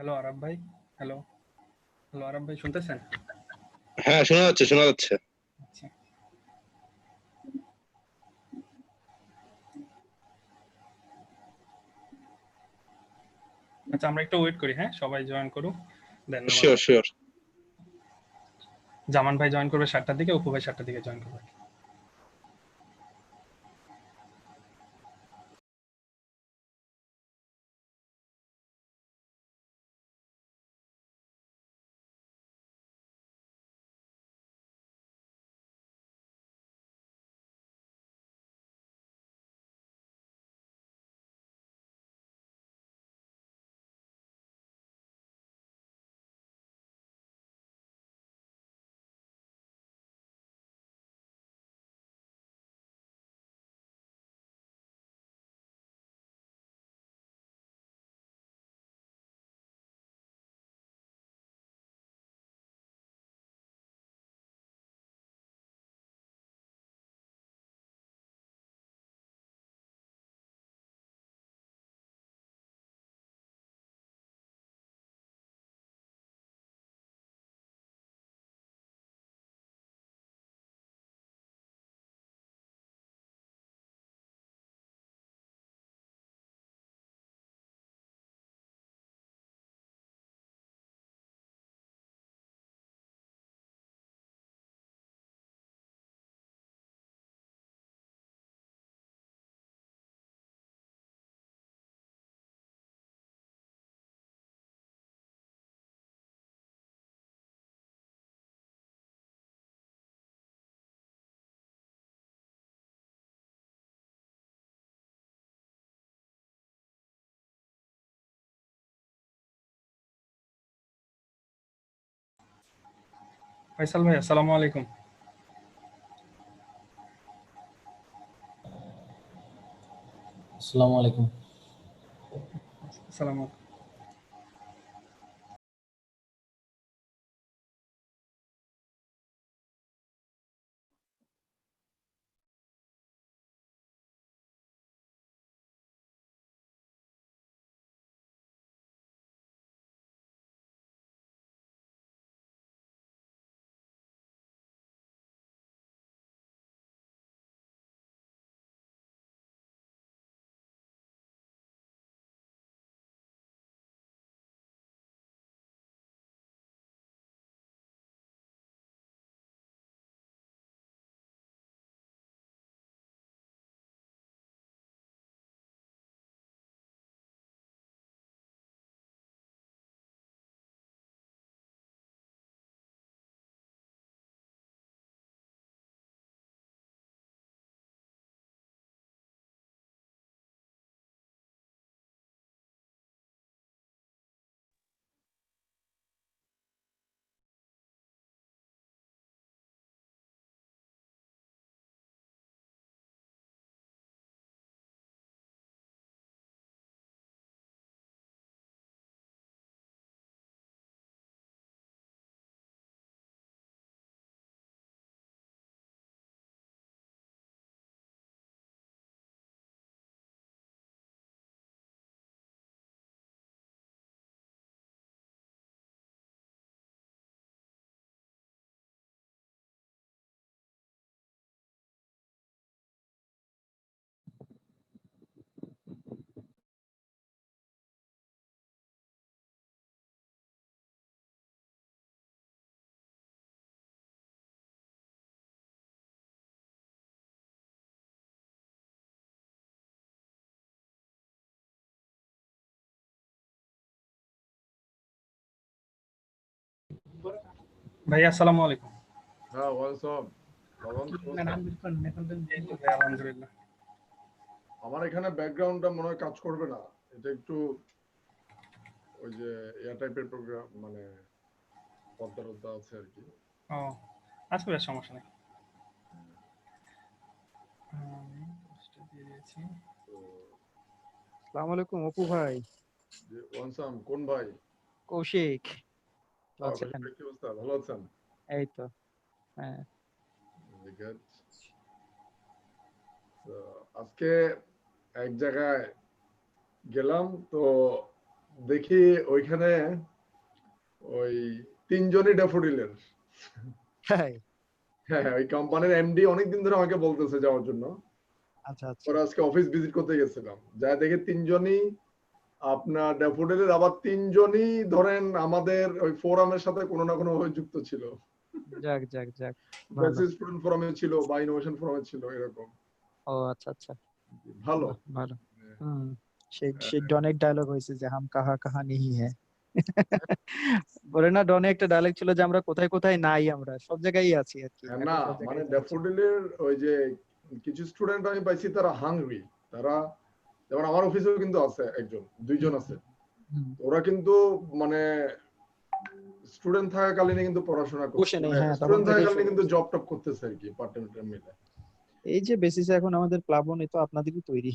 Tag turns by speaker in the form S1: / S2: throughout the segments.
S1: Hello Arab ভাই। Hello hello Arab ভাই, শুনতেছেন?
S2: হ্যাঁ, শোনা যাচ্ছে, শোনা যাচ্ছে।
S1: আচ্ছা, আচ্ছা, আমরা একটু ওয়েট করি। হ্যাঁ, সবাই জয়েন করুক, দেন
S2: শিওর, শিওর।
S1: জামান ভাই জয়েন করবে 7টার দিকে, অপু ভাই 7টার দিকে জয়েন করবে। ফয়সাল ভাই, আসসালামু আলাইকুম।
S3: আসসালামু আলাইকুম।
S1: আসসালামু ভাই, আসসালামু আলাইকুম।
S4: হ্যাঁ, ওয়ালসালাম।
S1: এই তো ভাই, আলহামদুলিল্লাহ।
S4: আমার এখানে ব্যাকগ্রাউন্ডটা মনে হয় কাজ করবে না। এটা একটু ওই যে এয়ার টাইপের প্রোগ্রাম, মানে পর্দা টর্দা আছে আর কি।
S1: ও, আচ্ছা ভাই, সমস্যা নেই। আমি পোস্টটা দিয়ে দিয়েছি।
S4: তো
S5: আসসালামু আলাইকুম অপু ভাই।
S4: যে ওয়ানসাম কোন ভাই?
S5: কৌশিক, ভালো
S4: কৌশিক
S5: আছেন?
S4: ভাই, কি অবস্থা? ভালো আছেন?
S5: এই তো, হ্যাঁ।
S4: Very good. তো আজকে এক জায়গায় গেলাম, তো দেখি ওইখানে ওই 3 জনই ড্যাফোডিলের।
S5: তাই?
S4: হ্যাঁ, ওই কোম্পানির এমডি অনেকদিন ধরে আমাকে বলতেছে যাওয়ার জন্য।
S5: আচ্ছা আচ্ছা।
S4: পরে আজকে অফিস ভিজিট করতে গেছিলাম, যা দেখি 3 জনই আপনার ড্যাফোডিলের, আবার 3 জনই ধরেন আমাদের ওই ফোরামের সাথে কোনো না কোনো ভাবে যুক্ত ছিল।
S5: যাক যাক যাক, ভালো।
S4: বেসিস স্টুডেন্ট ফোরামে ছিল বা ইনোভেশন ফোরামে ছিল, এরকম।
S5: ও আচ্ছা আচ্ছা,
S4: ভালো।
S5: বাহ, ভালো। হুম, সেই ডনের ডায়লগ হয়েছে যে হাম কাহা কাহা নেহি হ্যায়। বলে না, ডনে একটা ডায়লগ ছিল যে আমরা কোথায় কোথায় নাই, আমরা সব জায়গায় আছি আর কি, এখন
S4: না
S5: সব
S4: মানে
S5: জায়গায় যাচ্ছি।
S4: ড্যাফোডিলের ওই যে কিছু স্টুডেন্ট আমি পাইছি তারা হাংরি, তারা যেমন আমার অফিসেও কিন্তু আছে একজন, 2 জন আছে।
S5: হুম,
S4: ওরা কিন্তু মানে স্টুডেন্ট থাকাকালীন কিন্তু পড়াশোনা করছে,
S5: বসে নেই,
S4: মানে
S5: হ্যাঁ, তখন
S4: স্টুডেন্ট
S5: থেকেই
S4: থাকাকালীন
S5: শুরু
S4: কিন্তু
S5: করছে।
S4: জব টপ করতেছে আর কি, পার্ট টাইম মিলে।
S5: এই যে বেসিসে এখন আমাদের প্লাবন, এ তো আপনাদেরই তৈরি।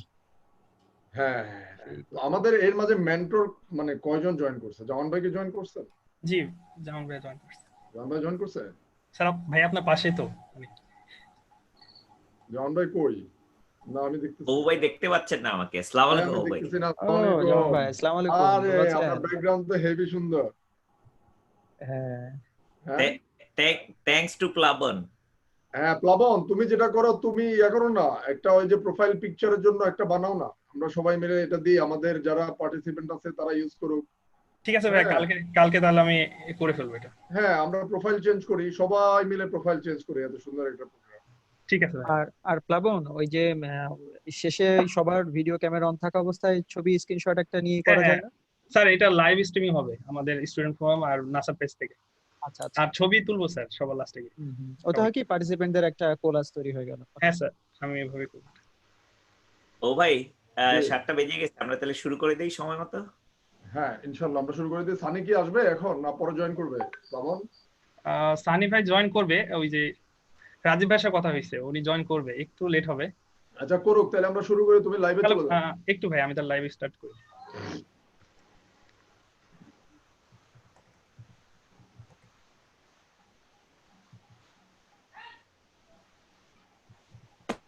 S4: হ্যাঁ, হ্যাঁ, হ্যাঁ।
S5: সেই
S4: তো
S5: কথা।
S4: আমাদের এর মাঝে মেন্টর মানে কয়জন জয়েন করছে? জামান ভাই কি জয়েন করছেন?
S1: জি, জামান ভাই জয়েন করছে।
S4: জামান ভাই জয়েন করছে?
S1: স্যার ভাই আপনার পাশেই তো মানে।
S4: জামান ভাই কই? না আমি দেখতেছি
S3: বাবু
S4: না।
S3: ভাই দেখতে পাচ্ছেন না আমাকে? আসসালামু
S4: ভাই
S3: আলাইকুম
S4: আমি
S3: বাবু ভাই।
S4: দেখতেছি না।
S5: ও
S4: আসসালামু
S5: জামান
S4: আলাইকুম।
S5: ভাই, আসসালামু আলাইকুম,
S4: আরে
S5: ভালো
S4: আপনার
S5: আছেন?
S4: ব্যাকগ্রাউন্ড তো হেভি সুন্দর।
S5: হ্যাঁ।
S4: হ্যাঁ,
S3: থ্যাঙ্কস টু প্লাবন।
S4: হ্যাঁ প্লাবন, তুমি যেটা করো, তুমি ইয়া করো না, একটা ওই যে প্রোফাইল পিকচারের জন্য একটা বানাও না, আমরা সবাই মিলে এটা দিই, আমাদের যারা পার্টিসিপেন্ট আছে তারা ইউজ করুক।
S1: ঠিক আছে ভাই,
S4: হ্যাঁ,
S1: কালকে কালকে তাহলে আমি করে ফেলবো এটা।
S4: হ্যাঁ, আমরা প্রোফাইল চেঞ্জ করি, সবাই মিলে প্রোফাইল চেঞ্জ করি, এত সুন্দর একটা প্রোগ্রাম।
S1: ঠিক আছে ভাই।
S5: আর আর প্লাবন, ওই যে শেষে সবার ভিডিও ক্যামেরা অন থাকা অবস্থায় ছবি স্ক্রিনশট একটা নিয়ে
S1: হ্যাঁ
S5: করা
S1: হ্যাঁ
S5: যায় না?
S1: স্যার, এটা লাইভ স্ট্রিমিং হবে আমাদের স্টুডেন্ট ফোরাম আর নাসা পেজ থেকে।
S5: আচ্ছা আচ্ছা।
S1: আর ছবি তুলবো স্যার সবার লাস্টে গিয়ে।
S5: হুম হুম, ওটা হয় কি পার্টিসিপেন্টদের একটা কোলাজ তৈরি হয়ে গেল।
S1: হ্যাঁ স্যার, আমি এভাবে করবো।
S3: ও ভাই,
S4: জি।
S3: 7টা বেজে গেছে, আমরা তাহলে শুরু করে দেই সময় মতো।
S4: হ্যাঁ, ইনশাল্লাহ আমরা শুরু করে দিই। সানি কি আসবে এখন না পরে জয়েন করবে? প্লাবন?
S1: সানি ভাই জয়েন করবে, ওই যে রাজীব ভাইয়ের সাথে কথা হয়েছে, উনি জয়েন করবে, একটু লেট হবে।
S4: আচ্ছা করুক, তাহলে আমরা শুরু করি, তুমি লাইভে
S1: তাহলে
S4: চলে যাও।
S1: একটু ভাই আমি তার লাইভ স্টার্ট করি।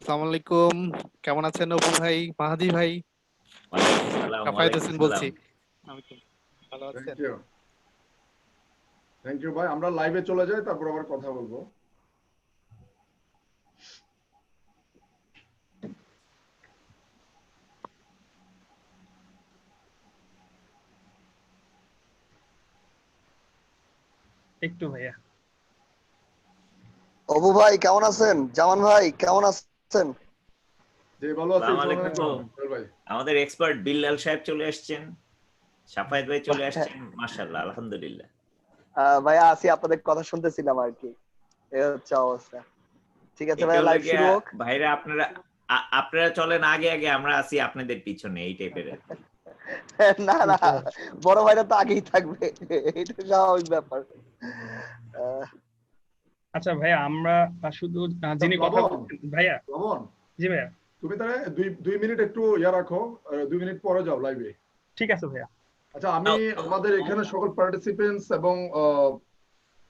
S6: আসসালামু আলাইকুম, কেমন আছেন অপু ভাই, মাহাদি ভাই?
S3: ওয়ালাইকুম সালাম,
S6: কাফায়েত
S3: ওয়ালাইকুম
S6: হোসেন
S3: সালাম।
S6: বলছি। ভালো আছেন?
S4: থ্যাংক ইউ, থ্যাংক ইউ ভাই। আমরা লাইভে চলে যাই, তারপর আবার কথা বলবো।
S1: একটু ভাইয়া।
S7: অপু ভাই কেমন আছেন? জামান ভাই কেমন আছেন?
S4: জি ভালো আছি।
S3: আসসালামু
S4: আসসালামু
S3: আলাইকুম।
S4: আলাইকুম সোহেল ভাই।
S3: আমাদের এক্সপার্ট বিল্লাল সাহেব চলে আসছেন, সাফায়েত ভাই চলে
S7: হ্যাঁ,
S3: আসছেন, মাশাআল্লাহ, আলহামদুলিল্লাহ।
S7: ভাইয়া আছি, আপনাদের কথা শুনতেছিলাম আর কি, এই হচ্ছে অবস্থা। ঠিক আছে
S3: এটা
S7: ভাইয়া,
S3: হলো
S7: লাইভ শুরু
S3: গিয়া
S7: হোক।
S3: ভাইরা, আপনারা চলেন আগে আগে, আমরা আছি আপনাদের পিছনে, এই টাইপের আর কি।
S7: না না, বড় ভাইরা তো আগেই থাকবে, এটা স্বাভাবিক ব্যাপার। আহ,
S1: আচ্ছা ভাইয়া, আমরা শুধু
S4: আচ্ছা,
S1: যিনি কথা
S4: প্লাবন,
S1: বলছেন ভাইয়া।
S4: প্লাবন,
S1: জি ভাইয়া।
S4: তুমি তাহলে দুই মিনিট একটু ইয়া রাখো, 2 মিনিট পরে যাও লাইভে।
S1: ঠিক আছে ভাইয়া।
S4: আচ্ছা, আমি আমাদের এখানে সকল পার্টিসিপেন্টস এবং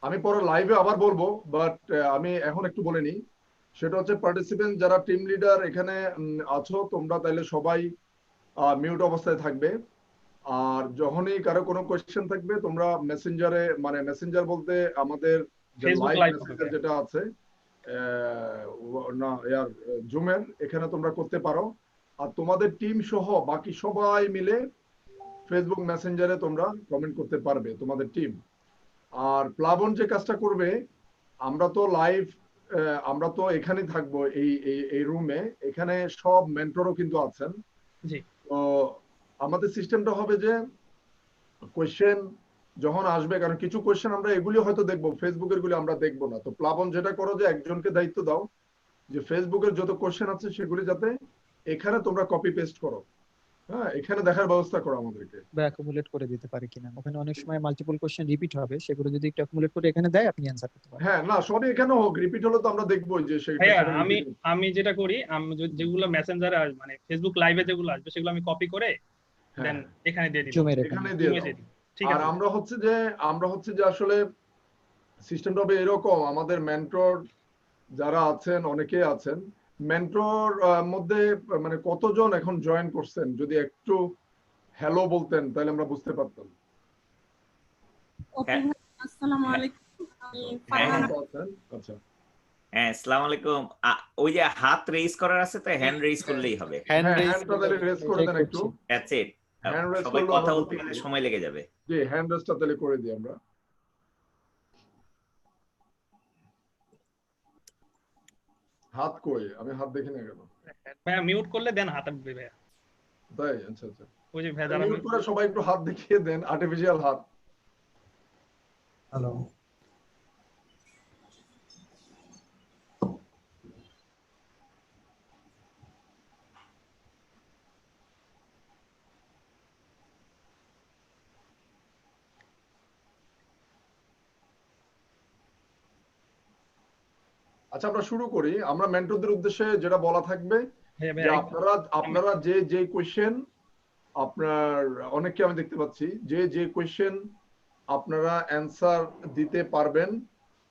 S4: আমি পরে লাইভে আবার বলবো, বাট আমি এখন একটু বলে নিই। সেটা হচ্ছে পার্টিসিপেন্ট যারা টিম লিডার এখানে আছো, তোমরা তাইলে সবাই মিউট অবস্থায় থাকবে। আর যখনই কারো কোনো কোয়েশ্চেন থাকবে, তোমরা মেসেঞ্জারে, মানে মেসেঞ্জার বলতে আমাদের যে
S1: ফেসবুক
S4: লাইভ
S1: লাইভ হবে
S4: মেসেঞ্জার
S1: ভাইয়া।
S4: যেটা আছে, না ইয়ার জুমের, এখানে তোমরা করতে পারো। আর তোমাদের টিম সহ বাকি সবাই মিলে ফেসবুক মেসেঞ্জারে তোমরা কমেন্ট করতে পারবে, তোমাদের টিম। আর প্লাবন যে কাজটা করবে, আমরা তো লাইভ, আমরা তো এখানেই থাকবো, এই রুমে, এখানে সব মেন্টরও কিন্তু আছেন।
S1: জি।
S4: তো আমাদের সিস্টেমটা হবে যে কোয়েশ্চেন যখন আসবে, কারণ কিছু কোয়েশ্চেন আমরা এগুলি হয়তো দেখবো, ফেসবুকের গুলি আমরা দেখবো না। তো প্লাবন যেটা করো যে একজনকে দায়িত্ব দাও যে ফেসবুকের যত কোয়েশ্চেন আছে সেগুলি যাতে এখানে তোমরা কপি পেস্ট করো। হ্যাঁ, এখানে দেখার ব্যবস্থা করো আমাদেরকে।
S5: বা অ্যাকুমুলেট করে দিতে পারে কিনা, ওখানে অনেক সময় মাল্টিপল কোশ্চেন রিপিট হবে, সেগুলো যদি একটু অ্যাকুমুলেট করে এখানে দেয় আপনি অ্যান্সার করতে পারেন।
S4: হ্যাঁ, না সবই এখানে হোক, রিপিট হলে তো আমরা দেখবো যে
S1: ভাইয়া
S4: সেটা
S1: আমি
S4: রিপিট।
S1: আমি যেটা করি, আমি যেগুলো মেসেঞ্জারে মানে ফেসবুক লাইভে যেগুলো আসবে সেগুলো আমি কপি করে দেন
S4: হ্যাঁ,
S1: এখানে দিয়ে দিলাম,
S5: জুমের এখানে।
S4: এখানে দিয়ে
S1: জুমে
S4: দাও।
S1: দিয়ে দিই। ঠিক
S4: আর
S1: আছে।
S4: আমরা হচ্ছে যে আসলে সিস্টেমটা হবে এরকম, আমাদের মেন্টর যারা আছেন, অনেকেই আছেন মেন্টর মধ্যে, মানে কতজন এখন জয়েন করছেন যদি একটু হ্যালো বলতেন তাহলে আমরা বুঝতে পারতাম।
S3: হ্যাঁ
S8: আসসালামু
S3: হ্যাঁ
S8: আলাইকুম। আমি
S3: হ্যাঁ
S8: ফারহানা।
S3: হ্যাঁ
S4: আচ্ছা
S3: হ্যাঁ, আসসালামু আলাইকুম। ওই যে হাত রেজ করার আছে তো, হ্যান্ড রেজ করলেই হবে।
S6: হ্যান্ড
S4: হ্যাঁ,
S6: রেজ
S4: হ্যান্ডটা তাহলে রেজ করে
S5: এটাই
S4: দেন একটু।
S5: করছি।
S3: That's it.
S4: হ্যান্ড রেজ
S3: সবাই
S4: করলে
S3: কথা
S4: আমরা
S3: বলতে
S4: বুঝতে
S3: গেলে
S4: পারবো।
S3: সময় লেগে যাবে।
S4: জি, হ্যান্ড রেজটা তাহলে করে দিই আমরা। হাত কই? আমি হাত দেখি না কেন?
S1: ভাইয়া মিউট করলে দেন হাত উঠবে ভাইয়া।
S4: তাই? আচ্ছা আচ্ছা।
S1: ওই যে ভাইয়া যারা
S4: মিউট করে সবাই একটু হাত দেখিয়ে দেন, আর্টিফিশিয়াল হাত।
S5: হ্যালো।
S4: আচ্ছা, আমরা শুরু করি। আমরা মেন্টরদের উদ্দেশ্যে যেটা বলা থাকবে
S1: ভাইয়া
S4: যে
S1: ভাইয়া
S4: আপনারা যে কোয়েশ্চেন আপনার, অনেককে আমি দেখতে পাচ্ছি যে কোয়েশ্চেন আপনারা অ্যান্সার দিতে পারবেন,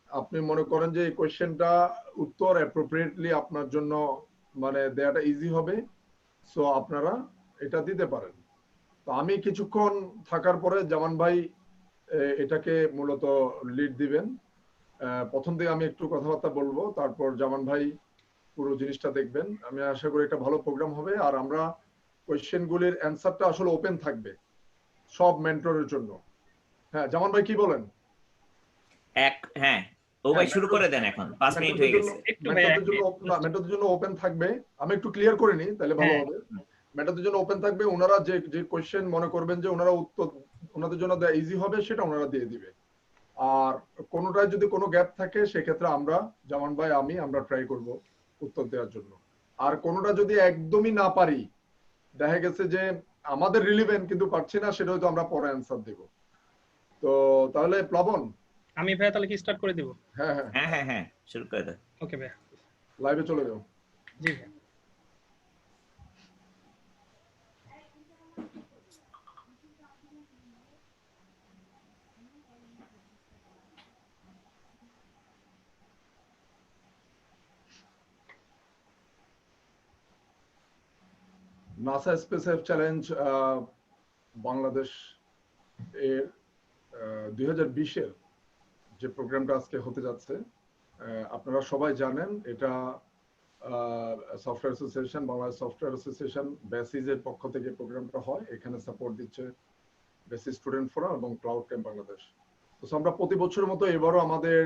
S4: আপনি মনে করেন যে এই কোয়েশ্চেনটা উত্তর অ্যাপ্রোপ্রিয়েটলি আপনার জন্য মানে দেয়াটা ইজি হবে, সো আপনারা এটা দিতে পারেন। তো আমি কিছুক্ষণ থাকার পরে জামান ভাই এটাকে মূলত লিড দিবেন। প্রথম দিকে আমি একটু কথাবার্তা বলবো, তারপর জামান ভাই পুরো জিনিসটা দেখবেন। আমি আশা করি একটা ভালো প্রোগ্রাম হবে। আর আমরা কোয়েশ্চেনগুলির অ্যান্সারটা আসলে ওপেন থাকবে সব মেন্টরের জন্য। হ্যাঁ, জামান ভাই কি বলেন?
S3: হ্যাঁ, ও ভাই শুরু করে দেন, এখন 5 মিনিট হয়ে গেছে।
S1: একটু ভাইয়া
S4: মেন্টরদের জন্য ওপেন থাকবে। আমি একটু ক্লিয়ার করে নিই তাহলে ভালো
S1: হ্যাঁ
S4: হবে। মেন্টরদের জন্য ওপেন থাকবে, ওনারা যে কোয়েশ্চেন মনে করবেন যে ওনারা উত্তর ওনাদের জন্য দেয়া ইজি হবে সেটা ওনারা দিয়ে দিবে। আর কোনোটায় যদি কোনো গ্যাপ থাকে সেক্ষেত্রে আমরা, জামান ভাই আমরা ট্রাই করব উত্তর দেওয়ার জন্য। আর কোনোটা যদি একদমই না পারি, দেখা গেছে যে আমাদের রিলিভেন্ট কিন্তু পারছি না, সেটা হয়তো আমরা পরে অ্যান্সার দেব। তো তাহলে প্লাবন,
S1: আমি ভাইয়া তাহলে কি স্টার্ট করে দিব?
S4: হ্যাঁ হ্যাঁ
S3: হ্যাঁ হ্যাঁ হ্যাঁ, শুরু করে দাও।
S1: ওকে ভাইয়া।
S4: লাইভে চলে যাও।
S1: জি ভাইয়া।
S4: নাসা স্পেস চ্যালেঞ্জ বাংলাদেশ এর 2020-এর যে প্রোগ্রামটা আজকে হতে যাচ্ছে, আপনারা সবাই জানেন এটা software association, Bangladesh software association বেসিসের পক্ষ থেকে প্রোগ্রামটা হয়। এখানে সাপোর্ট দিচ্ছে বেসিস স্টুডেন্ট ফোরাম এবং ক্লাউড ক্যাম্প বাংলাদেশ। তো আমরা প্রতি বছরের মতো এবারও আমাদের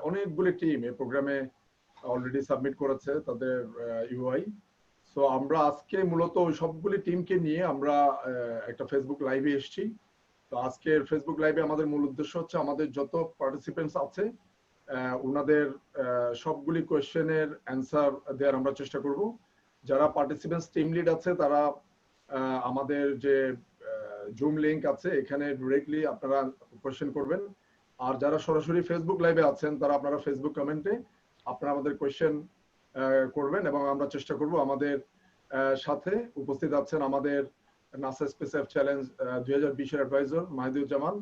S4: অনেকগুলি টিম এই প্রোগ্রামে অলরেডি সাবমিট করেছে তাদের ইউআই। সো আমরা আজকে মূলত ওই সবগুলি টিমকে নিয়ে আমরা একটা ফেসবুক লাইভে এসেছি। তো আজকের ফেসবুক লাইভে আমাদের মূল উদ্দেশ্য হচ্ছে আমাদের যত পার্টিসিপেন্টস আছে ওনাদের সবগুলি কোয়েশ্চেনের অ্যান্সার দেওয়ার আমরা চেষ্টা করব। যারা পার্টিসিপেন্টস টিম লিড আছে তারা আমাদের যে জুম লিংক আছে এখানে ডিরেক্টলি আপনারা কোয়েশ্চেন করবেন। আর যারা সরাসরি ফেসবুক লাইভে আছেন তারা আপনারা ফেসবুক কমেন্টে আপনারা আমাদের কোয়েশ্চেন করবেন এবং আমরা চেষ্টা করব। আমাদের সাথে উপস্থিত আছেন আমাদের NASA space challenge 2020-এর adviser Mahiduzzaman.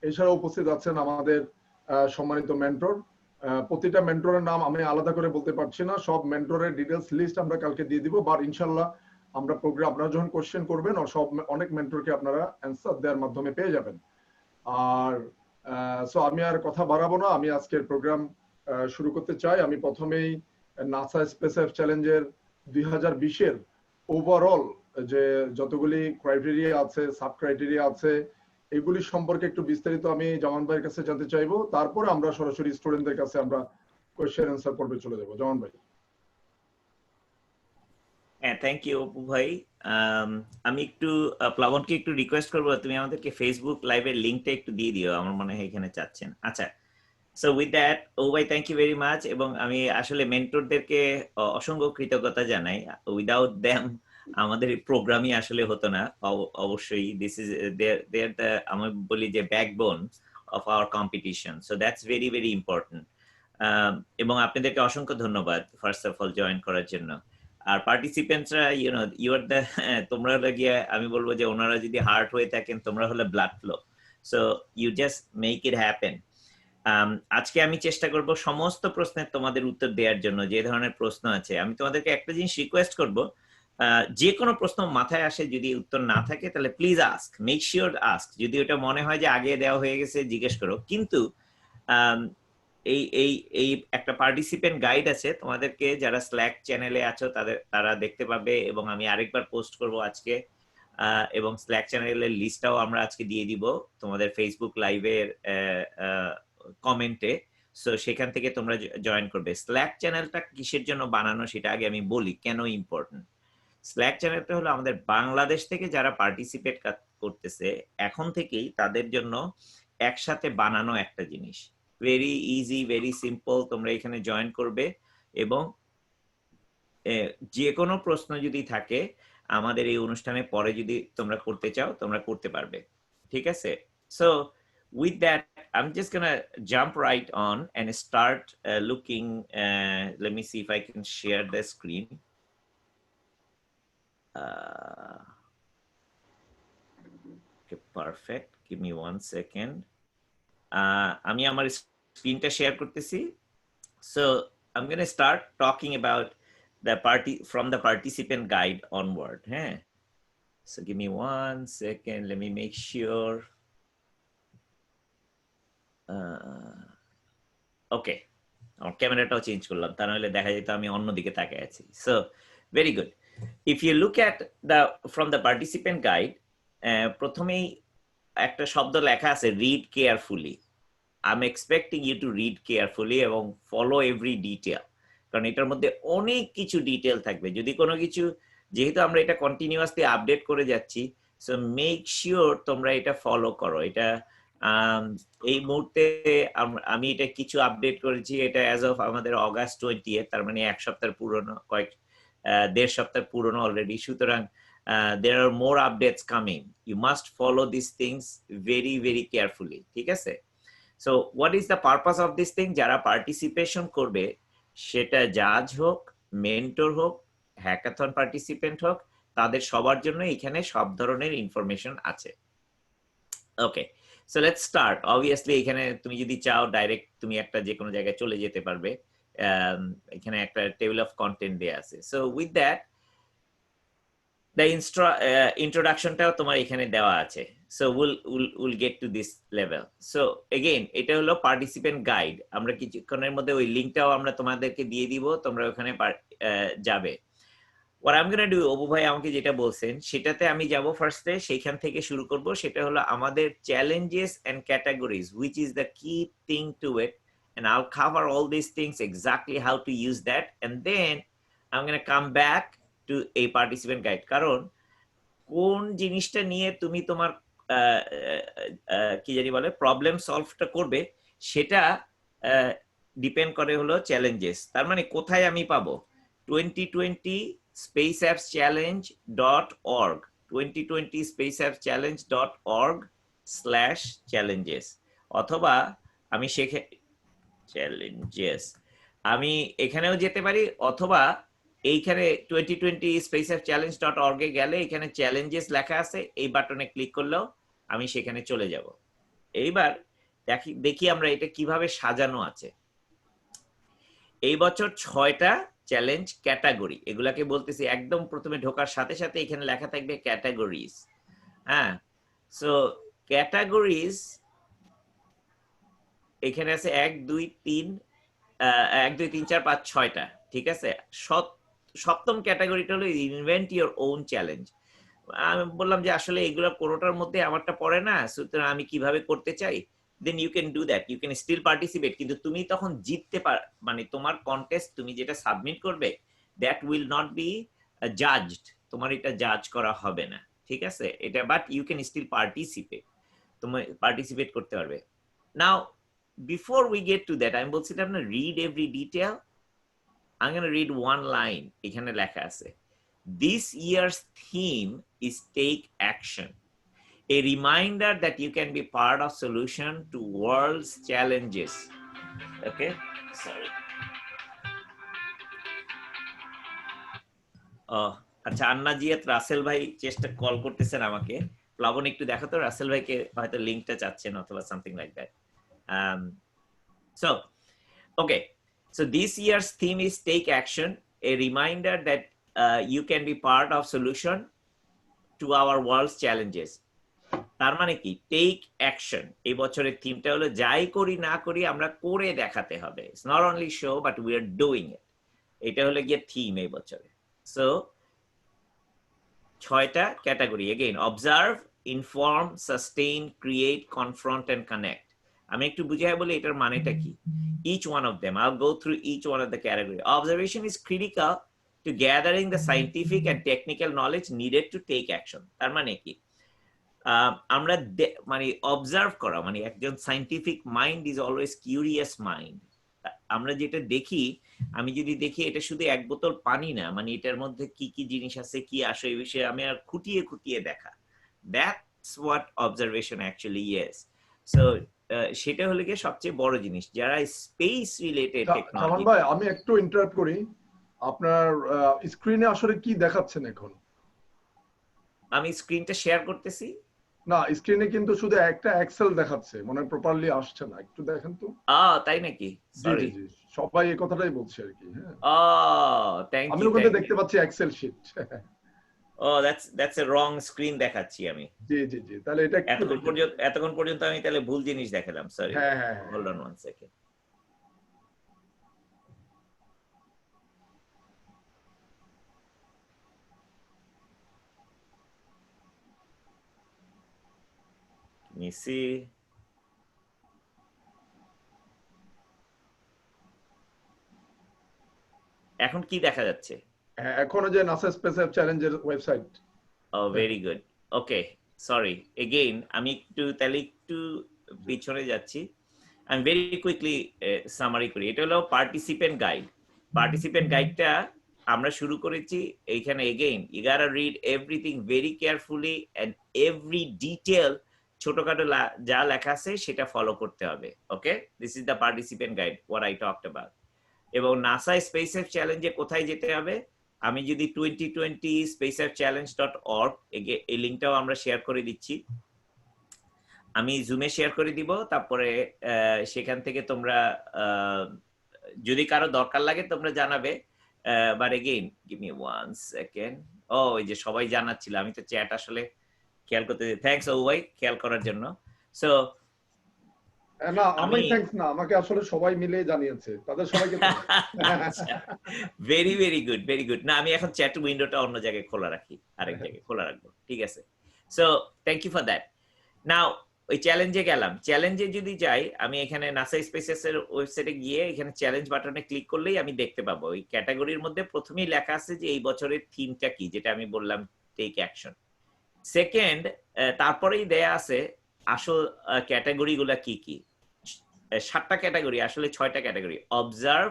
S4: এছাড়াও উপস্থিত আছেন আমাদের সম্মানিত মেন্টর। প্রতিটা মেন্টরের নাম আমি আলাদা করে বলতে পারছি না, সব মেন্টরের ডিটেলস লিস্ট আমরা কালকে দিয়ে দিব। বাট ইনশাল্লাহ আমরা প্রোগ্রাম, আপনারা যখন কোশ্চেন করবেন সব অনেক মেন্টরকে আপনারা অ্যান্সার দেওয়ার মাধ্যমে পেয়ে যাবেন। আর সো আমি আর কথা বাড়াবো না, আমি আজকের প্রোগ্রাম শুরু করতে চাই। আমি প্রথমেই নাসা স্পেস চ্যালেঞ্জের 2020-এর ওভারঅল যে যতগুলি ক্রাইটেরিয়া আছে, সাব ক্রাইটেরিয়া আছে, এগুলি সম্পর্কে একটু বিস্তারিত আমি জামান ভাইয়ের কাছে জানতে চাইবো। তারপরে আমরা সরাসরি স্টুডেন্টদের কাছে আমরা কোয়েশ্চেন অ্যান্সার পর্বে চলে যাব। জামান ভাই।
S3: হ্যাঁ, থ্যাংক ইউ অপু ভাই। আমি একটু প্লাবনকে একটু রিকোয়েস্ট করবো, তুমি আমাদেরকে ফেসবুক লাইভের লিংকটা একটু দিয়ে দিও, আমার মনে হয় এখানে চাচ্ছেন। আচ্ছা, সো উইথ দ্যাট ও ভাই থ্যাংক ইউ ভেরি মাচ। এবং আমি আসলে মেন্টরদেরকে অসংখ্য কৃতজ্ঞতা জানাই। উইদাউট দ্যাম আমাদের প্রোগ্রামই আসলে হতো না। অবশ্যই দিস ইজ দেয়ার দ্য, আমি বলি যে backbone of our competition. So that's very very important. এবং আপনাদেরকে অসংখ্য ধন্যবাদ ফার্স্ট অফ অল জয়েন করার জন্য। আর পার্টিসিপেন্টসরা ইউ আর দ্য, তোমরা হলে গিয়ে আমি বলবো যে ওনারা যদি হার্ট হয়ে থাকেন, তোমরা হলে blood flow. So you just make it happen. আজকে আমি চেষ্টা করব সমস্ত প্রশ্নের তোমাদের উত্তর দেওয়ার জন্য। যে ধরনের প্রশ্ন আছে, আমি তোমাদেরকে একটা জিনিস রিকোয়েস্ট করব, যে কোনো প্রশ্ন মাথায় আসে, যদি উত্তর না থাকে তাহলে please ask, make sure ask. যদি ওটা মনে হয় যে আগে দেওয়া হয়ে গেছে জিজ্ঞেস করো। কিন্তু এই এই এই একটা পার্টিসিপেন্ট গাইড আছে তোমাদেরকে, যারা স্ল্যাক চ্যানেলে আছো তারা দেখতে পাবে, এবং আমি আরেকবার পোস্ট করব আজকে, এবং স্ল্যাক চ্যানেলের লিস্টটাও আমরা আজকে দিয়ে দিব তোমাদের ফেসবুক লাইভের কমেন্টে। সো সেখান থেকে তোমরা জয়েন করবে। স্ল্যাক চ্যানেলটা কিসের জন্য বানানো সেটা আগে আমি বলি, কেন ইম্পর্টেন্ট। স্ল্যাক চ্যানেলটা হলো আমাদের বাংলাদেশ থেকে যারা পার্টিসিপেট করতেছে এখন থেকেই তাদের জন্য একসাথে বানানো একটা জিনিস, ভেরি ইজি, ভেরি সিম্পল। তোমরা এখানে জয়েন করবে এবং যে কোনো প্রশ্ন যদি থাকে আমাদের এই অনুষ্ঠানে পরে যদি তোমরা করতে চাও তোমরা করতে পারবে, ঠিক আছে? So with that, I'm just gonna jump right on and start looking. Let me see if I can share the screen. Okay, perfect. Give me 1 second. আমি আমার স্ক্রিনটা শেয়ার করতেছি। So I'm going to start talking about the from the participant guide onward. So give me 1 second. Let me make sure. Okay. আমার ক্যামেরাটাও change করলাম, তা নাহলে দেখা যেত আমি অন্যদিকে তাকিয়ে আছি। So very good. If you look at the from the participant guide, প্রথমেই একটা শব্দ লেখা আছে read carefully. I'm expecting you to read carefully এবং follow every detail, কারণ এটার মধ্যে অনেক কিছু ডিটেল থাকবে। যদি কোনো কিছু, যেহেতু আমরা এটা কন্টিনিউয়াসলি আপডেট করে যাচ্ছি, সো মেক শিওর তোমরা এটা ফলো করো। এটা এই মুহূর্তে আমি এটা কিছু আপডেট করেছি, এটা অ্যাজ অফ আমাদের অগাস্ট 20, তার মানে এক সপ্তাহ পুরনো, দেড় সপ্তাহ পুরনো অলরেডি। সুতরাং there are more updates coming. You must follow these things very, very carefully. ঠিক আছে? So what is the purpose of this thing? যারা পার্টিসিপেশন করবে, সেটা জাজ হোক, মেন্টর হোক, হ্যাকাথন পার্টিসিপেন্ট হোক, তাদের সবার জন্য এখানে সব ধরনের ইনফরমেশন আছে। ওকে, সো লেটস স্টার্ট। অবভিয়াসলি এখানে তুমি যদি চাও ডাইরেক্ট তুমি একটা যে কোনো জায়গায় চলে যেতে পারবে। এখানে একটা টেবিল অফ কন্টেন্ট দেয়া আছে। সো উইথ দ্যাট the introductionটাও তোমার এখানে দেওয়া আছে। So we'll get to this level. So again, এটা হলো পার্টিসিপেন্ট গাইড। আমরা কিছুক্ষণের মধ্যে ওই লিংকটাও আমরা তোমাদেরকে দিয়ে দিব, তোমরা ওখানে যাবে। What I'm going to do, Apu ভাই আমাকে যেটা বলছেন সেটাতে আমি যাব ফার্স্টে, সেইখান থেকে শুরু করব। সেটা হলো আমাদের challenges and categories, which is the key thing to it, and I'll cover all these things, exactly how to use that, and then I'm going to come back to a participant guide. কারণ কোন জিনিসটা নিয়ে তুমি তোমার কি জানি বলে problem সলভটা করবে, সেটা ডিপেন্ড করে হলো চ্যালেঞ্জেস। তার মানে কোথায় আমি পাবো 2020 spaceapschallenge.org 2020 spaceapschallenge.org/challenges, অথবা আমি চ্যালেঞ্জেস আমি এখানেও যেতে পারি, অথবা এইখানে 2020 spaceapschallenge.org এ গেলে এখানে চ্যালেঞ্জেস লেখা আছে, এই বাটনে ক্লিক করলেও আমি সেখানে চলে যাব। এইবার দেখি আমরা এটা কিভাবে সাজানো আছে। এই বছর 6টা চ্যালেঞ্জ ক্যাটাগরি, এগুলাকে বলতেছি একদম প্রথমে ঢোকার সাথে সাথে এখানে লেখা থাকবে ক্যাটাগরিজ। সো ক্যাটাগরিজ এখানে আছে 1 2 3 4 5 6টা, ঠিক আছে? সপ্তম ক্যাটাগরিটা হলো ইনভেন্ট ইওর ওন চ্যালেঞ্জ। আমি বললাম যে আসলে এগুলো কোনোটার মধ্যে আমারটা পড়ে না, সুতরাং আমি কিভাবে করতে চাই, then you can do that, you can still participate. কিন্তু তুমি তখন জিততে মানে তোমার কন্টেস্ট তুমি যেটা সাবমিট করবে, that will not be judged, তোমার এটা জাজ করা হবে না, ঠিক আছে? এটা but you can still participate, তুমি পার্টিসিপেট করতে পারবে। নাও before we get to that, আমি বলছিলাম না read every detail. I'm going to read one line. এখানে লেখা আছে, this year's theme is take action, a reminder that you can be part of solution to world's challenges. Okay, sorry. আচ্ছা, আন্না জিয়াত রাসেল ভাই call করতেছেন আমাকে। প্লাবন একটু দেখো তো, রাসেল ভাইকে হয়তো লিংকটা চাচ্ছেন অথবা something like that. So this year's theme is take action, a reminder that you can be part of solution to our world's challenges. তার মানে কি, টেক অ্যাকশন। এই বছরের থিমটা হলো যাই করি না করি আমরা করে দেখাতে হবে। It's not only show but we are doing it. এটা হলো গিয়ে থিম এই বছরে। সো 6টা category, again observe, inform, sustain, create, confront and connect. আমি একটু বুঝাই বলি এটার মানেটা কি। Each one of them, I'll go through each one of the category. Observation is critical to gathering the scientific and technical knowledge needed to take action. তার মানে কি, আমরা মানে অবজার্ভ করা, মানে একজন scientific mind is always curious mind. আমরা যেটা দেখি, আমি যদি দেখি এটা শুধু এক বোতল পানি না, মানে এটার মধ্যে কি কি জিনিস আছে, কি আসে, এই বিষয়ে আমি আর খুঁটিয়ে খুঁটিয়ে দেখা। That's what observation actually is. So সেটা হলো গিয়ে সবচেয়ে বড় জিনিস। যারা স্পেস রিলেটেড টেকনোলজি।
S4: ভাই আমি একটু ইন্টারাপ্ট করি, আপনার স্ক্রিনে আসলে কি দেখাচ্ছেন এখন?
S3: আমি স্ক্রিনটা শেয়ার করতেছি।
S4: না, স্ক্রিনে কিন্তু শুধু একটা এক্সেল দেখাচ্ছে, মানে প্রপারলি আসছে না, একটু দেখেন তো।
S3: তাই নাকি?
S4: জি জি, সবাই এই কথাটাই বলছে আর কি। হ্যাঁ,
S3: থ্যাংক
S4: আমি
S3: ইউ।
S4: ওখানে দেখতে পাচ্ছি Excel sheet.
S3: that's a wrong screen দেখাচ্ছি আমি।
S4: জি জি জি, তাহলে এটা
S3: এতক্ষণ পর্যন্ত আমি তাহলে ভুল জিনিস দেখালাম, সরি।
S4: হ্যাঁ হ্যাঁ,
S3: হোল্ড অন 1 সেকেন্ড। নিসি এখন কি দেখা যাচ্ছে?
S4: এখন যে নাসা স্পেস চ্যালেঞ্জের ওয়েবসাইট।
S3: ভেরি গুড, ওকে। সরি এগেইন, আমি একটু পিছনে যাচ্ছি। আমি ভেরি কুইকলি সামারি করি। এটা হলো পার্টিসিপেন্ট গাইড। পার্টিসিপেন্ট গাইডটা আমরা শুরু করেছি এইখানে। Again you gotta read everything very carefully and every detail, ছোটখাটো যা লেখা আছে সেটা ফলো করতে হবে। Okay, this is the participant guide what I talked about. এবং নাসা স্পেস এফ চ্যালেঞ্জে কোথায় যেতে হবে, আমি যদি 2020 spacefchallenge.org এই লিঙ্কটাও আমরা শেয়ার করে দিচ্ছি, আমি জুমে শেয়ার করে দিব। তারপরে সেখান থেকে তোমরা যদি কারো দরকার লাগে তোমরা জানাবে। But again give me 1 second. এই যে সবাই জানাচ্ছিল, আমি তো চ্যাট আসলে খেয়াল করতে। থ্যাঙ্কস ও ভাই খেয়াল করার জন্য। সো
S4: না, আমি থ্যাঙ্কস না, আমাকে আসলে সবাই মিলে জানিয়েছে, তাদের সবাইকে।
S3: Very very good, very good. না, আমি এখন চ্যাট উইন্ডোটা অন্য জায়গায় খোলা রাখি, আরেক জায়গায় খোলা রাখবো, ঠিক আছে। So thank you for that. Now ওই চ্যালেঞ্জে গেলাম। চ্যালেঞ্জে যদি যাই, আমি এখানে নাসা স্পেসেস এর ওয়েবসাইটে গিয়ে এখানে চ্যালেঞ্জ বাটনে ক্লিক করলেই আমি দেখতে পাবো ওই ক্যাটাগরির মধ্যে প্রথমেই লেখা আছে যে এই বছরের থিমটা কি, যেটা আমি বললাম টেক অ্যাকশন। সেকেন্ড, তারপরেই দেয়া আছে আসল ক্যাটাগরি গুলা কি কি। 7টা ক্যাটাগরি, আসলে 6টা category. Observe,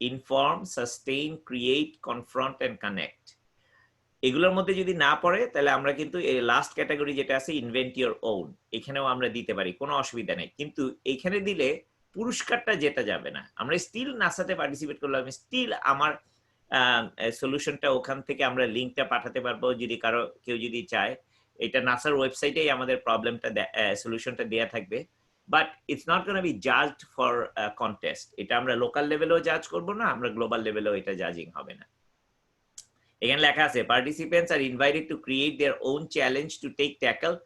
S3: inform, sustain, create, confront and connect. এগুলোর মধ্যে যদি না পড়ে তাহলে আমরা কিন্তু এই লাস্ট ক্যাটাগরি যেটা আছে ইনভেন্ট ইওর ওন, এখানেও আমরা দিতে পারি, কোনো অসুবিধা নেই। কিন্তু এইখানে দিলে পুরস্কারটা যেটা যাবে না। আমরা স্টিল নাসাতে পার্টিসিপেট করলাম, স্টিল আমার সলিউশনটা ওখান থেকে আমরা লিঙ্কটা পাঠাতে পারবো যদি কেউ যদি চায়। এটা নাসার ওয়েবসাইটেই আমাদের প্রবলেমটা সলিউশনটা দেয়া থাকবে। But it's not gonna B judged for contest. এটা আমরা লোকাল লেভেলেও জাজ করবো না, আমরা গ্লোবাল লেভেলেও এটা জাজিং হবে না। এখানে লেখা আছে participants are invited to create their own challenge to take tackle,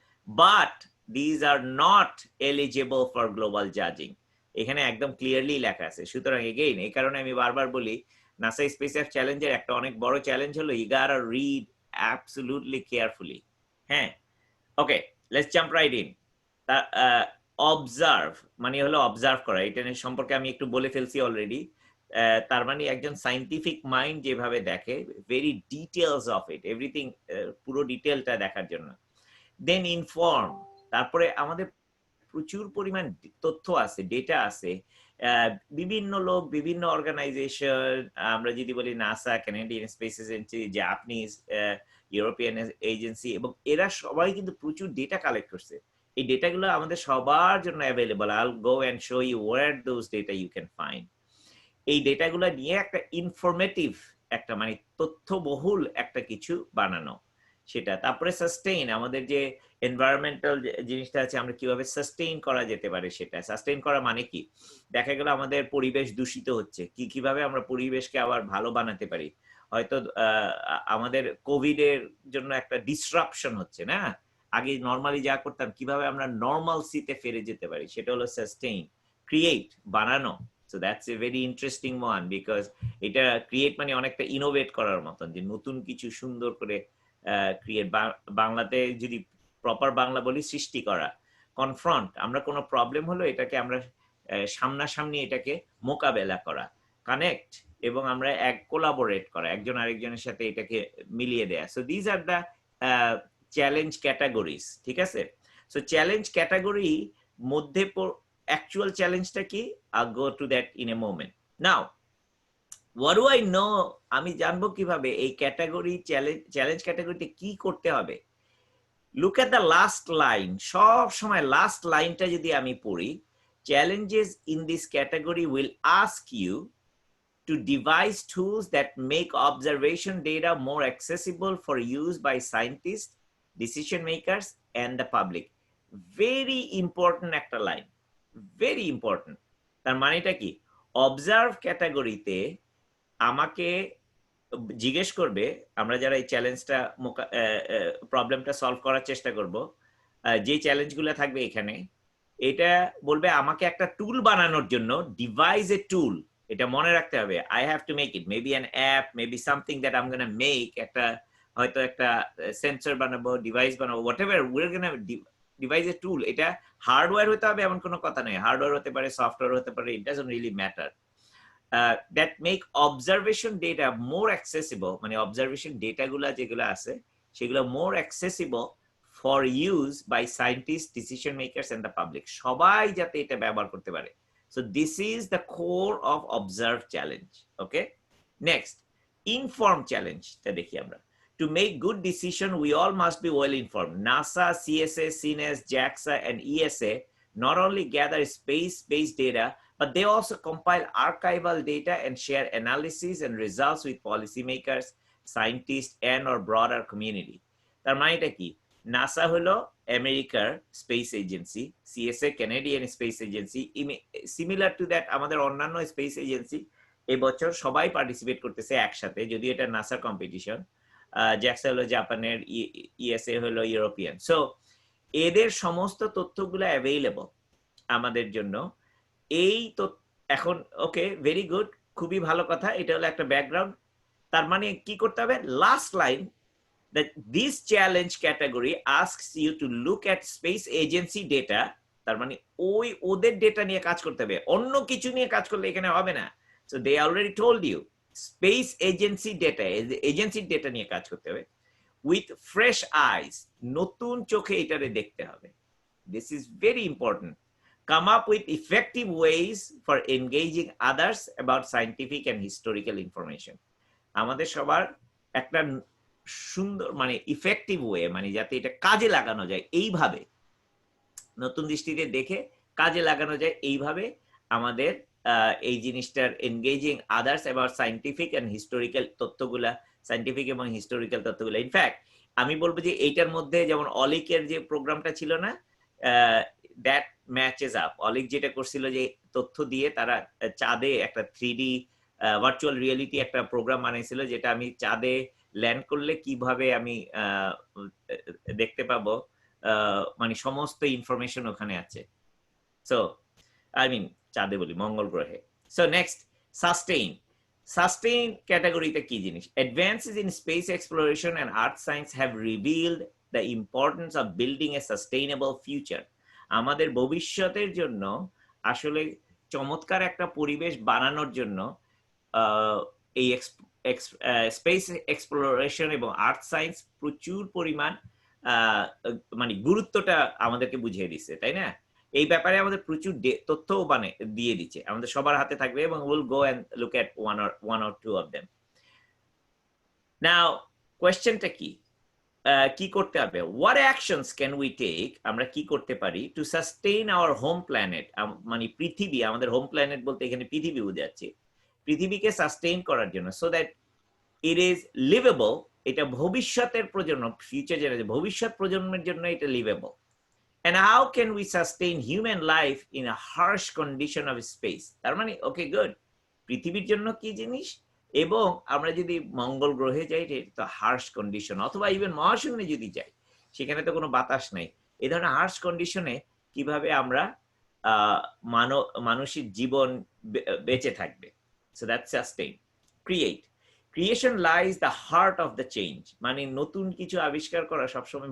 S3: but these are not eligible for global judging. এখানে একদম ক্লিয়ারলি লেখা আছে। সুতরাং এগেইন এই কারণে আমি বারবার বলি নাসা স্পেস এফ চ্যালেঞ্জের একটা অনেক বড় চ্যালেঞ্জ হলো you gotta read absolutely carefully. হ্যাঁ, okay, let's jump right in. Observe মানে হলো অবজার্ভ করা। এটা সম্পর্কে আমি একটু বলে ফেলছি অলরেডি। তার মানে একজন সায়েন্টিফিক মাইন্ড যেভাবে দেখে, very details of it, everything, পুরো ডিটেলটা দেখার জন্য। দেন ইনফর্ম, তারপরে আমাদের প্রচুর পরিমাণ তথ্য আছে, ডেটা আছে, বিভিন্ন লোক, বিভিন্ন অর্গানাইজেশন, আমরা যদি বলি NASA, Canadian space agency, Japanese, European agency, এবং এরা সবাই কিন্তু প্রচুর ডেটা কালেক্ট করছে। এই ডেটাগুলো আমাদের সবার জন্য available. I'll go and show you where those data you can find. এই ডেটাগুলো নিয়ে একটা ইনফরমেটিভ, একটা মানে তথ্যবহুল একটা কিছু বানানো সেটা। তারপরে সাস্টেইন, আমাদের যে এনভায়রনমেন্টাল জিনিসটা আছে, আমরা কিভাবে সাস্টেইন করা যেতে পারে সেটা। সাস্টেইন করা মানে কি, দেখা গেল আমাদের পরিবেশ দূষিত হচ্ছে, কিভাবে আমরা পরিবেশকে আবার ভালো বানাতে পারি। হয়তো আমাদের কোভিড এর জন্য একটা ডিসরাপশন হচ্ছে না, আগে নর্মালি যা করতাম কিভাবে আমরা নর্মালসিতে ফিরে যেতে পারি সেটা হলো সাস্টেইন, ক্রিয়েট, বানানো। So that's a very interesting one, because এটা ক্রিয়েট মানে অনেকটা ইনোভেট করার মতন, যে নতুন কিছু সুন্দর করে ক্রিয়েট, বাংলাতে যদি প্রপার বাংলা বলি সৃষ্টি করা। কনফ্রন্ট, আমরা কোনো প্রবলেম হলো এটাকে আমরা সামনাসামনি এটাকে মোকাবেলা করা। কানেক্ট, এবং আমরা কোলাবোরেট করা, একজন আরেকজনের সাথে এটাকে মিলিয়ে দেয়া। So these are the challenge categories, ঠিক আছে? সো চ্যালেঞ্জ ক্যাটাগরি মধ্যে অ্যাকচুয়াল চ্যালেঞ্জটা কি, I go to that in a moment. Now what do I know, আমি জানবো কিভাবে এই ক্যাটাগরি চ্যালেঞ্জ ক্যাটাগরিতে কি করতে হবে। Look at the last line, সব সময় লাস্ট লাইনটা যদি আমি পড়ি, challenges in this category will ask you to devise tools that make observation data more accessible for use by scientists, decision makers, and the public. Very important একটা line, very important. তার মানেটা কি, observe ক্যাটাগরিতে আমাকে জিজ্ঞেস করবে, আমরা যারা এই চ্যালেঞ্জটা প্রবলেমটা সলভ করার চেষ্টা করব, যে চ্যালেঞ্জগুলো থাকবে এখানে, এটা বলবে আমাকে একটা টুল বানানোর জন্য, ডিভাইস এ টুল, এটা মনে রাখতে হবে, I have to make it, maybe an app, maybe something that I am gonna make, একটা হয়তো একটা সেন্সর বানাবো, ডিভাইস বানাবো, whatever we are gonna device a tool. এটা হার্ডওয়্যার হতে হবে এমন কোনো কথা নেই, হার্ডওয়্যার হতে পারে, সফটওয়্যার হতে পারে, it doesn't really matter. that make observation data more accessible, মানে observation data গুলা যেগুলো আছে সেগুলো more accessible for use by scientists, decision makers, and the public, সবাই যাতে এটা ব্যবহার করতে পারে। So this is the core of observe challenge. Okay, next, inform challenge টা দেখি আমরা। To make good decision we all must be well informed. NASA, CSA, CNES, JAXA, and ESA not only gather space-based data, but they also compile archival data and share analysis and results with policymakers, scientists, and or broader community. তার মানেটা কি, NASA হলো আমেরিকার space agency, CSA Canadian space agency, similar to that আমাদের অন্যান্য space agency এবছর সবাই participate করতেছে একসাথে, যদিও এটা নাসার কম্পিটিশন। জ্যাক্সা হলো জাপানের, ইএসএ হলো ইউরোপিয়ান। সো এদের সমস্ত তথ্যগুলো অ্যাভেইলেবল আমাদের জন্য। এই তো এখন ওকে, ভেরি গুড, খুবই ভালো কথা, এটা হলো একটা ব্যাকগ্রাউন্ড। তার মানে কি করতে হবে, last line, that this challenge category asks you to look at space agency data, তার মানে ওদের ডেটা নিয়ে কাজ করতে হবে, অন্য কিছু নিয়ে কাজ করলে এখানে হবে না। So they already told you space agency data, এজেন্সির ডেটা নিয়ে কাজ করতে হবে, with fresh eyes, নতুন চোখে এটারে দেখতে হবে। This is very important. Come up with effective ways for engaging others about scientific and historical information. আমাদের সবার একটা সুন্দর মানে ইফেক্টিভ ওয়ে, মানে যাতে এটা কাজে লাগানো যায়, এইভাবে নতুন দৃষ্টিতে দেখে কাজে লাগানো যায়, এইভাবে আমাদের এই জিনিসটার engaging others about scientific and historical তথ্যগুলা, সায়েন্টিফিক এবং হিস্টোরিক্যাল তথ্যগুলা। ইনফ্যাক্ট আমি বলবো যে এইটার মধ্যে যেমন অলিকের যে প্রোগ্রামটা ছিল না, দ্যাট ম্যাচেস আপ। অলিক যেটা করছিল যে তথ্য দিয়ে তারা চাঁদে একটা 3D ভার্চুয়াল রিয়েলিটি একটা প্রোগ্রাম বানাইছিল, যেটা আমি চাঁদে ল্যান্ড করলে কিভাবে আমি দেখতে পাবো, মানে সমস্ত ইনফরমেশন ওখানে আছে। সো আই মিন চাঁদে বলি, মঙ্গল গ্রহে। So next, sustain. সাস্টেইন ক্যাটাগরিতে কি জিনিস, advances in space exploration and earth science have revealed the importance of building a sustainable future. আমাদের ভবিষ্যতের জন্য আসলে চমৎকার একটা পরিবেশ বানানোর জন্য এই স্পেস এক্সপ্লোরেশন এবং আর্থ সায়েন্স প্রচুর পরিমাণ মানে গুরুত্বটা আমাদেরকে বুঝিয়ে দিচ্ছে, তাই না? এই ব্যাপারে আমাদের প্রচুর তথ্যও দিয়ে দিচ্ছে, আমাদের সবার হাতে থাকবে, এবং will go and look at one or two of them. Now কোয়েশ্চেনটা কি করতে হবে, what actions can we take, আমরা কি করতে পারি to sustain our home planet, মানে পৃথিবী, আমাদের হোম প্ল্যানেট বলতে এখানে পৃথিবী বোঝাচ্ছে, পৃথিবীকে সাস্টেইন করার জন্য, so that it is livable, এটা ভবিষ্যতের প্রজন্ম, ফিউচার জেনারেশন, ভবিষ্যৎ প্রজন্মের জন্য এটা livable. And how can we sustain human life in a harsh condition of space? তার মানে ওকে গুড, পৃথিবীর জন্য কি জিনিস, এবং আমরা যদি মঙ্গল গ্রহে যাই তো হার্শ কন্ডিশন, অথবা ইভেন মহাশূন্যে যদি যাই সেখানে তো কোনো বাতাস নাই, এই ধরনের হার্শ কন্ডিশনে কিভাবে আমরা মানসিক জীবন বেঁচে থাকবে। So that's sustain. Create, creation lies the heart of the change, মানে নতুন কিছু আবিষ্কার করা সবসময়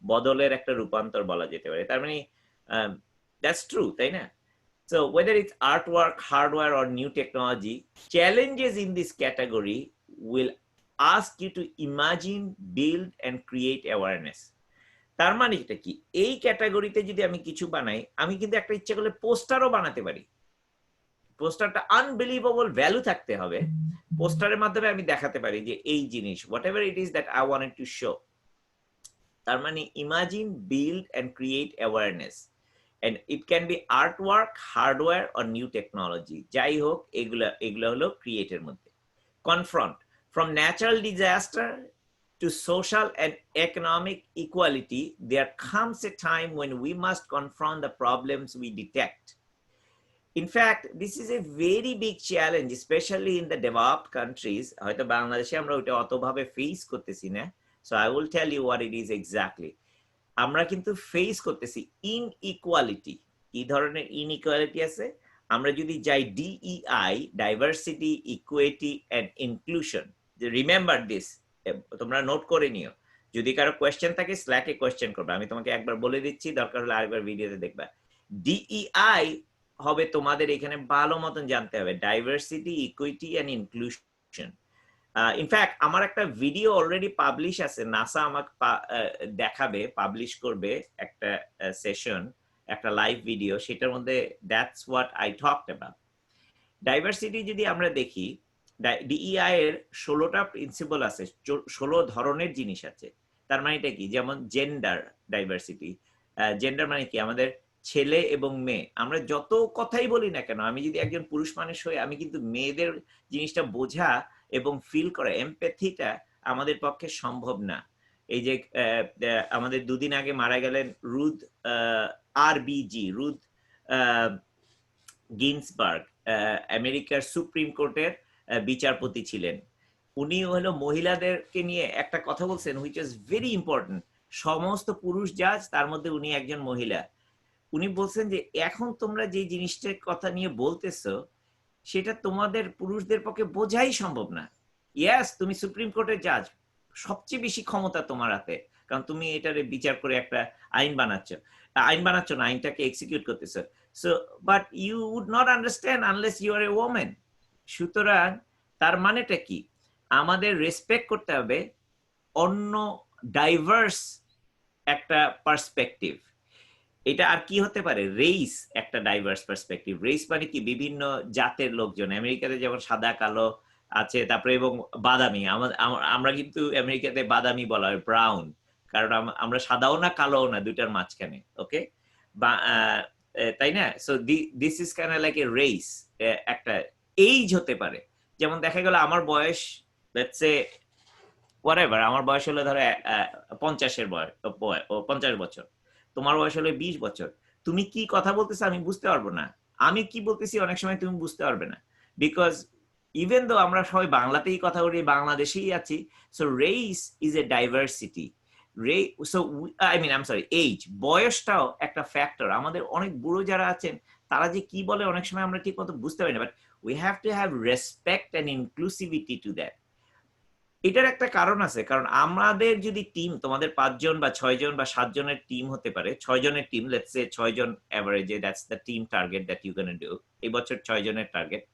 S3: বদলের একটা রূপান্তর বলা যেতে পারে। তার মানে দ্যাটস ট্রু, তাই না? So whether it's artwork, hardware, or new technology, challenges in this category will ask you to imagine, build, and create awareness. তার মানে এটা কি, এই ক্যাটাগরিতে যদি আমি কিছু বানাই, আমি কিন্তু একটা ইচ্ছা করলে পোস্টারও বানাতে পারি। পোস্টারটা আনবিলিভেবল ভ্যালু থাকতে হবে, পোস্টারের মাধ্যমে আমি দেখাতে পারি যে এই জিনিস whatever it is that I wanted to show। তার মানে imagine, build, and create awareness, and it can be artwork, hardware, or new technology। যাই হোক, এগুলা হলো ক্রিয়েটের মধ্যে। Confront, from natural disaster to social and economic equality, there comes a time when we must confront the problems we detect। In fact, this is a very big challenge, especially in the developed countries। হয়তো বাংলাদেশে আমরা ওটা অতভাবে face করতেছি না। So I will tell you what it is exactly। আমরা কিন্তু face করতেছি inequality. কি ধরনের ইনইকুয়ালিটি আছে? আমরা যদি যাই DEI, diversity, equity and inclusion, remember this, তোমরা নোট করে নিও। যদি কারো কোয়েশ্চেন থাকে স্ল্যাকে কোয়েশ্চেন করবে, আমি তোমাকে একবার বলে দিচ্ছি, দরকার হলে আরেকবার ভিডিওতে দেখবা। DEI হবে তোমাদের এখানে ভালো মতন জানতে হবে, diversity, equity and inclusion. In fact আমার একটা ভিডিও অলরেডি পাবলিশ আছে, নাসা আমাকে দেখাবে, পাবলিশ করবে একটা সেশন, একটা লাইভ ভিডিও, সেটার মধ্যে that's what I talked about. Diversity যদি আমরা দেখি, DEI এর 16টা প্রিন্সিপাল আছে, 16 ধরনের জিনিস আছে। তার মানে এটা কি, যেমন জেন্ডার ডাইভার্সিটি, জেন্ডার মানে কি, আমাদের ছেলে এবং মেয়ে, আমরা যত কথাই বলি না কেন, আমি যদি একজন পুরুষ মানুষ হই, আমি কিন্তু মেয়েদের জিনিসটা বোঝা এবং ফিল করা, এমপ্যাথিটা আমাদের পক্ষে সম্ভব না। এই যে আমাদের দুদিন আগে মারা গেলেন রুথ গিন্সবার্গ, আমেরিকার সুপ্রিম কোর্টের বিচারপতি ছিলেন। উনি হলো মহিলাদেরকে নিয়ে একটা কথা বলছেন হুইচ ইজ ভেরি ইম্পর্টেন্ট। সমস্ত পুরুষ জাজ, তার মধ্যে উনি একজন মহিলা। উনি বলছেন যে এখন তোমরা যে জিনিসটার কথা নিয়ে বলতেছো সেটা তোমাদের পুরুষদের পক্ষে বোঝাই সম্ভব না। ইয়াস, তুমি সুপ্রিম কোর্টের জাজ, সবচেয়ে বেশি ক্ষমতা তোমার হাতে, কারণ তুমি এটারে বিচার করে একটা আইন বানাচ্ছ না, আইনটাকে এক্সিকিউট করতেছো। So but you would not understand unless you are a women. সুতরাং তার মানেটা কি, আমাদের রেসপেক্ট করতে হবে অন্য ডাইভার্স একটা পার্সপেক্টিভ। এটা আর কি হতে পারে, রেস একটা ডাইভার্স পার্সপেক্টিভ। রেস মানে কি, বিভিন্ন জাতের লোকজন, আমেরিকাতে যেমন সাদা কালো আছে, তারপরে এবং বাদামি, আমরা কিন্তু আমেরিকাতে বাদামি বলা হয়, ব্রাউন, কারণ আমরা সাদাও না কালোও না, দুইটার মাঝখানে। ওকে, তাই না? So this is kind of like a race. একটা এইজ হতে পারে, যেমন দেখা গেল আমার বয়স, লেটস সে হোয়াটএভার, আমার বয়স হলো ধরো 50 বছর, তোমার বয়স হলো 20 বছর। তুমি কি কথা বলতেছো আমি বুঝতে পারবো না, আমি কি বলতেছি অনেক সময় তুমি বুঝতে পারবে না, বিকজ ইভেন দো আমরা সবাই বাংলাতেই কথা বলি, বাংলাদেশেই আছি। So race is a diversity. Age, বয়সটাও একটা ফ্যাক্টর। আমাদের অনেক বুড়ো যারা আছেন তারা যে কি বলে অনেক সময় আমরা ঠিক মতো বুঝতে পারি না, but we have to have respect and inclusivity to that. এটার একটা কারণ আছে, কারণ আমাদের যদি টিম, তোমাদের 5 জন বা 6 জন বা 7 জনের টিম হতে পারে, 6 জনের টিম, লেটস সে 6 জন এভারেজে, that's the team target that you can do. এই বছর 6 জনের টার্গেট,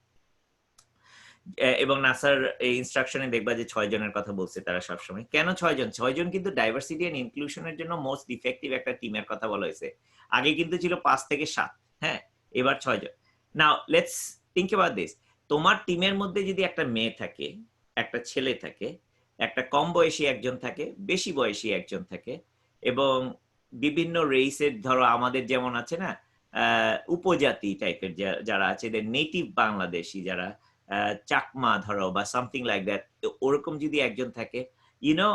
S3: এবং নাসার এই ইনস্ট্রাকশনে দেখবা যে 6 জনের কথা বলছে তারা সবসময়। কেন 6 জন? 6 জন কিন্তু ডাইভার্সিটি এন্ড ইনক্লুশনের জন্য মোস্ট ইফেক্টিভ একটা টিমের কথা বলা হয়েছে। আগে কিন্তু ছিল 5 থেকে 7, হ্যাঁ, এবার 6 জন। Now let's think about this. তোমার টিমের মধ্যে যদি একটা মেয়ে থাকে, একটা ছেলে থাকে, একটা কম বয়সী একজন থাকে, বেশি বয়সী একজন থাকে, এবং বিভিন্ন রেসের, ধরো আমাদের যেমন আছে না উপজাতি টাইপের যারা আছে, নেটিভ বাংলাদেশি যারা, চাকমা ধরো বা সামথিং লাইক দ্যাট, ওরকম যদি একজন থাকে, ইউনো,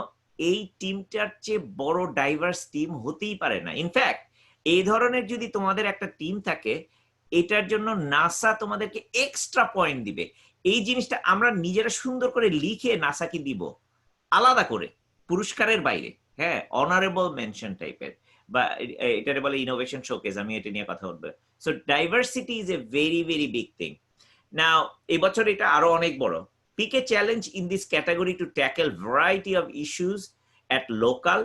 S3: এই টিমটার চেয়ে বড় ডাইভার্স টিম হতেই পারে না। ইনফ্যাক্ট এই ধরনের যদি তোমাদের একটা টিম থাকে, এটার জন্য নাসা তোমাদেরকে এক্সট্রা পয়েন্ট দিবে। এই জিনিসটা আমরা নিজেরা সুন্দর করে লিখে নাসাকে দিব আলাদা করে পুরস্কারের বাইরে, হ্যাঁ, অনারেবল মেনশন টাইপের, বা এটা বলে ইনোভেশন শোকেস, আমি এটা নিয়ে কথা বলবো। So diversity is a very very big thing. Now এবছর এটা আরো অনেক বড়। Pick a challenge in this category to tackle variety of issues at local,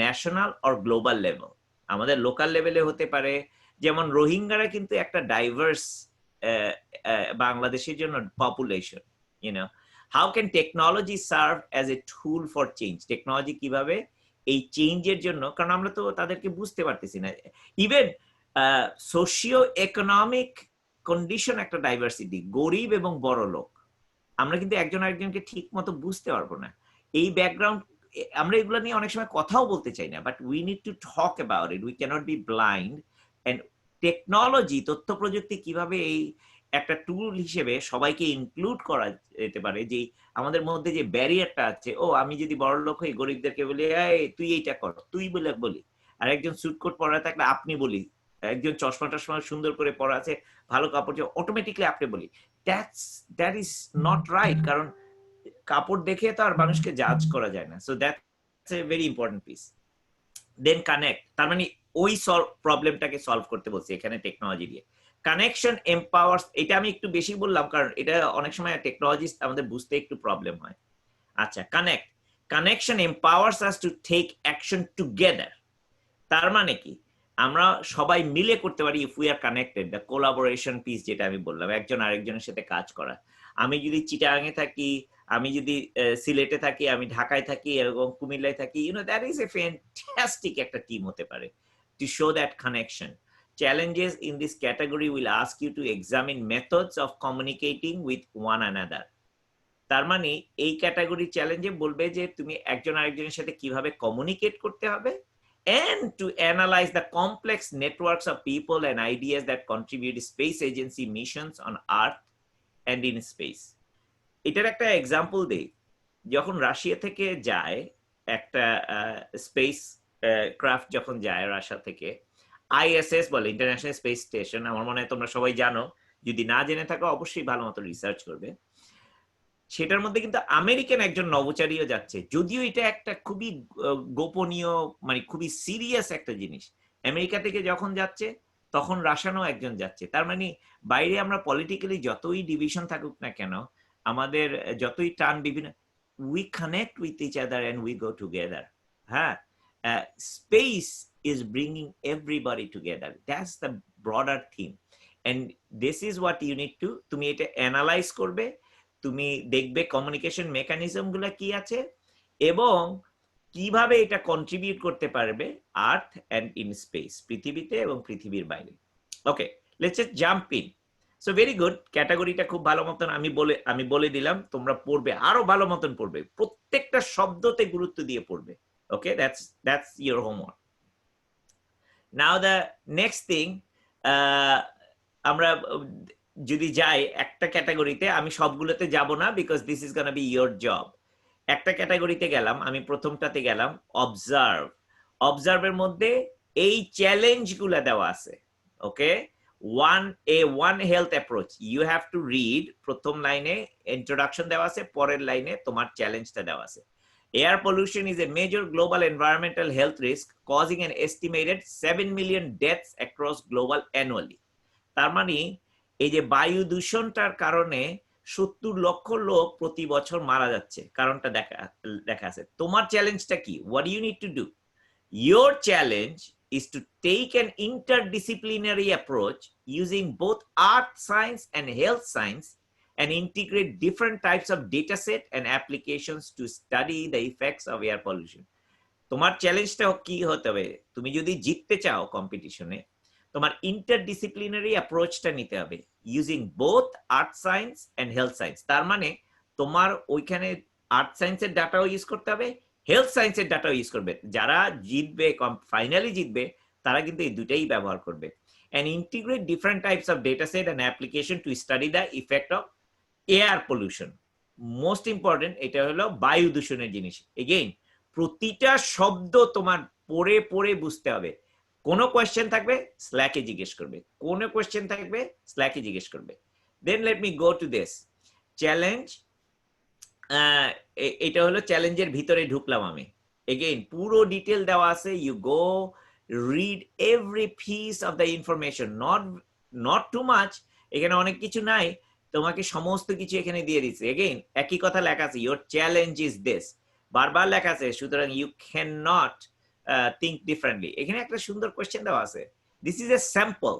S3: national or global level. আমাদের লোকাল লেভেলে হতে পারে, যেমন রোহিঙ্গারা কিন্তু একটা ডাইভার্স বাংলাদেশের জন্য population, you know, how can technology serve as a tool for change, technology কিভাবে এই চেঞ্জের জন্য, কারণ আমরা তো তাদেরকে বুঝতে পারতেছি না, ইভেন সোশিও ইকোনমিক কন্ডিশন একটা ডাইভার্সিটি, গরিব এবং বড় লোক, আমরা কিন্তু একজন আরেকজনকে ঠিক মতো বুঝতে পারবো না। এই ব্যাকগ্রাউন্ড আমরা এগুলো নিয়ে অনেক সময় কথাও বলতে চাই না, but we need to talk about it, we cannot be blind. And technology, তথ্য প্রযুক্তি কিভাবে এই একটা টুল হিসেবে সবাইকে ইনক্লুড করা যেতে পারে, যে আমাদের মধ্যে যে ব্যারিয়ারটা আছে, ও আমি যদি বড় লোক হই গরিবদেরকে বলি এই তুই এইটা কর, তুই বলে বলি, আর একজন স্যুট কোট পরা থাকলে আপনি বলি, একজন চশমা টশমা সুন্দর করে পরা আছে, ভালো কাপড়, অটোমেটিকলি আপনি বলি, দ্যাট ইজ নট রাইট, কারণ কাপড় দেখে তো আর মানুষকে জাজ করা যায় না। So that's a very important piece. Then connect, তার মানে ওই প্রবলেমটাকে সলভ করতে বলছি এখানে টেকনোলজি দিয়ে। কানেকশন এম্পাওয়ার্স, এটা আমি একটু বেশি বললাম কারণ এটা অনেক সময় টেকনোলজি আমাদের বুঝতে একটু প্রবলেম হয়। আচ্ছা, connection empowers us to take action together. তার মানে কি, আমরা সবাই মিলে করতে পারি if we are connected, the collaboration piece যেটা আমি বললাম, একজন আরেকজনের সাথে কাজ করা। আমি যদি চিটাগাঙে থাকি, আমি যদি সিলেটে থাকি, আমি ঢাকায় থাকি, এবং কুমিল্লায় থাকি, you know, that is a fantastic একটা টিম হতে পারে to show that connection. Challenges in this category will ask you to examine methods of communicating with one another. তার মানে এই ক্যাটাগরি চ্যালেঞ্জে বলবে যে তুমি একজন আরেকজনের সাথে কিভাবে কমিউনিকেট করতে হবে, and to analyze the complex networks of people and ideas that contribute space agency missions on Earth and in space. এটার একটা এক্সাম্পল দেই, যখন রাশিয়া থেকে যায় একটা স্পেস ক্রাফট, যখন যায় রাশিয়া থেকে, আইএসএস বলে, ইন্টারন্যাশনাল স্পেস স্টেশন, আমার মনে হয় তোমরা সবাই জানো, যদি না জেনে থাকো অবশ্যই ভালো মতো রিসার্চ করবে। সেটার মধ্যে কিন্তু আমেরিকান একজন নভোচারীও যাচ্ছে, যদিও এটা একটা খুবই গোপনীয়, মানে খুবই সিরিয়াস একটা জিনিস। আমেরিকা থেকে যখন যাচ্ছে তখন রাশিয়ানও একজন যাচ্ছে। তার মানে বাইরে আমরা পলিটিক্যালি যতই ডিভিশন থাকুক না কেন, আমাদের যতই টান বিভিন্ন, we connect with each other and we go together. হ্যাঁ, space is bringing everybody together. That's the broader theme. And this is what you need to, তুমি এটা অ্যানালাইজ করবে, তুমি দেখবে কমিউনিকেশন মেকানিজম গুলা কি আছে এবং কিভাবে এটা কন্ট্রিবিউট করতে পারবে আর্থ এন্ড ইন স্পেস, পৃথিবীতে এবং পৃথিবীর বাইরে। Okay, let's just jump in. So very good, ক্যাটাগরিটা খুব ভালো মতন আমি বলে দিলাম, তোমরা পড়বে, আরো ভালো মতন পড়বে, প্রত্যেকটা শব্দতে গুরুত্ব দিয়ে পড়বে। Okay, that's your homework. Now the next thing, আমরা যদি যাই একটা ক্যাটাগরিতে, আমি সবগুলোতে যাব না because this is gonna B your job. একটা ক্যাটাগরিতে গেলাম, আমি প্রথমটাতে গেলাম, অবজার্ভ। অবজার্ভের মধ্যে এই চ্যালেঞ্জ গুলা দেওয়া আছে। Okay, one health approach, you have to read. প্রথম লাইনে ইন্ট্রোডাকশন দেওয়া আছে, পরের লাইনে তোমার চ্যালেঞ্জটা দেওয়া আছে। Air pollution is a major global environmental health risk, causing an estimated 7 million deaths across global annually. তার মানে এই যে বায়ু দূষণটার কারণে 70 লক্ষ লোক প্রতি বছর মারা যাচ্ছে, কারণটা দেখা আছে। তোমার চ্যালেঞ্জটা কি? What do you need to do? Your challenge is to take an interdisciplinary approach using both art science and health science and integrate different types of data set and applications to study the effects of air pollution. তোমার চ্যালেঞ্জটা কি হতে হবে? তুমি যদি জিততে চাও কম্পিটিশনে, তোমার ইন্টারডিসিপ্লিনারি অ্যাপ্রোচটা নিতে হবে using both art science and health science. তার মানে তোমার ওইখানে আর্ট সায়েন্সের ডাটাও ইউজ করতে হবে, হেলথ সায়েন্সের ডাটাও ইউজ করবে। যারা জিতবে, ফাইনালি জিতবে, তারা কিন্তু এই দুটাই ব্যবহার করবে। and integrate different types of data set and application to study the effect of air pollution. Most important এটা হলো বায়ু দূষণের জিনিস। এগেইন প্রতিটা শব্দ তোমার পড়ে পড়ে বুঝতে হবে। কোনো কোয়েশ্চেন থাকবে স্ল্যাকে জিজ্ঞেস করবে, কোনো কোয়েশ্চেন থাকবে স্ল্যাকে জিজ্ঞেস করবে। Then let me go to this. Challenge, এটা হলো চ্যালেঞ্জের ভিতরে ঢুকলাম আমি। এগেইন পুরো ডিটেল দেওয়া আছে, you go read every piece of the information, not too much, এখানে অনেক কিছু নাই, তোমাকে সমস্ত কিছু এখানে দিয়ে দিচ্ছে। এগেইন একই কথা লেখা আছে, ইউর চ্যালেঞ্জ ইজ দিস, বারবার লেখা আছে, সুতরাং you can not think differently. এখানে একটা সুন্দর কোয়েশ্চেন দেওয়া আছে, this is a sample,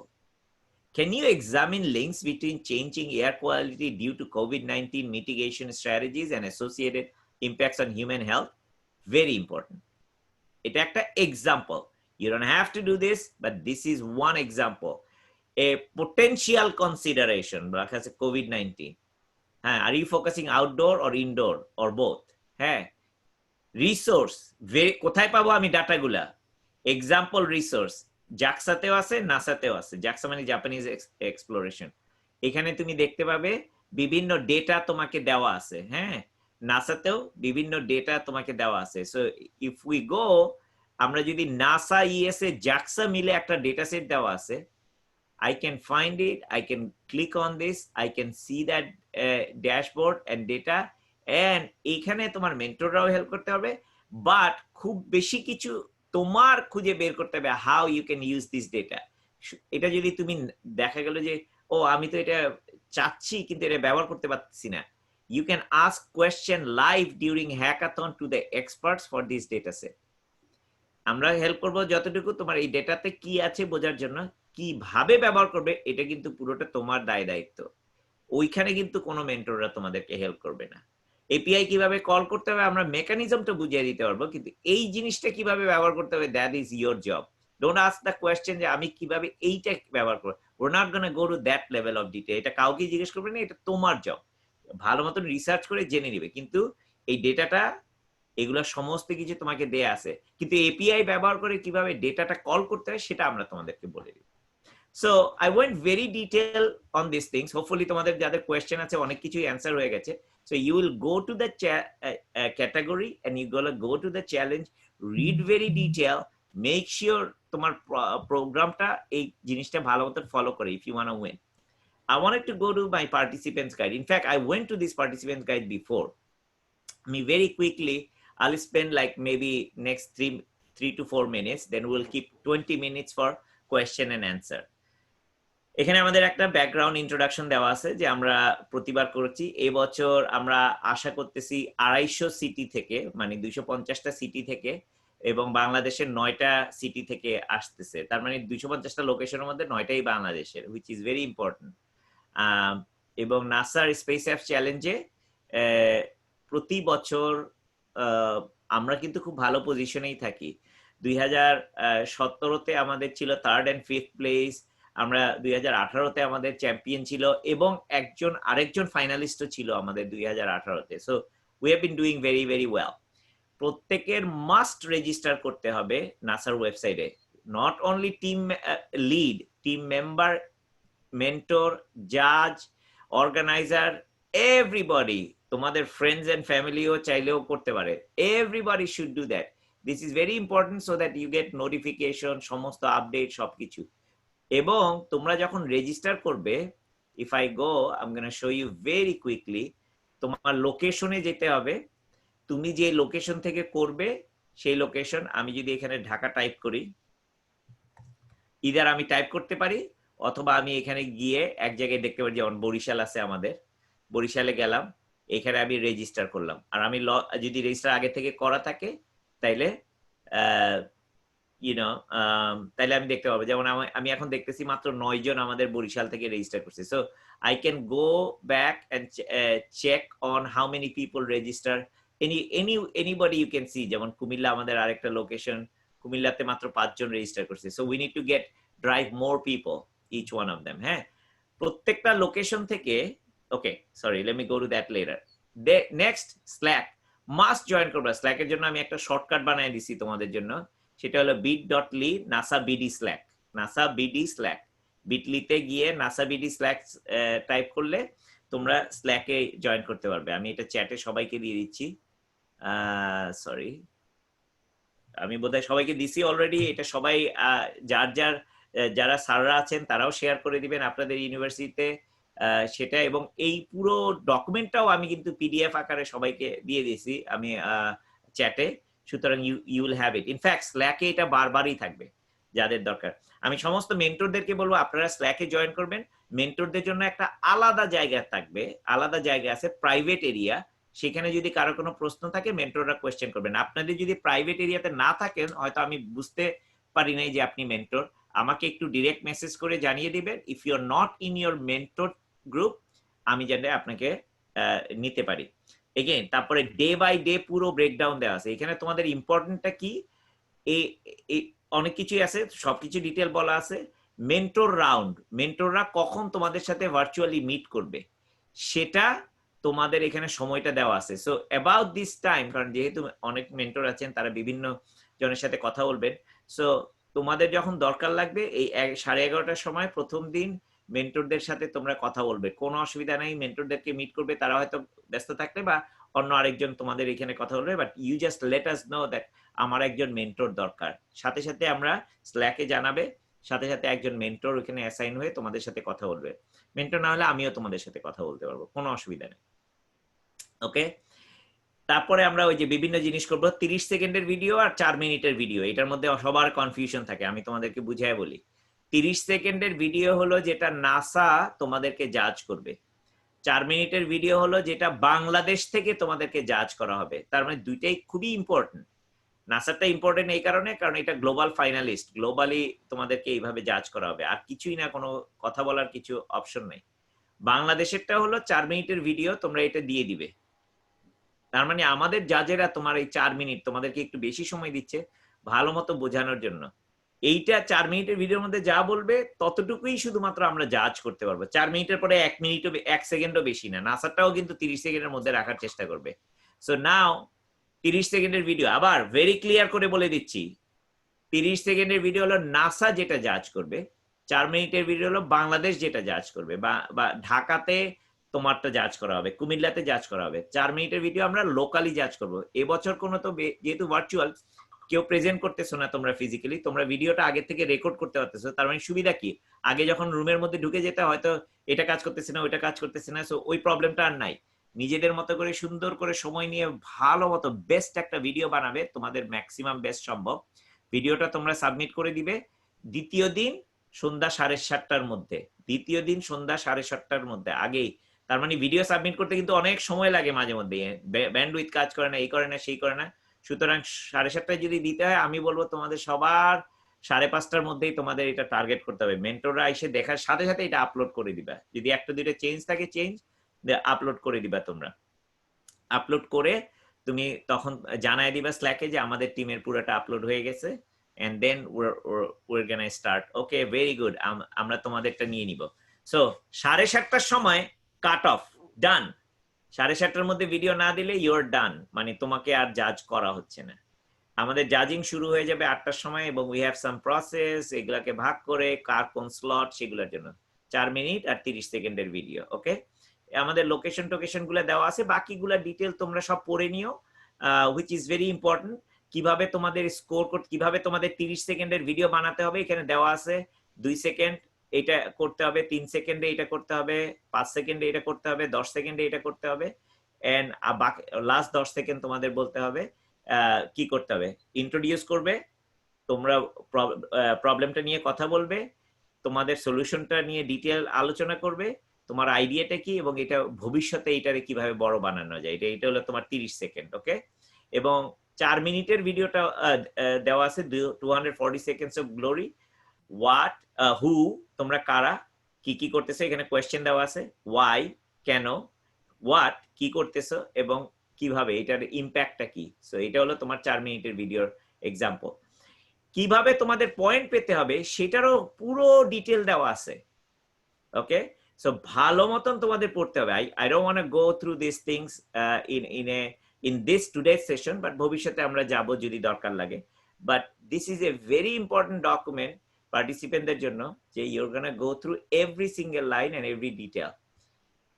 S3: can you examine links between changing air quality due to COVID-19 mitigation strategies and associated impacts on human health? Very important. It's an example. You don't have to do this, but this is one example. A potential consideration, like COVID-19. Are you focusing outdoor or indoor or both? Resource, কোথায় পাবো আমি ডাটাগুলা? Example resource, জাক্সাতেও আছে, নাসাতেও আছে। JAXA মানে Japanese exploration. এখানে তুমি দেখতে পাবে বিভিন্ন ডেটা তোমাকে দেওয়া আছে। নাসাতেও বিভিন্ন ডেটা তোমাকে দেওয়া আছে। সো ইফ উই গো, আমরা যদি নাসা, ইএসএ, জাক্সা মিলে একটা ডেটা সেট দেওয়া আছে, I can find it, I can click on this, I can see that dashboard and data, and এখানে তোমার মেন্টররাও হেল্প করতে হবে, বাট খুব বেশি কিছু তোমার খুঁজে বের করতে হবে how you can use this data. এটা যদি তুমি দেখা গেল যে ও আমি তো এটা চাচ্ছি কিন্তু এটা ব্যবহার করতে পারছি না, you can ask question live during hackathon to the experts for this data set. আমরা হেল্প করবো যতটুকু, তোমার এই ডেটাতে কি আছে বোঝার জন্য, কিভাবে ব্যবহার করবে এটা কিন্তু পুরোটা তোমার দায় দায়িত্ব। ওইখানে কিন্তু কোনো মেন্টররা তোমাদেরকে হেল্প করবে না। এপিআই কিভাবে কল করতে হবে আমরা মেকানিজমটা বুঝিয়ে দিতে পারবো, কিন্তু এই জিনিসটা কিভাবে ব্যবহার করতে হবে, that is your job. Don't ask the question যে আমি কিভাবে এইটা ব্যবহার করবো, we are not gonna go to that level of detail. এটা কাউকে জিজ্ঞেস করবে না, এটা তোমার জব। ভালো মতন রিসার্চ করে জেনে নিবে, কিন্তু এই ডেটাটা, এগুলো সমস্ত কিছু তোমাকে দেয়া আছে, কিন্তু এপিআই ব্যবহার করে কিভাবে ডেটাটা কল করতে হয় সেটা আমরা তোমাদেরকে বলে দিই। So I went very detailed on these things. Hopefully তোমাদের যাদের কোয়েশ্চেন আছে অনেক কিছুই অ্যান্সার হয়ে গেছে। So you will go to the category and you gonna go to the challenge, read very detail, make sure তোমার প্রোগ্রামটা এই জিনিসটা ভালো মতো ফলো করে if you want to win. I wanted to go to my participants guide. In fact, I went to this participants guide before. Me very quickly, I'll spend like maybe next 3 to 4 minutes, then we'll keep 20 minutes for question and answer. এখানে আমাদের একটা background introduction দেওয়া আছে যে আমরা প্রতিবার করছি। এবছর আমরা আশা করতেছি 250 সিটি থেকে, মানে 250টা সিটি থেকে, এবং বাংলাদেশের 9টা সিটি থেকে আসতেছে। তার মানে 250টা লোকেশনের মধ্যে 9টাই বাংলাদেশের, হুইচ ইজ ভেরি ইম্পর্টেন্ট। এবং নাসার স্পেস অ্যাপ চ্যালেঞ্জে প্রতি বছর আমরা কিন্তু খুব ভালো পজিশনেই থাকি। 2017তে আমাদের ছিল 3rd and 5th প্লেস, আমরা 2018তে আমাদের চ্যাম্পিয়ন ছিল, এবং আরেকজন ফাইনালিস্টও ছিল আমাদের 2018তে। So we have been doing very very well. প্রত্যেকের মাস্ট রেজিস্টার করতে হবে নাসার ওয়েবসাইটে, not only team lead, team member, mentor, জাজ, অর্গানাইজার, এভরিবডি, তোমাদের ফ্রেন্ডস এন্ড ফ্যামিলিও চাইলেও করতে পারে। Everybody should do that. This is very important so that you get notification, সমস্ত আপডেট সবকিছু। এবং তোমরা যখন রেজিস্টার করবে, if I go, I am gonna show you very quickly, তোমার লোকেশনে যেতে হবে। তুমি যে লোকেশন থেকে করবে সেই লোকেশন, আমি যদি এখানে ঢাকা টাইপ করি, ইদার আমি টাইপ করতে পারি, অথবা আমি এখানে গিয়ে এক জায়গায় দেখতে পারি যেমন বরিশাল আছে আমাদের, বরিশালে গেলাম, এখানে আমি রেজিস্টার করলাম। আর আমি যদি রেজিস্টার আগে থেকে করা থাকে তাইলে তাইলে আমি দেখতে পাবো, যেমন আমি এখন দেখতেছি মাত্র 9 জন আমাদের বরিশাল থেকে রেজিস্টার করছে। So I can go back and check on how many people register, anybody you can see. যেমন কুমিল্লা আমাদের আরেকটা লোকেশন, কুমিল্লাতে মাত্র 5 জন রেজিস্টার করছে। So we need to get drive more people, each one of them. প্রত্যেকটা location থেকে, okay sorry, let me go to that letter. Next, Slack must join করবা। স্ল্যাকের জন্য আমি একটা শর্টকাট বানিয়ে দিছি তোমাদের জন্য, সেটা হলো bit.ly NASA-BD Slack, NASA-BD Slack। বিটলিতে গিয়ে NASA-BD Slack টাইপ করলে তোমরা স্ল্যাকে জয়েন করতে পারবে। আমি এটা চ্যাটে সবাইকে দিয়ে দিচ্ছি। সরি, আমি বোধহয় সবাইকে দিছি অলরেডি। এটা সবাই যারা স্যাররা আছেন তারাও শেয়ার করে দিবেন আপনাদের ইউনিভার্সিটিতে, সেটা, এবং এই পুরো ডকুমেন্টটাও আমি কিন্তু পিডিএফ আকারে সবাইকে দিয়ে দিয়েছি আমি চ্যাটে, সুতরাং you will have it. In fact স্ল্যাকে এটা বারবারই থাকবে যাদের দরকার। আমি সমস্ত মেন্টরদেরকে বলবো আপনারা স্ল্যাকে জয়েন করবেন। মেন্টরদের জন্য একটা আলাদা জায়গা থাকবে, আলাদা জায়গা আছে প্রাইভেট এরিয়া, সেখানে যদি কারো কোনো প্রশ্ন থাকে মেন্টররা কোয়েশ্চেন করবেন। আপনাদের যদি প্রাইভেট এরিয়াতে না থাকেন, হয়তো আমি বুঝতে পারি নাই যে আপনি মেন্টর, আমাকে একটু ডিরেক্ট মেসেজ করে জানিয়ে দিবেন if you are not in your mentor group, আমি জানি আপনাকে নিতে পারি। এগেইন তারপরে ডে বাই ডে পুরো ব্রেকডাউন দেওয়া আছে এখানে। তোমাদের ইম্পর্টেন্টটা কি, এই অনেক কিছুই আছে, সবকিছু ডিটেল বলা আছে। মেন্টর রাউন্ড, মেন্টররা কখন তোমাদের সাথে ভার্চুয়ালি মিট করবে সেটা তোমাদের এখানে সময়টা দেওয়া আছে। সো অ্যাবাউট দিস টাইম, কারণ যেহেতু অনেক মেন্টর আছেন তারা বিভিন্ন জনের সাথে কথা বলবেন, সো তোমাদের যখন দরকার লাগবে এই 11:30টার সময় প্রথম দিন মেন্টরদের সাথে তোমরা কথা বলবে, কোনো অসুবিধা নেই। মেন্টরদেরকে মিট করবে, তারা হয়তো ব্যস্ত থাকলে বা অন্য আরেকজন তোমাদের এখানে কথা বলবে, but you just let us know that আমার একজন মেন্টর দরকার। সাথে সাথে আমরা স্ল্যাকে জানাবে, সাথে সাথে একজন মেন্টর ওখানে অ্যাসাইন হয়ে তোমাদের সাথে কথা বলবে। মেন্টর না হলে আমিও তোমাদের সাথে কথা বলতে পারবো, কোনো অসুবিধা নেই। ওকে, তারপরে আমরা ওই যে বিভিন্ন জিনিস করবো, 30 সেকেন্ডের ভিডিও আর 4 মিনিটের ভিডিও, এটার মধ্যে সবার কনফিউশন থাকে, আমি তোমাদেরকে বুঝাই বলি। 30 সেকেন্ডের ভিডিও হলো যেটা নাসা তোমাদেরকে জাজ করবে, 4 মিনিটের ভিডিও হলো যেটা বাংলাদেশ থেকে তোমাদেরকে জাজ করা হবে। তার মানে দুইটাই খুবই ইম্পর্টেন্ট। নাসারটা ইম্পর্টেন্ট এই কারণে, কারণ এটা গ্লোবাল ফাইনালিস্ট, গ্লোবালি তোমাদেরকে এইভাবে জাজ করা হবে, আর কিছুই না, কোনো কথা বলার কিছু অপশন নেই। বাংলাদেশেরটা হলো 4 মিনিটের ভিডিও, তোমরা এটা দিয়ে দিবে। তার মানে আমাদের জাজেরা তোমার এই 4 মিনিট তোমাদেরকে একটু বেশি সময় দিচ্ছে ভালো মতো বোঝানোর জন্য। এইটা 4 মিনিটের ভিডিওর মধ্যে যা বলবে ততটুকুই শুধুমাত্র আমরা জাজ করতে পারবো। 4 মিনিটের পরে 1 মিনিটও 1 সেকেন্ডও বেশি না। নাসারটাও কিন্তু 30 সেকেন্ডের মধ্যে রাখার চেষ্টা করবে। সো নাও 30 সেকেন্ডের ভিডিও, আবার ভেরি ক্লিয়ার করে বলে দিচ্ছি, 30 সেকেন্ডের ভিডিও হলো নাসা যেটা জাজ করবে, 4 মিনিটের ভিডিও হলো বাংলাদেশ যেটা জাজ করবে, বা ঢাকাতে তোমারটা জাজ করা হবে, কুমিল্লাতে জাজ করা হবে। 4 মিনিটের ভিডিও আমরা লোকালি জাজ করব। এবছর কোনো তো যেহেতু ভার্চুয়াল কেউ প্রেজেন্ট করতেছো না তোমরা ফিজিক্যালি, তোমরা ভিডিওটা আগে থেকে রেকর্ড করতে পারতেছো। তার মানে সুবিধা কি, আগে যখন রুমের মধ্যে ঢুকে যেতে হয়তো এটা কাজ করতেছে না ওইটা কাজ করতেছে না, সো ওই প্রবলেমটা আর নাই। নিজেদের মতো করে সুন্দর করে সময় নিয়ে ভালো মতো বেস্ট একটা ভিডিও বানাবে, তোমাদের ম্যাক্সিমাম বেস্ট সম্ভব। ভিডিওটা তোমরা সাবমিট করে দিবে দ্বিতীয় দিন সন্ধ্যা 7:30টার মধ্যে, দ্বিতীয় দিন সন্ধ্যা 7:30টার মধ্যে আগেই। তার মানে ভিডিও সাবমিট করতে কিন্তু অনেক সময় লাগে, মাঝে মধ্যে ব্যান্ডউইথ কাজ করে না, এই করে না সেই করে না। সুতরাং 7:30টায় যদি দিতে হয়, আমি বলবো তোমাদের সবার 5:30টার মধ্যেই তোমাদের এটা টার্গেট করতে হবে। মেন্টররা এসে দেখার সাথে সাথে এটা আপলোড করে দিবা, যদি একটা দুইটা চেঞ্জ থাকে চেঞ্জ আপলোড করে দিবা। তোমরা আপলোড করে তুমি তখন জানায় দিবা স্ল্যাকে যে আমাদের টিমের পুরোটা আপলোড হয়ে গেছে, and then we're gonna start. Okay, very good, আমরা তোমাদেরটা নিয়ে নিব। সো 7:30টার সময় কাট অফ, ডান। 7:30টার মধ্যে ভিডিও না দিলে ইউর ডান, মানে তোমাকে আর জাজ করা হচ্ছে না। আমাদের জাজিং শুরু হয়ে যাবে 8টার সময়, এবং উই হ্যাভ সাম প্রসেস, এগুলাকে ভাগ করে কার কোন স্লট সেগুলোর জন্য 4 মিনিট আর 30 সেকেন্ডের ভিডিও। ওকে, আমাদের লোকেশন টোকেশন গুলো দেওয়া আছে, বাকিগুলা ডিটেল তোমরা সব পড়ে নিও, হুইচ ইজ ভেরি ইম্পর্টেন্ট। কিভাবে তোমাদের স্কোর করতে, কিভাবে তোমাদের 30 সেকেন্ডের ভিডিও বানাতে হবে এখানে দেওয়া আছে। 2 সেকেন্ড এটা করতে হবে, 3 সেকেন্ডে এটা করতে হবে, 5 সেকেন্ডে এটা করতে হবে, 10 সেকেন্ডে এটা করতে হবে, এন্ড লাস্ট 10 সেকেন্ড তোমাদের বলতে হবে কি করতে হবে। ইন্ট্রোডিউস করবে, তোমরা প্রবলেমটা নিয়ে কথা বলবে, তোমাদের সলিউশনটা নিয়ে ডিটেল আলোচনা করবে, তোমার আইডিয়াটা কি, এবং এটা ভবিষ্যতে এটারে কিভাবে বড় বানানো যায়, এটা হলো তোমার 30 সেকেন্ড। ওকে, এবং 4 মিনিটের ভিডিওটা দেওয়া আছে 240 সেকেন্ডস অফ গ্লোরি। হোয়াট, হু, তোমরা কারা, কি কি করতেছো, এখানে কোয়েশ্চেন দেওয়া আছে, ওয়াই, কেন, হোয়াট, কি করতেছো, এবং কিভাবে, এটার ইম্প্যাক্টটা কি। সো এটা হলো তোমার 4 মিনিটের ভিডিওর এক্সাম্পল। কিভাবে তোমাদের পয়েন্ট পেতে হবে সেটারও পুরো ডিটেল দেওয়া আছে। ওকে, সো ভালো মতন তোমাদের পড়তে হবে। I don't want to go through these things in this today's session, but ভবিষ্যতে আমরা যাব যদি দরকার লাগে। But this is a very important document participantদের জন্য, যে you're gonna go through every single line and every detail.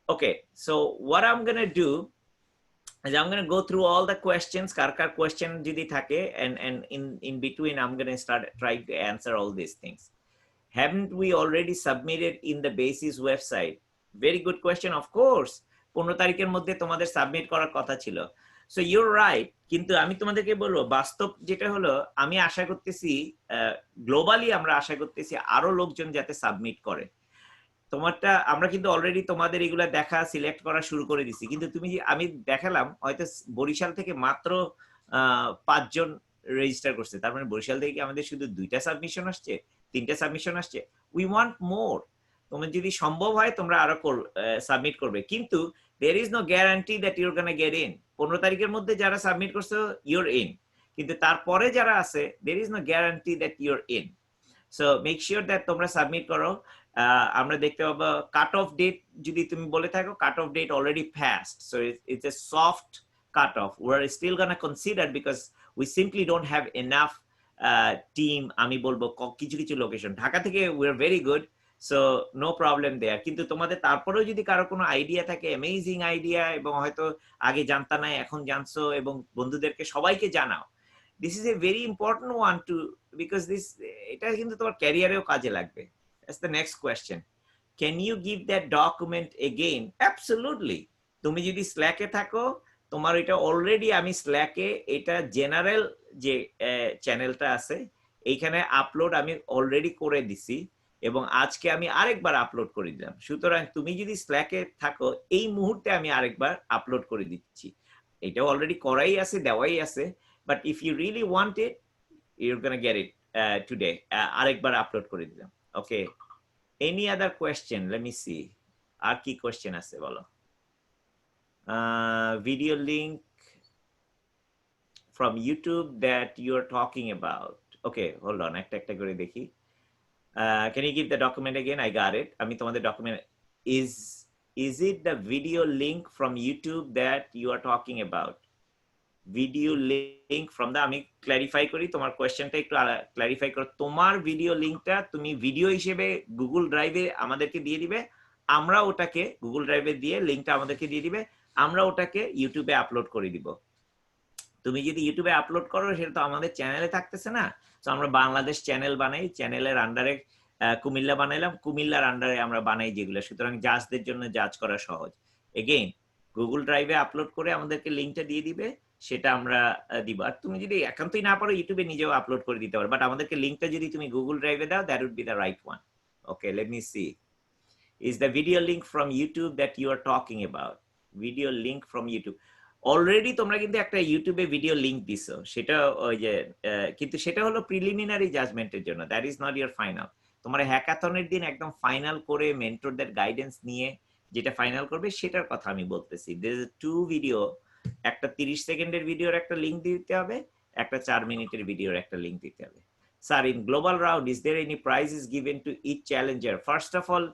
S3: Okay, so what I'm gonna do is I'm gonna go through all the questions, car question যদি থাকে, and in between I'm gonna start trying to answer all these things. Haven't we already submitted in the BASIS website very good question. Of course 15 তারিখের মধ্যে তোমাদের submit করার কথা ছিল। So your right, কিন্তু আমি তোমাদেরকে বলবো বাস্তব যেটা হলো, আমি আশা করতেছি গ্লোবালি আমরা আশা করতেছি আরো লোকজন যাতে সাবমিট করে। তোমারটা আমরা কিন্তু অলরেডি তোমাদের এগুলা দেখা সিলেক্ট করা শুরু করে দিছি, কিন্তু তুমি আমি দেখালাম হয়তো বরিশাল থেকে মাত্র 5 জন রেজিস্টার করছে। তার মানে বরিশাল থেকে আমাদের শুধু 2টা সাবমিশন আসছে, 3টা সাবমিশন আসছে। উই ওয়ান্ট মোর। তোমার যদি সম্ভব হয় তোমরা আরো সাবমিট করবে, কিন্তু there is no guarantee that you're gonna get in. 15 তারিখের মধ্যে যারা সাবমিট করছো you're in, কিন্তু তারপরে যারা আছে there is no guarantee that you're in. So make sure that তোমরা সাবমিট করো। আমরা দেখতে পাবো কাট অফ ডেট যদি তুমি বলে থাকো, cut off date already passed, so it's a soft cut off. We're still gonna consider because we simply don't have enough team. আমি বলবো কিছু কিছু লোকেশন ঢাকা থেকে we're very good, so no problem there. কিন্তু তোমাদের তারপরেও যদি কারো কোনো আইডিয়া থাকে, অ্যামেজিং আইডিয়া, এবং হয়তো আগে জানতা না এখন জানছো, এবং বন্ধুদেরকে সবাইকে জানাও। This is a very important one to, because this এটা কিন্তু তোমার ক্যারিয়ারেও কাজে লাগবে। That's the next question. Can you give that document again? Absolutely. তুমি যদি স্ল্যাকে থাকো, তোমার এটা অলরেডি আমি স্ল্যাকে এটা জেনারেল যে চ্যানেলটা আছে এইখানে আপলোড আমি অলরেডি করে দিছি, এবং আজকে আমি আরেকবার আপলোড করে দিলাম। সুতরাং তুমি যদি স্ল্যাকে থাকো এই মুহূর্তে আমি আরেকবার আপলোড করে দিচ্ছি। এটা অলরেডি করাই আছে, দেওয়াই আছে, but if you really want it you're gonna get it today. আরেকবার আপলোড করে দিলাম। Okay, any other question? Let me see. আর কি কোয়েশ্চেন আছে বলো? Video link from YouTube that you're talking about. Okay, hold on, একটা একটা করে দেখি। Can you give the document again? I got it. আমি তোমাদের document is it the video link from YouTube that you are talking about? Video link from the, আমি clarify করি তোমার কোয়েশ্চেনটা একটু ক্ল্যারিফাই করো। তোমার ভিডিও লিংকটা তুমি ভিডিও হিসেবে গুগল ড্রাইভে আমাদেরকে দিয়ে দিবে, আমরা ওটাকে গুগল ড্রাইভে দিয়ে লিংকটা আমাদেরকে দিয়ে দিবে, আমরা ওটাকে ইউটিউবে আপলোড করে দিব। তুমি যদি ইউটিউবে আপলোড করো সেটা তো আমাদের চ্যানেলে থাকতেছে না, তো আমরা বাংলাদেশ চ্যানেল বানাই, চ্যানেলের আন্ডারে কুমিল্লা বানাইলাম, কুমিল্লার আন্ডারে আমরা বানাই যেগুলো, সুতরাং জাজদের জন্য জাজ করা সহজ। এগেইন গুগল ড্রাইভে আপলোড করে আমাদেরকে লিংকটা দিয়ে দিবে, সেটা আমরা দিব। আর তুমি যদি একান্তই না পারো ইউটিউবে নিজেও আপলোড করে দিতে পারো, বাট আমাদেরকে লিংকটা যদি তুমি গুগল ড্রাইভে দাও, that would be the right one. Okay, let me see. Is the video link from YouTube that you are talking about? Video link from YouTube. Already তোমরা কিন্তু একটা ইউটিউবে ভিডিও লিংক দিছো, সেটা ওই যে কিন্তু সেটা হলো প্রিলিমিনারি জাজমেন্টের জন্য, that is not your final. তোমার হ্যাকাথনের দিন একদম ফাইনাল করে মেন্টরদের গাইডেন্স নিয়ে যেটা ফাইনাল করবে সেটার কথা আমি বলতেছি। দের ইজ 2 ভিডিও, একটা 30 সেকেন্ডের ভিডিওর একটা লিংক দিতে হবে, একটা 4 মিনিটের ভিডিওর একটা লিংক দিতে হবে। Sir, in global round is there any prizes given to each challenger? First of all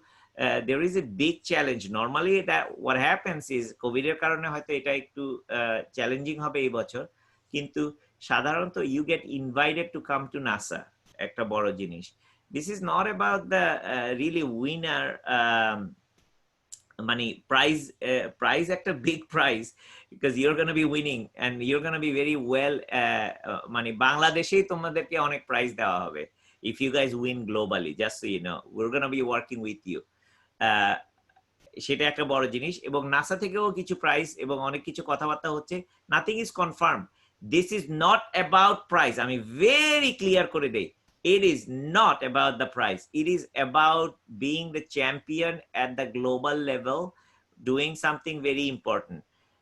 S3: there is a big challenge. Normally that what happens is COVID এর কারণে হয়তো এটা একটু চ্যালেঞ্জিং হবে এই বছর, কিন্তু সাধারণত you get invited to come to NASA, একটা বড় জিনিস। This is not about the really winner মানে prize একটা big prize, because you're going to be winning and you're going to be very well মানে বাংলাদেশেই তোমাদেরকে অনেক প্রাইজ দেওয়া হবে if you guys win globally, just so you know, we're going to be working with you. সেটা একটা বড় জিনিস, এবং নাসা থেকেও কিছু প্রাইজ এবং অনেক কিছু কথাবার্তা হচ্ছে। Nothing is confirm, this is not about prize, আমি ভেরি ক্লিয়ার করে দেই, it is not about the prize, it is about being the champion at the global level, doing something very important.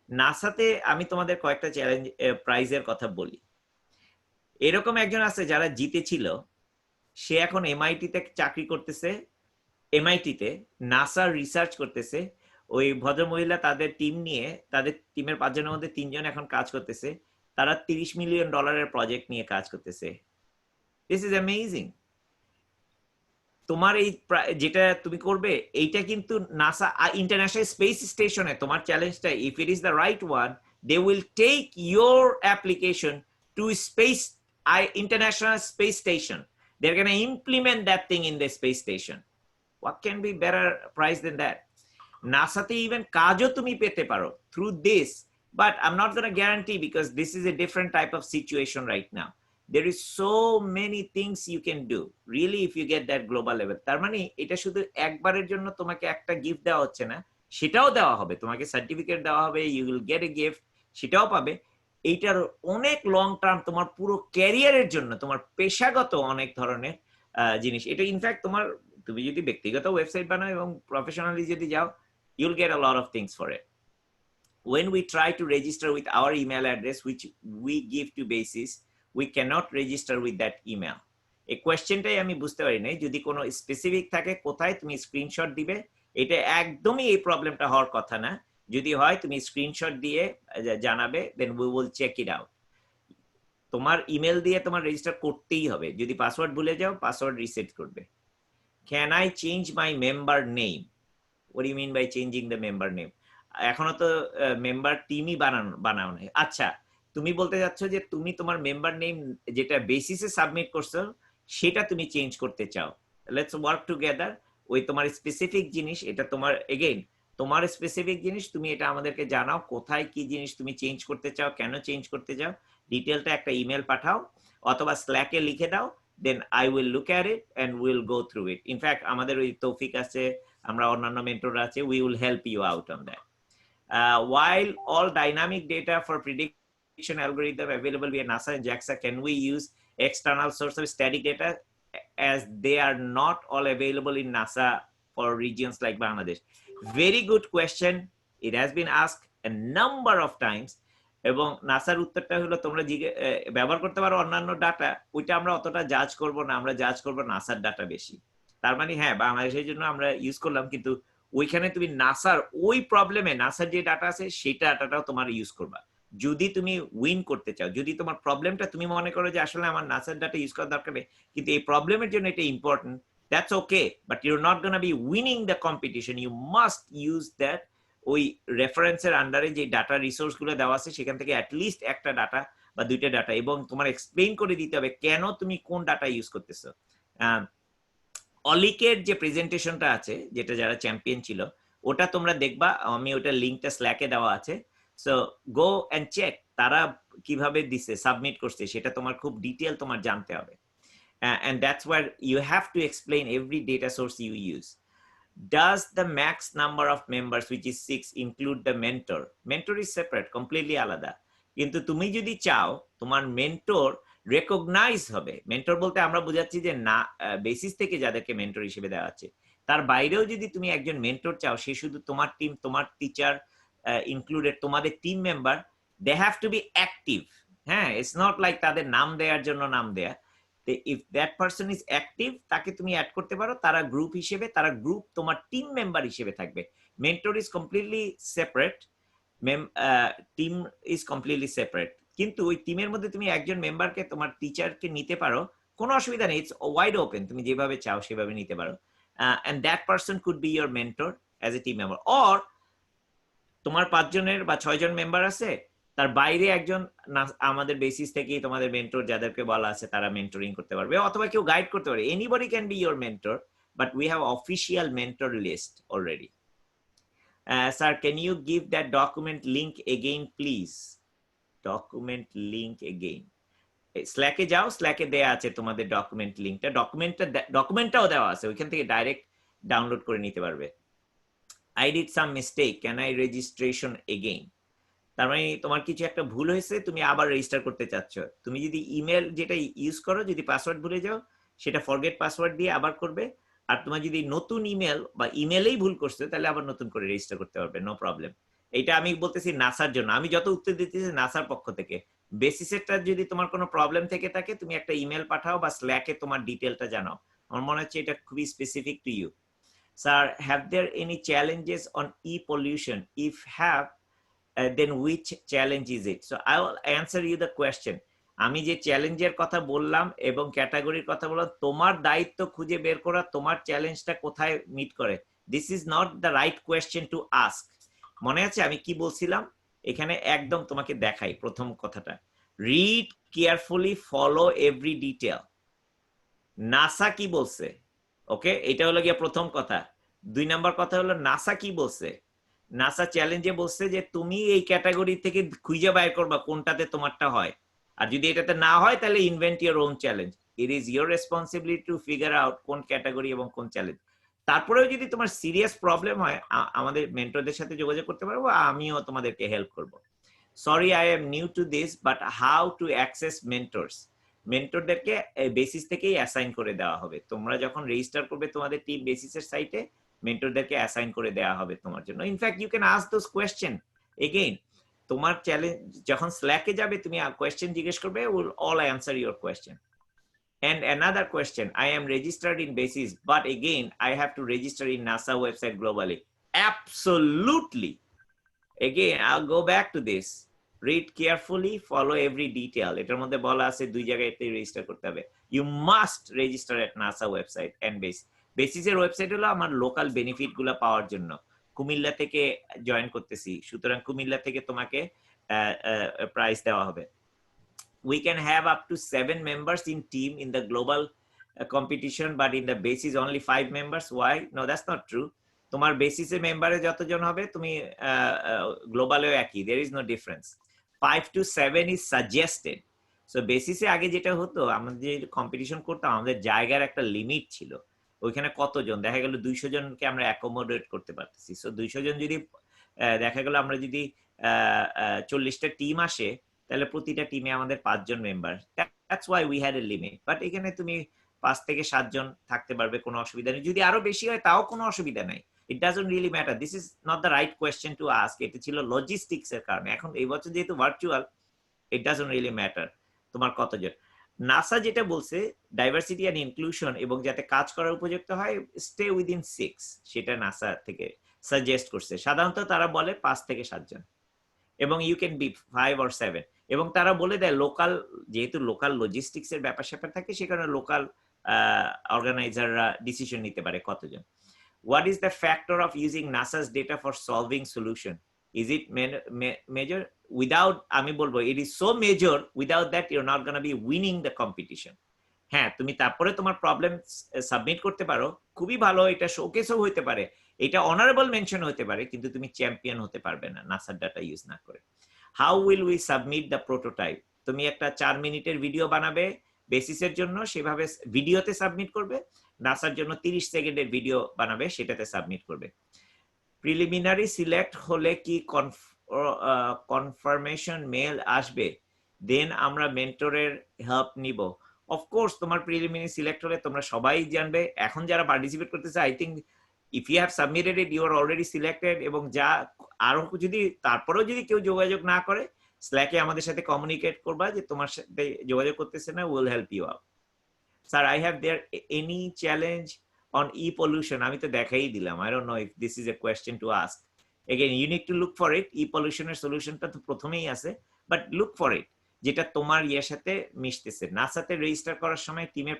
S3: নাসাতে আমি তোমাদের কয়েকটা চ্যালেঞ্জ প্রাইজের কথা বলি। এরকম একজন আছে যারা জিতেছিল, সে এখন এমআইটিতে চাকরি করতেছে, এমআইটিতে নাসা রিসার্চ করতেছে। ওই ভদ্রমহিলা তাদের টিম নিয়ে, তাদের টিমের 5 জনের মধ্যে 3 জন এখন কাজ করতেছে, তারা $30 মিলিয়ন প্রজেক্ট নিয়ে কাজ করতেছে। This is amazing. তোমার এই যেটা তুমি করবে এইটা কিন্তু নাসা ইন্টারন্যাশনাল স্পেস স্টেশনে তোমার চ্যালেঞ্জটা, if it is the right one, they will take your application to space international space station. They're going to implement that thing in the space station. What can be better price than that? NASA te even kajo tumi pete paro through this, but I'm not going to guarantee because this is a different type of situation right now. there is so many things you can do really if you get that global level. তার মানে এটা শুধু একবারের জন্য তোমাকে একটা gift দেওয়া হচ্ছে না, সেটাও দেওয়া হবে, তোমাকে সার্টিফিকেট দেওয়া হবে, you will get a gift, সেটাও পাবে। এইটার অনেক লং টার্ম তোমার পুরো ক্যারিয়ারের জন্য, তোমার পেশাগত অনেক ধরনের জিনিস। এটা ইনফ্যাক্ট তোমার, তুমি যদি ব্যক্তিগত ওয়েবসাইট বানাও এবং প্রফেশনালি যদি যাও, you'll get a lot of things for it. When we try to register with our email address which we give to Basis, we cannot register with that email. এই কোয়েশ্চেনটাই আমি বুঝতে পারি নাই, যদি কোনো স্পেসিফিক থাকে কোথায় তুমি স্ক্রিনশট দিবে, এটা একদমই এই প্রবলেমটা হওয়ার কথা না। যদি হয় তুমি স্ক্রিনশট দিয়ে জানাবে, then we will check it out. তোমার ইমেল দিয়ে তোমার রেজিস্টার করতেই হবে, যদি পাসওয়ার্ড ভুলে যাও পাসওয়ার্ড রিসেট করবে। Can I change my member name? What do you mean by changing the member name? এখনো তো মেম্বার টিমই বানাও নাই। আচ্ছা, তুমি বলতে যাচ্ছ যে তুমি তোমার মেম্বার নেম যেটা বেসিসে সাবমিট করছো সেটা তুমি চেঞ্জ করতে চাও। Let's work together. ওই তোমার স্পেসিফিক জিনিস, এটা তোমার এগেইন তোমার স্পেসিফিক জিনিস, তুমি এটা আমাদেরকে জানাও কোথায় কি জিনিস তুমি চেঞ্জ করতে চাও, কেন চেঞ্জ করতে চাও, ডিটেলটা একটা ইমেল পাঠাও অথবা স্ল্যাকে লিখে দাও, then I will look at it and we'll go through it. In fact, আমাদের ওই তৌফিক আছে, আমরা অন্যান্য মেন্টর আছে, we will help you out on that. While all dynamic data for prediction algorithm available via NASA and JAXA, can we use external source of static data as they are not all available in NASA for regions like Bangladesh? Very good question. It has been asked a number of times. এবং নাসার উত্তরটা হলো তোমরা ব্যবহার করতে পারো অন্যান্য data, ওইটা আমরা অতটা জাজ করব না, আমরা জাজ করব নাসার ডাটা বেশি। তার মানে হ্যাঁ, বাংলাদেশের জন্য আমরা ইউজ করলাম, কিন্তু ওইখানে তুমি নাসার ওই প্রবলেমে নাসার যে ডাটা আছে সেই ডাটাটাও তোমার ইউজ করবা যদি তুমি উইন করতে চাও। যদি তোমার প্রবলেমটা তুমি মনে করো যে আসলে আমার নাসার ডাটা ইউজ করার দরকার নেই, কিন্তু এই প্রবলেমের জন্য এটা important, that's okay, but you are not gonna be winning the competition. You must use that. ওই রেফারেন্সের আন্ডারে যে ডাটা রিসোর্স গুলো দেওয়া আছে সেখান থেকে অ্যাটলিস্ট একটা ডাটা বা দুইটা ডাটা, এবং তোমার এক্সপ্লেইন করে দিতে হবে কেন তুমি কোন ডাটা ইউজ করতেছো। অলিকের যে প্রেজেন্টেশনটা আছে, যেটা যারা চ্যাম্পিয়ন ছিল, ওটা তোমরা দেখবা, আমি ওটা লিঙ্কটা স্ল্যাকে দেওয়া আছে, সো গো এন্ড চেক তারা কিভাবে দিছে, সাবমিট করছে, সেটা তোমার খুব ডিটেইল তোমার জানতে হবে। and that's where you have to explain every data source you use. Does the max number of members, which is 6, include the mentor? Mentor is separate, completely আলাদা। কিন্তু তুমি যদি চাও তোমার মেন্টর রেকগনাইজ হবে, মেন্টর বলতে আমরা বোঝাচ্ছি যে না বেসিস থেকে যাদেরকে মেন্টর হিসেবে দেওয়া আছে, তার বাইরেও যদি তুমি একজন মেন্টর চাও, সে শুধু তোমার টিম, তোমার টিচার ইনক্লুডেড, তোমাদের team member, they have to be active. হ্যাঁ, ইটস নট লাইক তাদের নাম দেওয়ার জন্য নাম দেয়া। if that person is active, তাকে তুমি অ্যাড করতে পারো, তারা গ্রুপ হিসেবে, তারা গ্রুপ তোমার টিম মেম্বার হিসেবে থাকবে। Mentor is completely separate, team is completely separate. কিন্তু ওই টিমের মধ্যে তুমি একজন মেম্বারকে, তোমার টিচারকে নিতে পারো, কোনো অসুবিধা নেই, ইটস ওয়াইড ওপেন, তুমি যেভাবে চাও সেভাবে নিতে পারো। and that person could be your mentor as a team member, or তোমার 5 জনের বা 6 জন মেম্বার আছে, তার বাইরে একজন আমাদের বেসিস থেকেই তোমাদের মেন্টর যাদেরকে বলা আছে তারা মেন্টরিং করতে পারবে, অথবা কেউ গাইড করতে পারবে। Anybody can be your mentor, but we have official mentor list already. Sir, can you give that document link again please? Document link again, স্ল্যাকে যাও, স্ল্যাকে দেয়া আছে তোমাদের ডকুমেন্ট লিঙ্কটা, ডকুমেন্টটাও দেওয়া আছে, ওইখান থেকে ডাইরেক্ট ডাউনলোড করে নিতে পারবে। I did some mistake, can I registration again? তার মানে তোমার কিছু একটা ভুল হয়েছে, তুমি আবার রেজিস্টার করতে চাচ্ছ। তুমি যদি ইমেল যেটা ইউজ করো, যদি পাসওয়ার্ড ভুলে যাও, সেটা ফরগেট পাসওয়ার্ড দিয়ে আবার করবে। আর তোমার যদি নতুন ইমেল বা ইমেলেই ভুল করছো, তাহলে আবার নতুন করে রেজিস্টার করতে পারবে, নো প্রবলেম। এটা আমি বলতেছি নাসার জন্য, আমি যত উত্তর দিতেছি নাসার পক্ষ থেকে। বেসিসেরটা যদি তোমার কোনো প্রবলেম থেকে থাকে, তুমি একটা ইমেল পাঠাও বা স্ল্যাকে তোমার ডিটেলটা জানাও। আমার মনে হচ্ছে এটা খুবই specific to you. Sir, have there any challenges on e-pollution? If have, then which challenge is it? So I will answer you the question. আমি যে চ্যালেঞ্জের কথা বললাম এবং ক্যাটাগরির কথা বললাম, তোমার দায়িত্ব খুঁজে বের করা তোমার চ্যালেঞ্জটা কোথায় মিট করে। This is not the right question to ask. মনে আছে আমি কি বলছিলাম? এখানে একদম তোমাকে দেখাই প্রথম কথাটা, read carefully, follow every detail. NASA কি বলছে? ওকে, এটা হলো গিয়ে প্রথম কথা। 2 নাম্বার কথা হলো নাসা কি বলছে। নাসা চ্যালেঞ্জে বলছে যে তুমি এই ক্যাটাগরি থেকে খুঁজে বাইর করবা কোনটাতে তোমারটা হয়। আর যদি এটাতে না হয় তাহলে invent your own challenge. It is your responsibility to figure out কোন ক্যাটাগরি এবং কোন চ্যালেঞ্জ। তারপরেও যদি তোমার সিরিয়াস প্রবলেম হয় আমাদের মেন্টরদের সাথে যোগাযোগ করতে পারবো, আমিও তোমাদেরকে হেল্প করব। Sorry I am new to this, but how to access mentors, মেন্টরদেরকে বেসিস থেকেই অ্যাসাইন করে দেওয়া হবে। তোমরা যখন রেজিস্টার করবে তোমাদের টিম বেসিসের সাইটে, মেন্টরদেরকে অ্যাসাইন করে দেওয়া হবে তোমার জন্য। In fact you can ask those question again. তোমার চ্যালেঞ্জ যখন স্ল্যাকে যাবে তুমি কোয়েশ্চেন জিজ্ঞেস করবে, will all answer your question. And another question, I am registered in BASIS, but again, I have to register in NASA website globally. Absolutely. Again, I'll go back to this. Read carefully, follow every detail. এটার মধ্যে বলা আছে দুই জায়গাতে register করতে হবে। You must register at NASA website and BASIS. BASIS এর website হলো আমার লোকাল বেনিফিট গুলো পাওয়ার জন্য। কুমিল্লা থেকে জয়েন করতেছি, সুতরাং কুমিল্লা থেকে তোমাকে প্রাইস দেওয়া হবে। We can have up to 7 members in team in the global competition, but in the BASIS only 5 members. Why? No, that's not true. তোমার বেসিসে মেম্বারে যতজন হবে তুমি গ্লোবালেও একই, there is no difference. 5 to 7 is suggested. So বেসিসে আগে যেটা হতো, আমাদের যে কম্পিটিশন করতাম আমাদের জায়গার একটা লিমিট ছিল, ওইখানে কতজন দেখা গেল 200 জনকে আমরা অ্যাকোমোডেট করতে পারতেছি। সো 200 জন যদি দেখা গেল আমরা যদি 40টা টিম আসে, তাহলে প্রতিটা টিমে আমাদের 5 জন member, that's why we had a limit. But এখানে তুমি 5 থেকে 7 জন থাকতে পারবে, কোনো অসুবিধা নেই। যদি আরো বেশি হয় তাও কোনো অসুবিধা নাই, it doesn't really matter. This is not the right question to ask. এটা ছিল লজিস্টিক্স এর কারণে। এখন এই বছর যেহেতু virtual, it doesn't really matter তোমার কতজন। নাসা যেটা বলছে ডাইভার্সিটি এন্ড ইনক্লুশন এবং যাতে কাজ করার উপযুক্ত হয়, স্টে উইদিন 6, সেটা নাসা থেকে সাজেস্ট করছে। সাধারণত তারা বলে 5 থেকে 7 জন, এবং ইউ ক্যান বি 5 or 7। এবং তারা বলে দেয় লোকাল, যেহেতু লোকাল লজিস্টিক্স এর ব্যাপার স্যাপার থাকে, সেখানে লোকাল অর্গানাইজাররা ডিসিশন নিতে পারে কতজন। What is the factor of using NASA's data for solving solution? Is it major? Without, আমি বলবো, it is so major, without that you're not going to be winning the competition. হ্যাঁ, তুমি তারপরে তোমার problem submit করতে পারো, খুবই ভালো, এটা শোকেসও হতে পারে, এটা অনারেবল মেনশন হতে পারে, কিন্তু তুমি চ্যাম্পিয়ন হতে পারবে না নাসার ডাটা ইউজ না করে। How will we submit the prototype? তুমি একটা 4 মিনিটের ভিডিও বানাবে বেসিসের জন্য, সেভাবে ভিডিওতে সাবমিট করবে। নাসার জন্য 30 সেকেন্ডের ভিডিও বানাবে, সেটাতে সাবমিট করবে। প্রিলিমিনারি সিলেক্ট হলে কি কনফার্মেশন মেল আসবে? দেন আমরা মেন্টরের হেল্প নিব। অফকোর্স তোমার প্রিলিমিনারি সিলেক্ট হলে তোমরা সবাই জানবে। এখন যারা পার্টিসিপেট করতেছে, I think if you have submitted it, you are already selected. এবং যা আরো যদি তারপরেও যদি কেউ যোগাযোগ না করে, স্ল্যাকে আমাদের সাথে কমিউনিকেট করবা যে তোমার সাথে যোগাযোগ করতেছে না, will help you out. Sir, I have there any challenge on E pollution? আমি তো দেখাই দিলাম, I don't know if this is a question to ask. Again you need to look for it. E পলিউশনের সলিউশনটা তো প্রথমেই আছে, but look for ইট যেটা তোমার ইয়ের সাথে মিশতেছে। নাসাতে রেজিস্টার করার সময় টিমের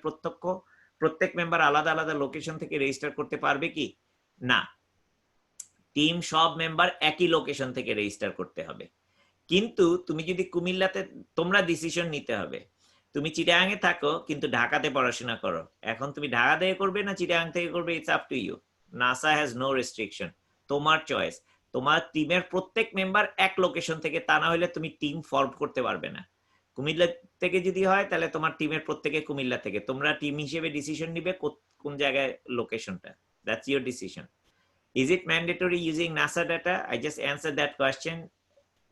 S3: প্রত্যেক মেম্বার আলাদা আলাদা লোকেশন থেকে রেজিস্টার করতে পারবে কি? না, টিম সব মেম্বার একই লোকেশন থেকে রেজিস্টার করতে হবে। কিন্তু তুমি যদি কুমিল্লাতে, তোমরা ডিসিশন নিতে হবে। তুমি চিটাগাং এ থাকো কিন্তু ঢাকাতে পড়াশোনা করো, এখন তুমি ঢাকা থেকে করবে না চিটাগাং থেকে করবে, it's up to you. NASA has no restriction, তোমার চয়েস। তোমার টিমের প্রত্যেক মেম্বার এক লোকেশন থেকে, তা না হলে তুমি টিম ফর্ম করতে পারবে না। কুমিল্লা থেকে যদি হয় তাহলে তোমার টিমের প্রত্যেকে কুমিল্লা থেকে, তোমরা টিম হিসেবে ডিসিশন নিবে কোন জায়গায় লোকেশনটা, that's your decision. Is it mandatory using NASA data? I just answered that question.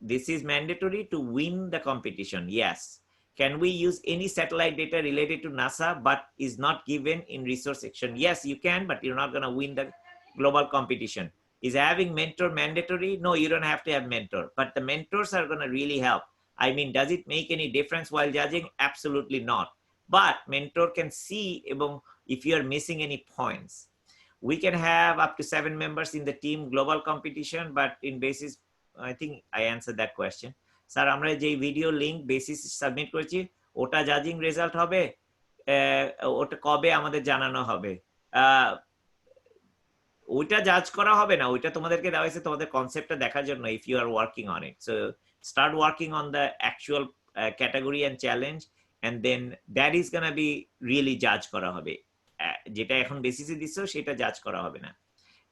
S3: This is mandatory to win the competition. Yes. Can we use any satellite data related to NASA but is not given in resource section? Yes, you can, but you're not going to win the global competition. Is having mentor mandatory? No, you don't have to have mentor, but the mentors are going to really help. I mean, does it make any difference while judging? Absolutely not. But mentor can see if you are missing any points. We can have up to 7 members in the team global competition, but in basis, I think I answered that question. Sir, আমরা যে video link basis submit করেছি, ওটা জাজিং result হবে, ওটা কবে আমাদের জানানো হবে? ওইটা জাজ করা হবে না, ওইটা তোমাদেরকে দেওয়া হয়েছে তোমাদের কনসেপ্টটা দেখার জন্য, if you are working on it. So start working on the actual category and challenge, and then that is gonna be really জাজ করা হবে। যেটা এখন বেসিসে দিচ্ছ সেটা জাজ করা হবে না।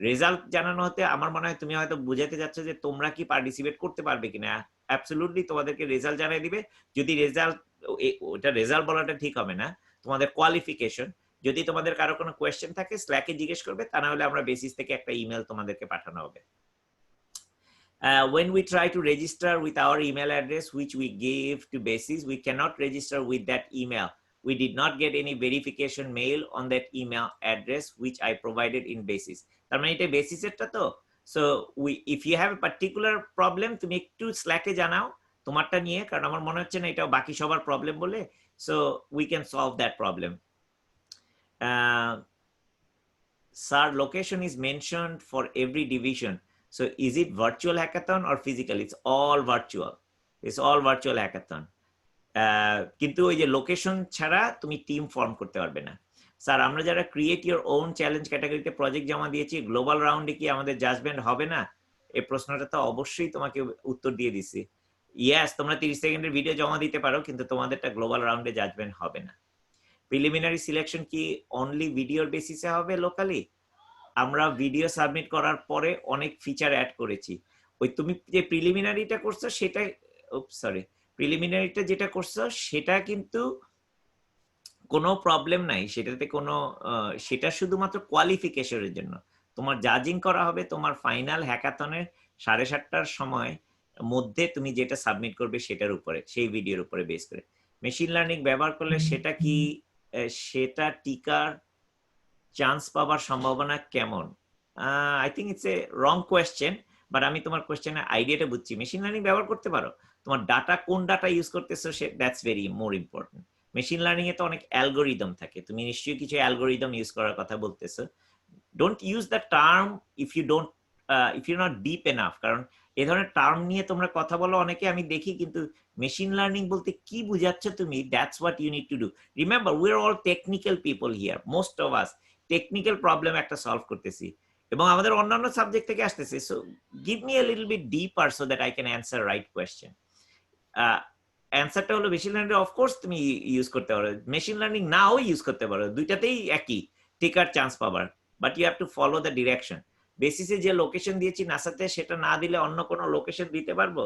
S3: রেজাল্ট জানানো হতে আমার মনে হয় তুমি হয়তো বুঝাতে যাচ্ছ যে তোমরা কি পার্টিসিপেট করতে পারবে কিনা। অ্যাবসলিউটলি তোমাদেরকে রেজাল্ট জানিয়ে দিবে। যদি রেজাল্ট ওটা রেজাল্ট বলাটা ঠিক হবে না, তোমাদের কোয়ালিফিকেশন। যদি তোমাদের কারো কোনো কোয়েশ্চেন থাকে স্ল্যাকে জিজ্ঞেস করবে, তা না হলে আমরা বেসিস থেকে একটা ইমেল তোমাদেরকে পাঠানো হবে। When we try to register with our email address which we gave to basis, we cannot register with that email. We did not get any verification mail on that email address which I provided in basis. তার মানে এটা basis এরটা তো। So if you have a particular problem, তুমি একটু স্ল্যাকে জানাও তোমারটা নিয়ে, কারণ আমার মনে হচ্ছে না এটা বাকি সবার প্রবলেম বলে। So we can solve that problem. Sir, location is mentioned for every division. So is it virtual hackathon or physical? It's all virtual. It's all virtual hackathon. কিন্তু ওই যে লোকেশন ছাড়া তুমি টিম ফর্ম করতে পারবে না। Sir, আমরা যারা ক্রিয়েট ইওর ওন চ্যালেঞ্জ ক্যাটাগরিতে প্রজেক্ট জমা দিয়েছি, গ্লোবাল রাউন্ডে কি আমাদের জাজমেন্ট হবে না? এই প্রশ্নটা তো অবশ্যই তোমাকে উত্তর দিয়ে দিছি। ইয়েস, তোমরা 30 সেকেন্ডের ভিডিও জমা দিতে পারো, কিন্তু তোমাদেরটা গ্লোবাল রাউন্ডে জাজমেন্ট হবে না। প্রিলিমিনারি সিলেকশন কি অনলি ভিডিওর বেসিসে হবে লোকালি? আমরা ভিডিও সাবমিট করার পরে অনেক ফিচার অ্যাড করেছি। ওই তুমি যে প্রিলিমিনারিটা করছো সেটা, প্রিলিমিনারিটা যেটা করছো সেটা কিন্তু কোনো প্রবলেম নাই, সেটাতে কোনো সেটা শুধুমাত্র কোয়ালিফিকেশনের জন্য। তোমার জাজিং করা হবে তোমার ফাইনাল হ্যাকাথনের 7:30টার সময় মধ্যে তুমি যেটা সাবমিট করবে সেটার উপরে, সেই ভিডিওর উপরে বেস করে। মেশিন লার্নিং ব্যবহার করলে সেটা কি, সেটা টিকার চান্স পাওয়ার সম্ভাবনা কেমন? I think it's a wrong question, but আমি তোমার কোয়েশ্চেনের আইডিয়াটা বুঝছি। মেশিন লার্নিং ব্যবহার করতে পারো, তোমার ডাটা কোন ডাটা ইউজ করতেছো that's very more important. Machine learning এ তো অনেক অ্যালগোরিদম থাকে, তুমি নিশ্চয়ই কিছু অ্যালগোরিদম ইউজ করার কথা বলতেছো। Don't use the term if you not deep enough, কারণ এ ধরনের টার্ম নিয়ে তোমরা কথা বলো অনেকে আমি দেখি, কিন্তু মেশিন লার্নিং বলতে কি বুঝাচ্ছ তুমি, that's what you need to do. Remember, we are all technical people here, most of us technical problem একটা সলভ করতেছি, এবং আমাদের অন্যান্য সাবজেক্ট থেকে আসতেছে। So give me a little bit deeper so that I can answer right question. অ্যান্সারটা হলো machine learning of course তুমি ইউজ করতে পারো, মেশিন লার্নিং নাও ইউজ করতে পারো, দুইটাতেই একই টেকার চান্স পাবার, but you have to follow the direction. বেসিসে যে লোকেশন দিয়েছি নাসাতে, সেটা না দিলে অন্য কোনো লোকেশন দিতে পারবো?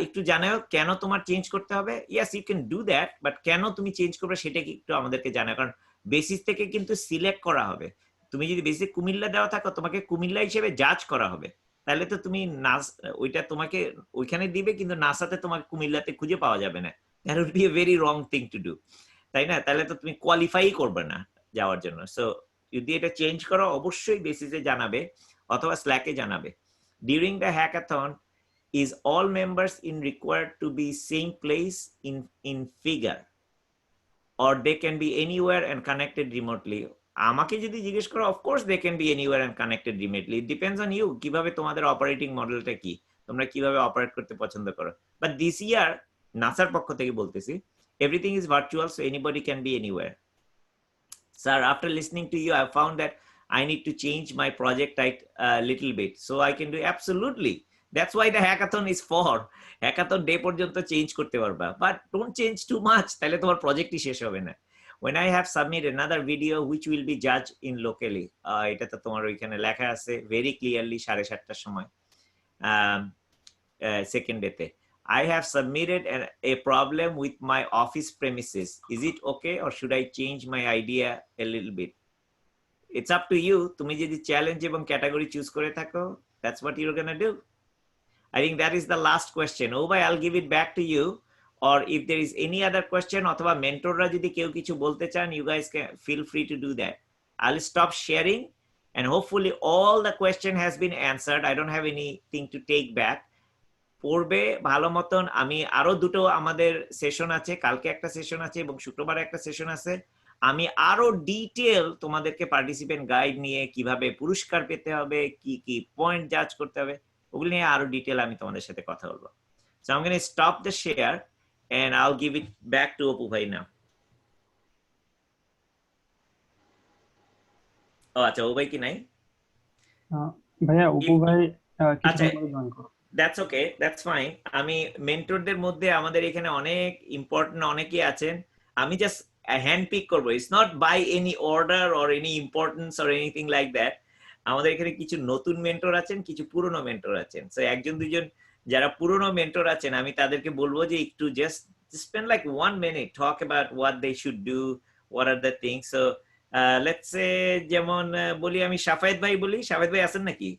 S3: একটু জানাও কেন তোমার চেঞ্জ করতে হবে। Yes, you can do that, but কেন তুমি চেঞ্জ করবে সেটা কি একটু আমাদেরকে জানাও, কারণ বেসিস থেকে কিন্তু সিলেক্ট করা হবে। তুমি যদি বেসিসে কুমিল্লা দেওয়া থাকো, তোমাকে কুমিল্লা হিসেবে জাজ করা হবে, তাহলে তো তুমি ওইটা তোমাকে ওইখানে দিবে, কিন্তু নাসাতে তোমাকে কুমিল্লাতে খুঁজে পাওয়া যাবে না। That would be a very wrong thing to do, তাই না? তাহলে তো তুমি কোয়ালিফাই করবে না যাওয়ার জন্য। সো যদি এটা চেঞ্জ করো অবশ্যই বেসিসে জানাবে অথবা স্ল্যাকে জানাবে। During the hackathon, is all members in required to be same place in figure, or they can be anywhere and connected remotely? আমাকে যদি জিজ্ঞেস করো, of course they can be anywhere and connected remotely. It depends on you, কিভাবে তোমাদের operating মডেলটা কি, তোমরা কিভাবে অপারেট করতে পছন্দ করো। বাট দিস ইয়ার নাসার পক্ষ থেকে বলতেছি, everything is virtual, so anybody can be anywhere. Sir, after listening to you, I found that I need to change my project type a little bit, so I can do absolutely. That's why the hackathon is for. Hackathon day পর্যন্ত change করতে পারবা, but don't change too much, তাহলে তোমার প্রজেক্টই শেষ হবে না। When I have submitted another video which will be judged in locally, এটা তো তোমার ওইখানে লেখা আছে very clearly 7:30টার সময় সেকেন্ড ডেতে। I have submitted a problem with my office premises. Is it okay, or should I change my idea a little bit? It's up to you. তুমি যদি চ্যালেঞ্জ এবং ক্যাটাগরি চুজ করে থাকো, that's what you're gonna do. I think that is the last question. Obay, I'll give it back to you. Or if there is any other question, অথবা মেন্টররা যদি কেউ কিছু বলতে চান, you guys can feel free to do that. I'll stop sharing, and hopefully all the question has been answered. I don't have anything to take back. পড়বে ভালো মতন। আমি আরো দুটো আমাদের সেশন আছে, কালকে একটা সেশন আছে এবং শুক্রবারে একটা সেশন আছে। আমি আরো ডিটেল তোমাদেরকে পার্টিসিপেন্ট গাইড নিয়ে, কিভাবে পুরস্কার পেতে হবে, কি কি পয়েন্ট জাজ করতে হবে, ওগুলো নিয়ে আরো ডিটেল আমি তোমাদের সাথে কথা বলবো। So I'm going to stop the share and I'll give it back to Apu Bhai now. ও আচ্ছা, ও ভাই কি নাই?
S1: ভাইয়া অপু ভাই
S3: আচ্ছা, that's okay, that's fine. আমি মেন্টরদের মধ্যে আমাদের এখানে অনেক ইম্পর্টেন্ট অনেকেই আছেন, আমি জাস্ট হ্যান্ড পিক করবো। It's not by any order or any importance or anything like that. আমাদের এখানে কিছু নতুন মেন্টর আছেন, কিছু পুরনো মেন্টর আছেন। সো একজন দুজন যারা পুরনো মেন্টর আছেন, আমি তাদেরকে বলবো যে একটু just just spend like 1 minute, talk about what they should do, what are the things. So let's say যেমন বলি আমি শাফায়েত ভাই বলি, শাফায়েত ভাই আছেন নাকি?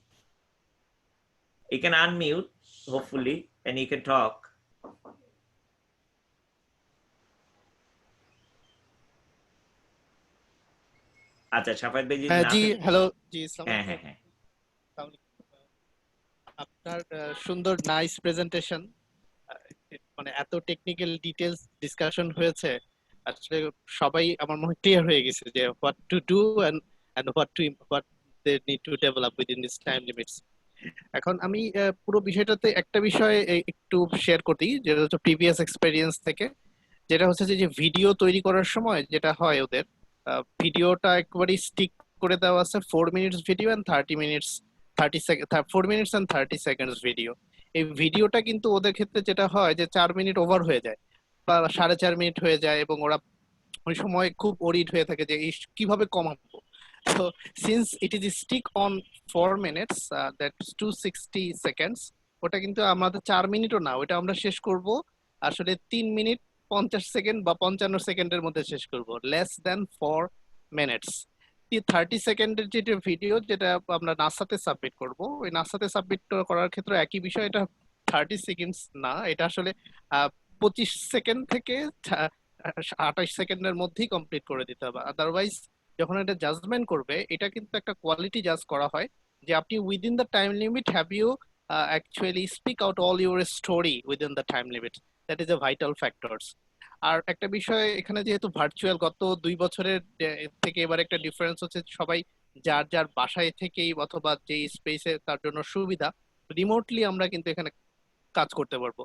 S3: You can unmute hopefully and you can talk. আচ্ছা শাফায়েত ভাই যদি না
S6: জি
S3: থাকেন,
S6: হ্যালো জি আসসালামু
S3: হ্যাঁ
S6: আলাইকুম।
S3: হ্যাঁ হ্যাঁ
S6: আপনার সুন্দর নাইস প্রেজেন্টেশন, মানে এত টেকনিক্যাল ডিটেইলস ডিসকাশন হয়েছে, আসলে সবাই আমার মনে ক্লিয়ার হয়ে গেছে যে what to do and what they need to develop within this time limits. এখন আমি পুরো বিষয়টাতে একটা বিষয় একটু শেয়ার করি, যেটা হচ্ছে প্রিভিয়াস এক্সপেরিয়েন্স থেকে, যেটা হচ্ছে যে ভিডিও তৈরি করার সময় যেটা হয় ওদের, ভিডিওটা একবারই স্টিক করে দেওয়া আছে 4 minutes video and 30 minutes 30 second 4 minutes and 30 seconds video. এই ভিডিওটা কিন্তু ওদের ক্ষেত্রে যেটা হয় যে 4 মিনিট ওভার হয়ে যায় বা 4.5 মিনিট হয়ে যায়, এবং ওরা ওই সময় খুব ওরিড হয়ে থাকে যে কিভাবে কমাবো। তো since it is stick on 4 minutes, that's 260 seconds, ওটা কিন্তু আমাদের 4 মিনিটও না, ওটা আমরা শেষ করব আসলে 3 মিনিট 50 সেকেন্ড বা 55 সেকেন্ডের মধ্যে শেষ করব, লেস দেন 4 মিনিটস। 30 সেকেন্ডের যেটা ভিডিও, যেটা আমরা নাসাতে সাবমিট করব, ওই নাসাতে সাবমিট করার ক্ষেত্রে একই বিষয়, এটা 30 সেকেন্ডস না, এটা আসলে 25 সেকেন্ড থেকে 28 সেকেন্ডের মধ্যেই কমপ্লিট করে দিতে হবে। আদারওয়াইজ যখন এটা জাজমেন্ট করবে, এটা কিন্তু একটা কোয়ালিটি জাজ করা হয় যে আপনি within the time limit have you actually speak out all your story within the time limit, that is a vital factors. আর একটা বিষয় এখানে, যেহেতু ভার্চুয়াল গত 2 বছরের থেকে এবার একটা ডিফারেন্স হচ্ছে, সবাই যার যার বাসায় থেকেই অথবা যে স্পেসে তার জন্য সুবিধা, রিমোটলি আমরা কিন্তু এখানে কাজ করতে পারবো।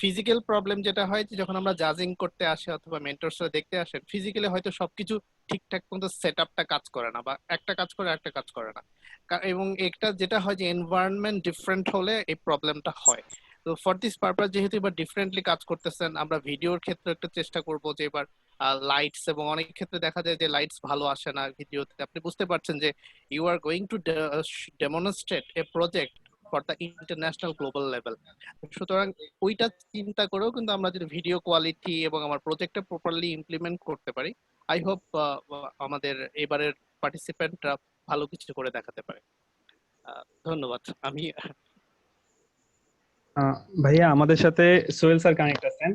S6: ফিজিক্যাল প্রবলেম যেটা হয় যে যখন আমরা জাজিং করতে আসি অথবা মেন্টরসরা দেখতে আসেন, ফিজিক্যালি হয়তো সবকিছু ঠিকঠাক মতো সেট আপটা কাজ করে না, বা একটা কাজ করে একটা কাজ করে না, এবং একটা যেটা হয় যে এনভায়রনমেন্ট ডিফারেন্ট হলে এই প্রবলেমটা হয়। তো ফর দিস পারপাস, যেহেতু এবার ডিফারেন্টলি কাজ করতেছেন, আমরা ভিডিওর ক্ষেত্রে একটা চেষ্টা করব যে এবার লাইটস, এবং অনেক ক্ষেত্রে দেখা যায় যে লাইটস ভালো আসে না ভিডিওতে, আপনি বুঝতে পারছেন যে you are going to demonstrate a project for the international global level. সুতরাং ওইটা চিন্তা করেও কিন্তু আমরা যদি ভিডিও কোয়ালিটি এবং আমার প্রজেক্টটা প্রপারলি ইমপ্লিমেন্ট করতে পারি, আই হোপ আমাদের এবারের পার্টিসিপেন্টরা ভালো কিছু করে দেখাতে পারে। ধন্যবাদ। আমি
S1: ভাইয়া আমাদের সাথে সোহেল স্যার কানেক্ট আছেন।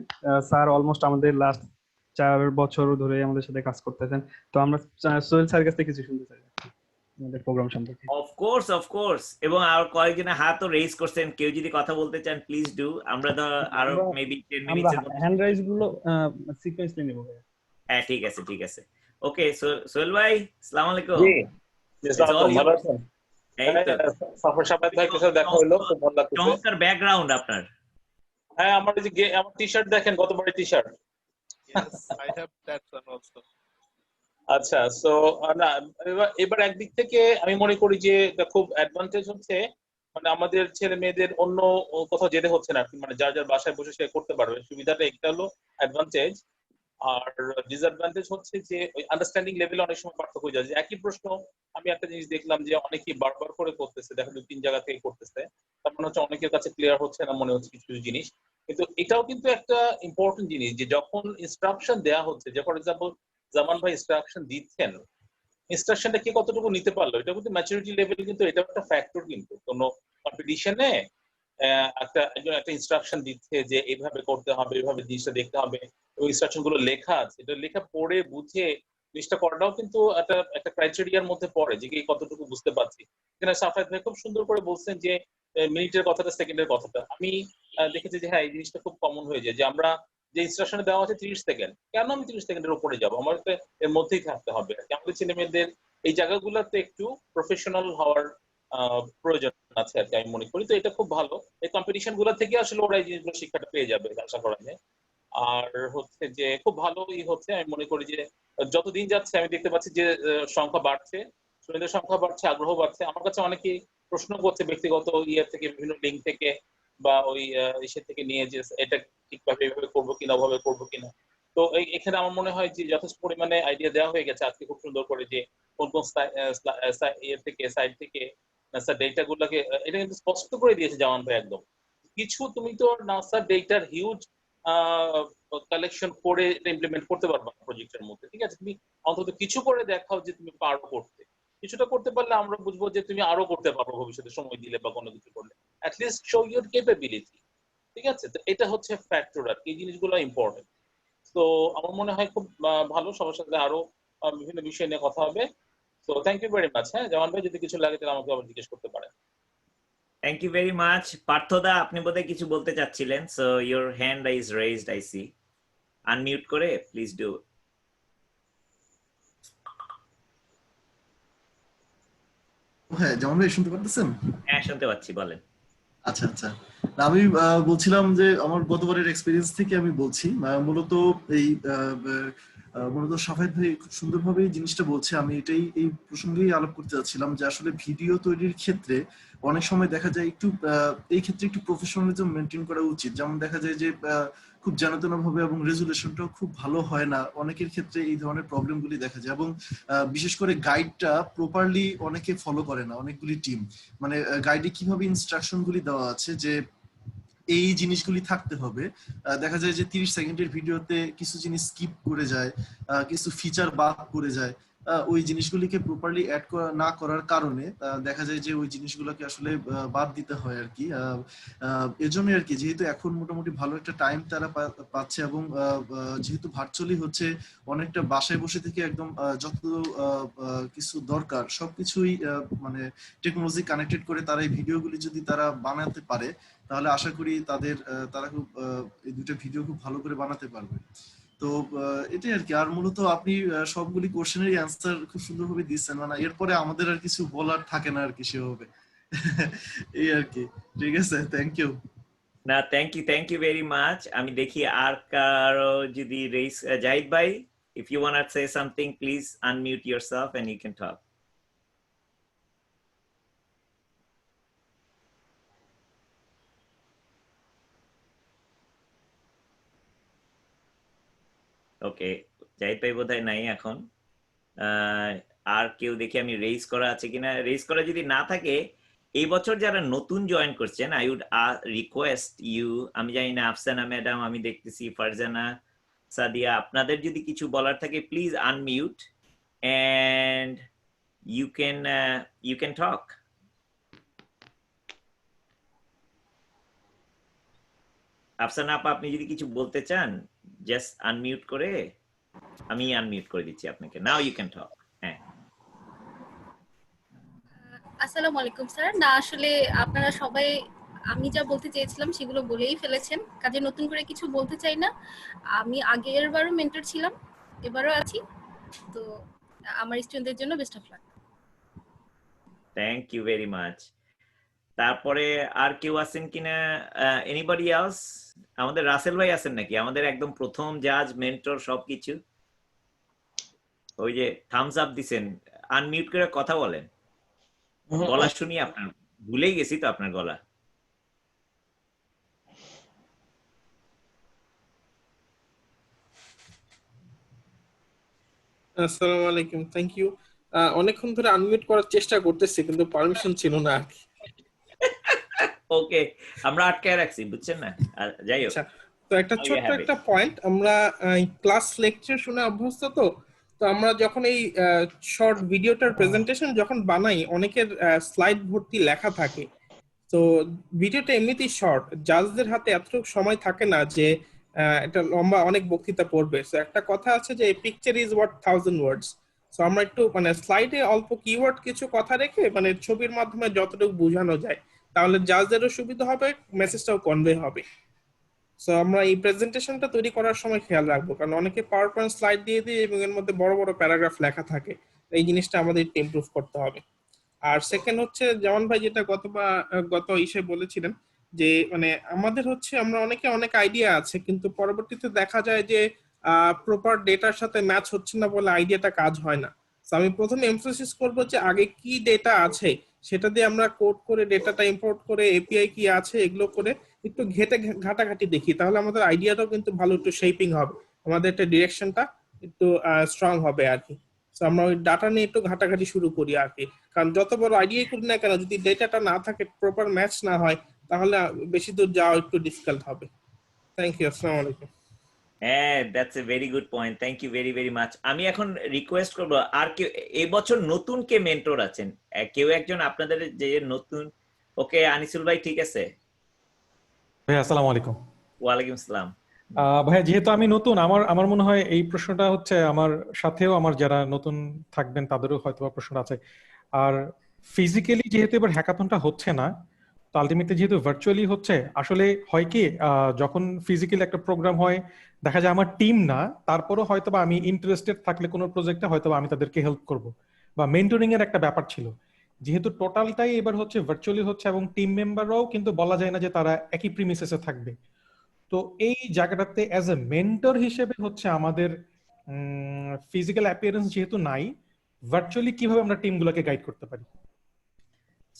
S1: স্যার অলমোস্ট আমাদের লাস্ট 4 বছর ধরে আমাদের সাথে কাজ করতেছেন। তো আমরা সোহেল স্যার কাছ থেকে কিছু শুনতে চাই আমাদের প্রোগ্রাম সম্পর্কে।
S3: অফ কোর্স, এবং আর কয়েকজনের হাতও রেজ করছেন, কেউ যদি কথা বলতে চান প্লিজ ডু। আমরা তো আরো মেবি 10
S1: আমরা
S3: মিনিটসের মধ্যে,
S1: হ্যান্ড রাইজ গুলো সিকোয়েন্সলি নেব ভাইয়া।
S3: হ্যাঁ ঠিক আছে ঠিক আছে। ওকে সোহেল ভাই, আসসালামু আলাইকুম।
S2: জি
S3: It's all
S2: আসসালামু ভালো
S3: yours.
S2: আছেন?
S3: এই তো
S2: সাফর সাহেব ভাইয়ের সাথে দেখা হলো, খুব ভালো লাগতেছে।
S3: চমৎকার ব্যাকগ্রাউন্ড আপনার।
S2: হ্যাঁ, আমার এই যে আমার টি-শার্ট দেখেন, কত বড় T-shirt.
S6: yes, I have that one also.
S2: আচ্ছা, সো না, এবার একদিক থেকে আমি মনে করি যে এটা খুব অ্যাডভান্টেজ হচ্ছে, মানে আমাদের ছেলে মেয়েদের অন্য কোথাও যেতে হচ্ছে না, মানে যার যার বাসায় বসে সে করতে পারবে, সুবিধাটা একটা হলো অ্যাডভান্টেজ। আর ডিসঅ্যাডভান্টেজ হচ্ছে যে ওই আন্ডারস্ট্যান্ডিং লেভেলে অনেক সময় পার্থক্য হয়ে যায়। যে একই প্রশ্ন আমি একটা জিনিস দেখলাম যে অনেকেই বারবার করে করতেছে, দেখা যায় 3 জায়গা থেকে করতেছে, তার মানে হচ্ছে অনেকের কাছে ক্লিয়ার হচ্ছে না মনে হচ্ছে কিছু জিনিস। কিন্তু এটাও কিন্তু একটা ইম্পর্টেন্ট জিনিস যে যখন ইনস্ট্রাকশন দেওয়া হচ্ছে, যে ফর এক্সাম্পল জামান ভাই ইনস্ট্রাকশন দিচ্ছেন, ইনস্ট্রাকশনটা কে কতটুকু নিতে পারলো, এটা কিন্তু ম্যাচুরিটি লেভেল, কিন্তু এটা একটা ফ্যাক্টর। কিন্তু কোনো কম্পিটিশনে একজন একটা ইনস্ট্রাকশন দিচ্ছে যে এইভাবে করতে হবে, এইভাবে জিনিসটা দেখতে হবে, এবং ইনস্ট্রাকশন গুলো লেখা আছে, এটা লেখা পড়ে বুঝে জিনিসটা করাটাও কিন্তু একটা ক্রাইটেরিয়ার মধ্যে পড়ে যে কে কতটুকু বুঝতে পারছি। এখানে সাফায়েত ভাই খুব সুন্দর করে বলছেন যে মিনিটের কথাটা, সেকেন্ডের কথাটা। আমি দেখেছি যে হ্যাঁ, এই জিনিসটা খুব কমন হয়ে যায় যে আমরা যে ইনস্ট্রাকশনে দেওয়া আছে 30 সেকেন্ড, কেন আমি 30 সেকেন্ডের উপরে যাবো, আমার এর মধ্যেই থাকতে হবে। আমাদের ছেলে মেয়েদের এই জায়গাগুলোতে একটু প্রফেশনাল হওয়ার প্রয়োজন আছে আর কি, আমি মনে করি। তো এটা খুব ভালো, এই কম্পিটিশন গুলো থেকে আসলে ওরা এই জিনিসগুলো শিক্ষাটা পেয়ে যাবে আশা করা যায়। আর হচ্ছে যে খুব ভালোই হচ্ছে, আমি মনে করি যে যতদিন যাচ্ছে আমি দেখতে পাচ্ছি যে সংখ্যা বাড়ছে, স্টুডেন্টের সংখ্যা বাড়ছে, আগ্রহ বাড়ছে। আমার কাছে অনেকেই প্রশ্ন করছে ব্যক্তিগত থেকে, বিভিন্ন লিঙ্ক থেকে বা ওই ইসে থেকে নিয়ে, যে এটা ঠিকভাবে এইভাবে করবো কিনা, ওভাবে করবো কিনা। তো এখানে আমার মনে হয় যে যথেষ্ট পরিমাণে আইডিয়া দেওয়া হয়ে গেছে আজকে খুব সুন্দর করে, যে কোন কোন থেকে সাইড থেকে নাসার ডেটা গুলোকে, এটা কিন্তু স্পষ্ট করে দিয়েছে জামান ভাই একদম। কিছু তুমি তো নাসার ডেটার হিউজ কালেকশন করে ইমপ্লিমেন্ট করতে পারবা প্রজেক্টের মধ্যে, ঠিক আছে? তুমি অন্তত কিছু করে দেখাও যে তুমি পারো করতে। কিছুটা করতে পারলে আমরা বুঝবো যে তুমি আরো করতে পারো ভবিষ্যতে সময় দিলে বা কোনো কিছু করলে, অ্যাটলিস্ট শো ইউর কেপাবিলিটি, ঠিক আছে? তো এটা হচ্ছে ফ্যাক্টর, আর এই জিনিসগুলো ইম্পর্টেন্ট। তো আমার মনে হয় খুব ভালো, সবার সাথে আরো বিভিন্ন বিষয় নিয়ে কথা হবে। তো থ্যাংক ইউ ভেরি মাচ। হ্যাঁ, জামান ভাই যদি কিছু লাগে তাহলে আমাকে আবার জিজ্ঞেস করতে পারেন।
S3: Thank you very much. পার্থদা, আপনি বোধহয় কিছু বলতে চাচ্ছিলেন, so your hand is raised, I see. Unmute করে প্লিজ ডু।
S8: হ্যাঁ, যেমন ভাই শুনতে পারতেছেন?
S3: হ্যাঁ, শুনতে পাচ্ছি, বলেন।
S8: আচ্ছা আচ্ছা, আমি বলছিলাম যে আমার গতবারের এক্সপিরিয়েন্স থেকে আমি বলছি, মূলত এই মূলত শাফায়েত ভাই খুব সুন্দরভাবে এই জিনিসটা বলছে। আমি এই প্রসঙ্গেই আলাপ করতে চাচ্ছিলাম যে আসলে ভিডিও তৈরির ক্ষেত্রে অনেক সময় দেখা যায় একটু এই ক্ষেত্রে একটু প্রফেশনালিজম মেনটেন করা উচিত। যেমন দেখা যায় যে খুব জানাতেনা ভাবে এবং রেজুলেশনটাও খুব ভালো হয় না, অনেকের ক্ষেত্রে এই ধরনের প্রবলেমগুলি দেখা যায়। এবং বিশেষ করে গাইডটা প্রপারলি অনেকে ফলো করে না, অনেকগুলি টিম। মানে গাইডে কিভাবে ইনস্ট্রাকশন গুলি দেওয়া আছে যে এই জিনিসগুলি থাকতে হবে, দেখা যায় যে 30 সেকেন্ডের ভিডিওতে কিছু জিনিস স্কিপ করে যায়, কিছু ফিচার বাদ করে যায়। ওই জিনিসগুলিকে প্রপারলি অ্যাড না করার কারণে দেখা যায় যে ওই জিনিসগুলোকে আসলে বাদ দিতে হয় আর কি। এজন্য আর কি, যেহেতু এখন মোটামুটি ভালো একটা টাইম তারা পাচ্ছে এবং যেহেতু ভার্চুয়ালি হচ্ছে, অনেকটা বাসায় বসে থেকে একদম যত কিছু দরকার সবকিছুই মানে টেকনোলজি কানেক্টেড করে তারা এই ভিডিওগুলি যদি তারা বানাতে পারে, তাহলে আশা করি তারা খুব এই দুটো ভিডিও খুব ভালো করে বানাতে পারবে। তো এটাই আর কি। আর মূলত আপনি সবগুলি কোশ্চেনেরই অ্যান্সার খুব সুন্দরভাবে দিচ্ছেন, মানে এরপরে আমাদের আর কিছু বলার থাকে না আর কি সেভাবে। এই আর কি। ঠিক আছে, থ্যাংক ইউ।
S3: না, থ্যাংক ইউ ভেরি মাচ। আমি দেখি আর কারো যদি রেস, জাহিদ ভাই, if you want to say something, please unmute yourself and you can talk. ওকে, জাহিদ ভাই বোধহয় নাই এখন। আর কেউ দেখি আমি রেজ করা আছে কিনা। রেজ করা যদি না থাকে, এই বছর যারা নতুন জয়েন করছেন, আই উড রিকোয়েস্ট ইউ, আমি জানি না আফসানা ম্যাডাম, আমি দেখতেছি ফারজানা, সাদিয়া, আপনাদের যদি কিছু বলার থাকে please unmute and you can talk. Afsana আপা, আপনি যদি কিছু বলতে চান জাস্ট আনমিউট করে, আমি আনমিউট করে দিচ্ছি আপনাকে। Now you can talk. হ্যাঁ,
S9: আসসালামু আলাইকুম স্যার। না, আসলে আপনারা সবাই আমি যা বলতে চেয়েছিলাম সেগুলো বলেই ফেলেছেন, কাজে নতুন করে কিছু বলতে চাই না। আমি আগের বারও মেন্টর ছিলাম, এবারও আছি। তো আমার স্টুডেন্টদের জন্য best of luck.
S3: Thank you very much. তারপরে আর কেউ আছেন কিনা? Anybody else? আমাদের রাসেল ভাই আছেন নাকি? আমাদের একদম প্রথম জাজ, মেন্টর, সবকিছু। ওই যে থামস আপ দিছেন, আনমিউট করে কথা বলেন। গলা শুনি আপনার, ভুলেই গেছি তো আপনার গলা।
S10: আসসালামু আলাইকুম, থ্যাংক ইউ। অনেকক্ষণ ধরে আনমিউট করার চেষ্টা করতেছি কিন্তু পারমিশন ছিল না আর কি।
S3: ওকে, আমরা আটকায় রাখছি, বুঝছেন না? যাই হোক,
S10: তো একটা ছোট্ট একটা পয়েন্ট, আমরা ক্লাস লেকচার শুনে অভ্যস্ত, তো আমরা যখন এই শর্ট ভিডিওটার প্রেজেন্টেশন যখন বানাই, অনেকের স্লাইড ভর্তি লেখা থাকে। তো ভিডিওটা এমনিতেই শর্ট, জাজদের হাতে এতটুকু সময় থাকে না যে এটা লম্বা অনেক বক্তৃতা পড়বে। তো একটা কথা আছে যে পিকচার ইজ ওয়ার্থ 1000 ওয়ার্ডস। তো আমরা একটু মানে স্লাইডে অল্প কিওয়ার্ড কিছু কথা রেখে মানে ছবির মাধ্যমে যতটুকু বোঝানো যায়, তাহলে জাজদেরও সুবিধা হবে, মেসেজটাও কনভে হবে। সো আমরা এই প্রেজেন্টেশনটা তৈরি করার সময় খেয়াল রাখবো, কারণ অনেকে পাওয়ার পয়েন্ট স্লাইড দিয়ে দিয়ে এবং এর মধ্যে বড় বড় প্যারাগ্রাফ লেখা থাকে। এই জিনিসটা আমাদের একটু ইমপ্রুভ করতে হবে। আর সেকেন্ড হচ্ছে, যেমন ভাই যেটা গত ইসে বলেছিলেন যে মানে আমাদের হচ্ছে আমরা অনেক আইডিয়া আছে, কিন্তু পরবর্তীতে দেখা যায় যে প্রপার ডেটার সাথে ম্যাচ হচ্ছে না বলে আইডিয়াটা কাজ হয় না। তো আমি প্রথমে এমফাসিস করবো যে আগে কি ডেটা আছে সেটা দিয়ে আমরা কোড করে ডেটাটা ইম্পোর্ট করে এপিআই কি আছে এগুলো করে একটু ঘাটাঘাটি দেখি, তাহলে আমাদের আইডিয়াটাও কিন্তু ভালো একটু শেপিং হবে, আমাদের একটা ডিরেকশনটা একটু স্ট্রং হবে আর কি। তো আমরা ওই ডাটা নিয়ে একটু ঘাটাঘাটি শুরু করি আর কি, কারণ যত বড় আইডিয়াই করি না কেন, যদি ডেটাটা না থাকে, প্রপার ম্যাচ না হয়, তাহলে বেশি দূর যাওয়া একটু ডিফিকাল্ট হবে। থ্যাংক ইউ, আসসালামু আলাইকুম।
S3: হ্যাঁ, that's a very good point, thank you very very much. আমি এখন রিকোয়েস্ট করবো, আর কেউ এই বছর নতুন কে মেন্টর আছেন, কেউ একজন আপনাদের যে নতুন? ওকে, আনিসুল ভাই ঠিক আছে।
S11: ভাইয়া আসসালামু আলাইকুম।
S3: ওয়ালাইকুম আসসালাম।
S11: ভাইয়া যেহেতু আমি নতুন, আমার আমার মনে হয় এই প্রশ্নটা হচ্ছে আমার সাথেও আমার যারা নতুন থাকবেন তাদেরও হয়তো প্রশ্নটা আছে। আর ফিজিক্যালি যেহেতু এবার হ্যাকাথনটা হচ্ছে না, তো আলটিমেটলি যেহেতু ভার্চুয়ালি হচ্ছে, আসলে হয় কি যখন ফিজিক্যালি একটা প্রোগ্রাম হয় দেখা যায় আমার টিম না, তারপরও হয়তো বা আমি ইন্টারেস্টেড থাকলে কোনো প্রজেক্টে হয়তো আমি তাদেরকে হেল্প করব, বা মেন্টরিং এর একটা ব্যাপার ছিল। যেহেতু টোটালটাই এবার হচ্ছে ভার্চুয়ালি হচ্ছে এবং টিম মেম্বাররাও কিন্তু বলা যায় না যে তারা একই প্রিমিসেসে থাকবে, তো এই জায়গাটাতে অ্যাজ এ মেন্টর হিসেবে হচ্ছে আমাদের ফিজিক্যাল অ্যাপিয়ারেন্স যেহেতু নাই, ভার্চুয়ালি কিভাবে আমরা টিমগুলোকে গাইড করতে পারি?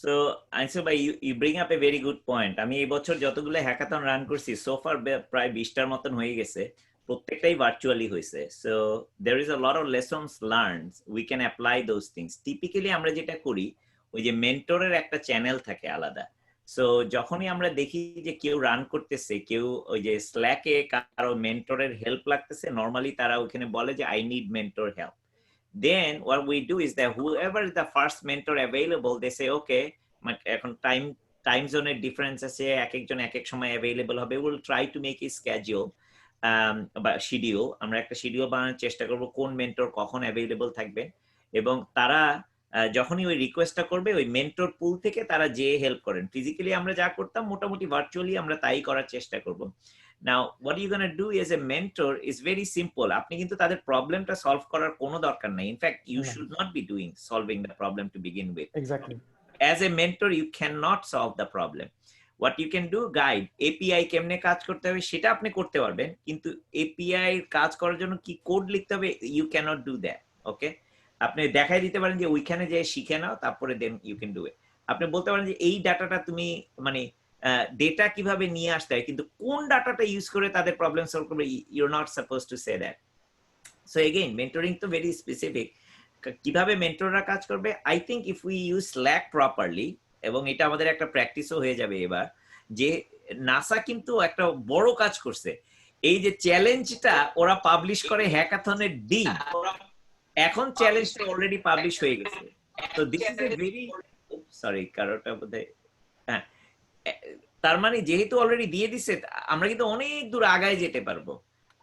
S3: সো আনিসুল ভাই, you bring up a very good point. আমি এই বছর যতগুলো হ্যাকাথন রান করছি সোফার প্রায় 20টার মতন হয়ে গেছে, প্রত্যেকটাই ভার্চুয়ালি হয়েছে। So there is a lot of lessons learned, we can apply those things. Typically আমরা যেটা করি, ওই যে মেন্টরের একটা চ্যানেল থাকে আলাদা। সো যখনই আমরা দেখি যে কেউ রান করতেছে, কেউ ওই যে স্ল্যাকে কারো মেন্টরের হেল্প লাগতেছে, নর্মালি তারা ওখানে বলে যে I need mentor help. Then what we do is that whoever is the first mentor available, they say okay, এখন টাইম জোনের ডিফারেন্স আছে, এক একজন এক এক সময় অ্যাভেলেবল হবে, will try to make E schedule বা শিডিউল। আমরা একটা শিডিউল বানানোর চেষ্টা করব কোন মেন্টর কখন অ্যাভেলেবল থাকবে, এবং তারা যখনই ওই রিকোয়েস্টটা করবে ওই মেন্টর পুল থেকে তারা যে হেল্প করেন। ফিজিক্যালি আমরা যা করতাম মোটামুটি ভার্চুয়ালি আমরা তাই করার চেষ্টা করব। Now, what are you going to do as a mentor is very simple. আপনি কিন্তু তাদের প্রবলেমটা সলভ করার কোনো দরকার নাই। In fact you should not be doing solving the problem to begin with.
S11: Exactly.
S3: As a mentor, you cannot solve the problem. What you can do, guide, API কেমনে কাজ করতে হবে সেটা আপনি করতে পারবেন, কিন্তু API কাজ করার জন্য কি কোড লিখতে হবে, you cannot do that. ওকে, আপনি দেখাই দিতে পারেন যে ওইখানে যে শিখে নাও, তারপরে then you can do it. আপনি বলতে পারেন যে এই ডাটাটা তুমি মানে ডেটা কিভাবে নিয়ে আসতে হয়, কিন্তু কোন ডাটাটা ইউজ করে তাদের প্রবলেম সলভ করবে, you are not suppose to say that. So again mentoring তো ভেরি স্পেসিফিক। কিভাবে মেন্টররা কাজ করবে, I think if we use Slack properly, এবং এটা আমাদের একটা প্র্যাকটিসও হয়ে যাবে এবার, যে নাসা কিন্তু একটা বড় কাজ করছে। এই যে চ্যালেঞ্জটা ওরা পাবলিশ করে হ্যাকাথনের দিন, এখন চ্যালেঞ্জটা অলরেডি পাবলিশ হয়ে গেছে। তো this is a very, sorry কারোটা বোধহয়, হ্যাঁ, তার মানে যেহেতু অলরেডি দিয়ে দিছে, আমরা কিন্তু অনেক দূর আগায় যেতে পারবো।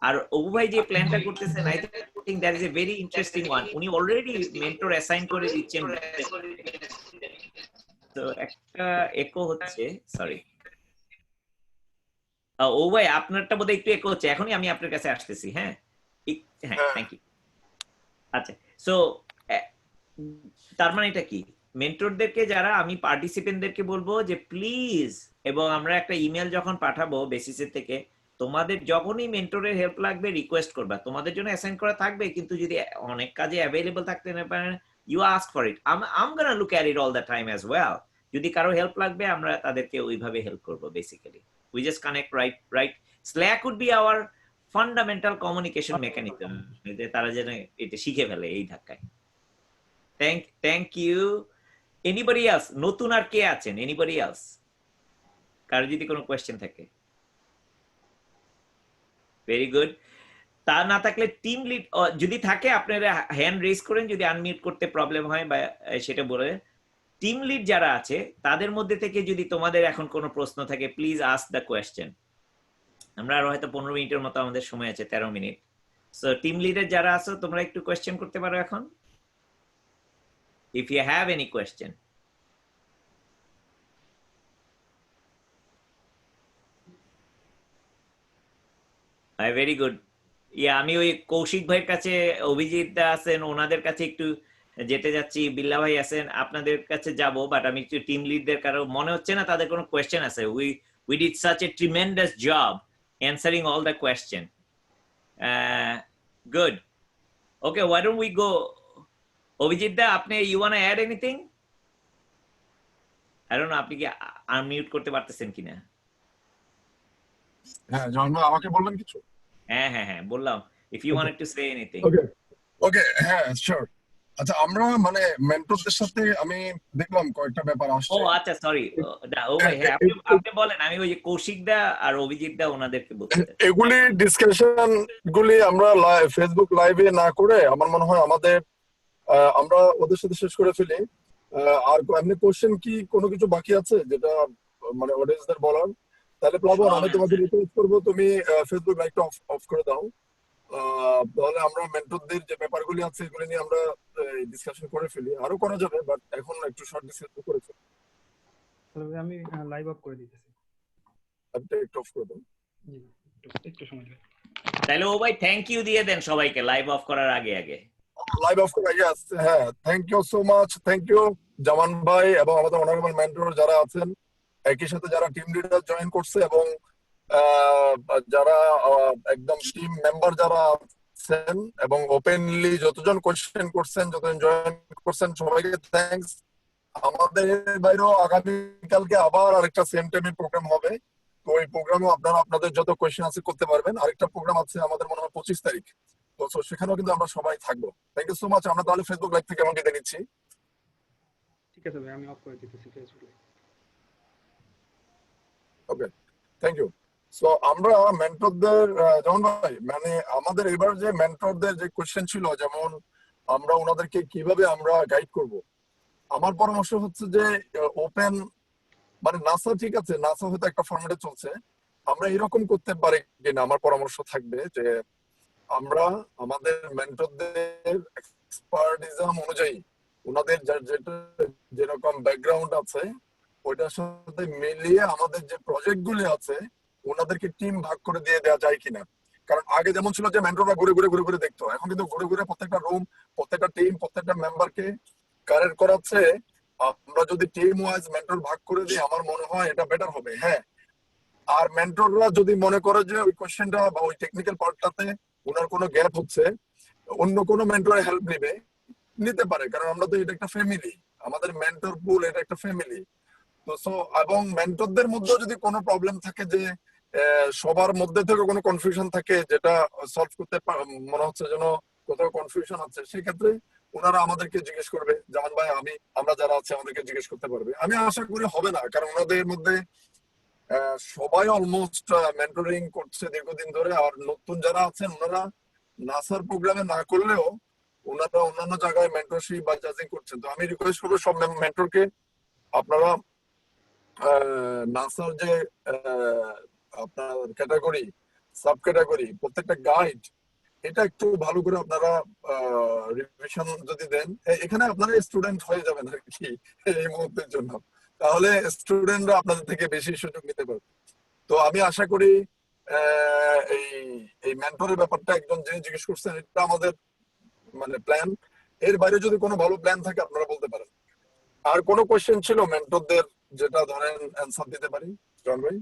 S3: আর অবু ভাই যে প্ল্যানটা করতেছেন, I think that is a very interesting one. উনি অলরেডি মেন্টর অ্যাসাইন করে দিচ্ছেন। তো একটা একো হচ্ছে, সরি ও ভাই, আপনারটা বোধহয় একটু একো হচ্ছে, এখনই আমি আপনার কাছে আসতেছি। হ্যাঁ হ্যাঁ, থ্যাংক ইউ। আচ্ছা, সো তার মানে এটা কি, মেন্টরদেরকে যারা, আমি পার্টিসিপেন্টদেরকে বলবো যে প্লিজ, এবং আমরা একটা ইমেল যখন পাঠাবো বেসিসের থেকে, তোমাদের যখনই মেন্টরের হেল্প লাগবে রিকোয়েস্ট করবা, তোমাদের জন্য অ্যাসাইন করা থাকবে, কিন্তু যদি অনেক কাজে অ্যাভেলেবল থাকতে না পারেন, you ask for it. I'm gonna look at it all the time as well. যদি কারো হেল্প লাগবে আমরা তাদেরকে ওইভাবে হেল্প করবো। Basically we just connect, right. Slack would be our fundamental communication mechanism, যে তারা যেন এটা শিখে ফেলে এই ধাক্কায়। Thank you. Anybody else? নতুন আর কে আছেন? Anybody else? কারো যদি কোনো কোয়েশ্চেন থাকে? Very good. তা না থাকলে টিম লিড যদি থাকে আপনারা হ্যান্ড রেজ করেন, যদি আনমিউট করতে প্রবলেম হয় বা সেটা বলে। টিম লিড যারা আছে তাদের মধ্যে থেকে যদি তোমাদের এখন কোনো প্রশ্ন থাকে, প্লিজ আস্ক দ্য কোয়েশ্চেন। আমরা আরো হয়তো 15 মিনিটের মতো আমাদের সময় আছে, 13 মিনিট। সো টিম লিডের যারা আছো তোমরা একটু কোয়েশ্চেন করতে পারো এখন, if you have any question. Very good. Yeah, আমি ওই কৌশিক ভাইয়ের কাছে, অভিজিৎ দা আছেন, ওনাদের কাছে একটু যেতে যাচ্ছি, বিল্লা ভাই আছেন, আপনাদের কাছে যাব, বাট আমি একটু টিম লিডদের কারো মনে হচ্ছে না তাদের কোনো কোয়েশ্চেন আছে। we did such a tremendous job answering all the question. Good. Okay, why don't we go, Abhijit দা, আপনি you want to add anything? I don't know, আপনি কি আনমিউট করতে পারতেছেন কিনা?
S12: হ্যাঁ, জন্ম আমাকে বললেন কিছু?
S3: হ্যাঁ হ্যাঁ হ্যাঁ, বললাম, if you wanted to say anything.
S12: Okay, হ্যাঁ, sure.
S4: আচ্ছা, আমরা মানে মেন্টরদের সাথে আমি দেখলাম কয়েকটা ব্যাপার
S3: ও
S4: আসছে।
S3: আচ্ছা, সরি ও ভাই, হ্যাঁ আপনি আপনি বলেন, আমি ওই যে কৌশিক দা আর অভিজিৎ দা ওনাদেরকে বলতে চাই।
S4: এগুলি ডিসকাশন গুলি আমরা ফেসবুক লাইভে না করে আমার মনে হয় আমাদের আমরা ওদের সাথে শেষ করে ফেলি। আর এমনি কোশ্চেন কি কোনো কিছু বাকি আছে যেটা মানে অডিয়েন্সদের বলার? তাহলে প্লাবন,
S3: সব
S4: আমি তোমাকে
S3: অ্যান্সার।
S4: রিকোয়েস্ট করবো তুমি ফেসবুক লাইভটা অফ করে দাও। তাহলে আমরা মেন্টরদের যে ব্যাপারগুলি আছে এগুলি নিয়ে আমরা ডিসকাশন করে ফেলি। আরো করা যাবে, বাট এখন একটু শর্ট ডিসকাশন করে ফেলি।
S1: তাহলে আমি লাইভ অফ করে দিতেছি।
S4: আপনি একটু অফ করে দাও।
S1: জি, একটু সময় দেবেন।
S3: তাহলে ও ভাই থ্যাংক ইউ দিয়ে দেন সবাইকে লাইভ অফ করার আগে আগে।
S4: লাইভ অফ করে, ইয়েস, হ্যাঁ, thank you so much. Thank you Zaman ভাই এবং আমাদের অনারেবল মেন্টর যারা আছেন, একই সাথে যারা টিম লিডার জয়েন করছে এবং যারা একদম টিম মেম্বার যারা আছেন এবং ওপেনলি যতজন কোয়েশ্চেন করছেন, যতজন জয়েন করছেন, সবাইকে থ্যাঙ্কস। আমাদের বাইরেও আগামীকালকে আবার আরেকটা সেম টাইমে প্রোগ্রাম হবে। তো ওই প্রোগ্রামে আপনারা আপনাদের যত কোয়েশ্চেন আছে করতে পারবেন। আরেকটা প্রোগ্রাম আছে আমাদের মনে হয় 25 তারিখ, তো সেখানেও কিন্তু আমরা সবাই থাকবো। Thank you so much. আমরা তাহলে ফেসবুক লাইভ থেকে আমাকে বিদায় নিচ্ছি।
S1: ঠিক আছে ভাই, আমি অফ করে দিতেছি Facebook.
S4: Okay, thank you. So আমরা মেন্টরদের, যেমন ভাই মানে আমাদের এবার যে মেন্টরদের যে কোয়েশ্চেন ছিল, যেমন আমরা ওনাদেরকে কিভাবে আমরা গাইড করব, আমার পরামর্শ হচ্ছে যে ওপেন মানে নাসা, ঠিক আছে, নাসা হয়তো একটা ফরম্যাটে চলছে, আমরা এরকম করতে পারি কিনা। আমার পরামর্শ থাকবে যে আমরা আমাদের মেন্টরদের এক্সপার্টিজম অনুযায়ী ওনাদের যেটা যেরকম ব্যাকগ্রাউন্ড আছে ওইটার সাথে মিলিয়ে আমাদের যে প্রজেক্ট গুলি আছে ওনাদেরকে টিম ভাগ করে দিয়ে দেওয়া যায় কিনা। কারণ আগে যেমন ছিল যে মেন্টররা ঘুরে ঘুরে ঘুরে ঘুরে দেখতো, এখন কিন্তু ঘুরে ঘুরে প্রত্যেকটা রুম, প্রত্যেকটা টিম, প্রত্যেকটা মেম্বারকে কারেক্ট করাচ্ছে। আমরা যদি টিম ওয়াইজ মেন্টর ভাগ করে দিই আমার মনে হয় এটা বেটার হবে। হ্যাঁ, আর মেন্টররা যদি মনে করে যে ওই কোশ্চেনটা বা ওই টেকনিক্যাল পার্টটাতে ওনার কোনো গ্যাপ হচ্ছে, অন্য কোনো মেন্টরের হেল্প নিতে পারে। কারণ আমরা তো এটা একটা ফ্যামিলি, আমাদের মেন্টর পুল এটা একটা ফ্যামিলি। তো এবং মেন্টরদের মধ্যে যদি কোনো প্রবলেম থাকে যে সবার মধ্যে থেকে কোনো কনফিউশন থাকে যেটা সলভ করতে মনে হচ্ছে যেন কোথাও কনফিউশন আছে, সেক্ষেত্রে ওনারা আমাদেরকে জিজ্ঞেস করবে। যেমন ভাই আমরা যারা আছে আমাদেরকে জিজ্ঞেস করতে পারবে। আমি আশা করি হবে না, কারণ ওনাদের মধ্যে সবাই অলমোস্ট মেন্টরিং করছে দীর্ঘদিন ধরে। আর নতুন যারা আছেন ওনারা নাসার প্রোগ্রামে না করলেও ওনারা অন্যান্য জায়গায় মেন্টরশিপ বা জাজিং করছেন। তো আমি রিকোয়েস্ট করবো সব মেন্টরকে আপনারা নাসার যে আপনার ক্যাটাগরি, সাব ক্যাটাগরি, প্রত্যেকটা গাইড এটা একটু ভালো করে আপনারা রিভিশন যদি দেন, এখানে আপনারা স্টুডেন্ট হয়ে যাবেন আর কি এই মুহূর্তের জন্য, তাহলে স্টুডেন্টরা আপনাদের থেকে বেশি সুযোগ নিতে পারবে। তো আমি আশা করি এই এই মেন্টরের ব্যাপারটা একজন যিনি জিজ্ঞেস করছেন এটা আমাদের মানে প্ল্যান। এর বাইরে যদি কোনো ভালো প্ল্যান থাকে আপনারা বলতে পারেন। আর কোনো কোয়েশ্চেন ছিল মেন্টরদের যেটা ধরেন অ্যানসার দিতে পারি? জন ভাই,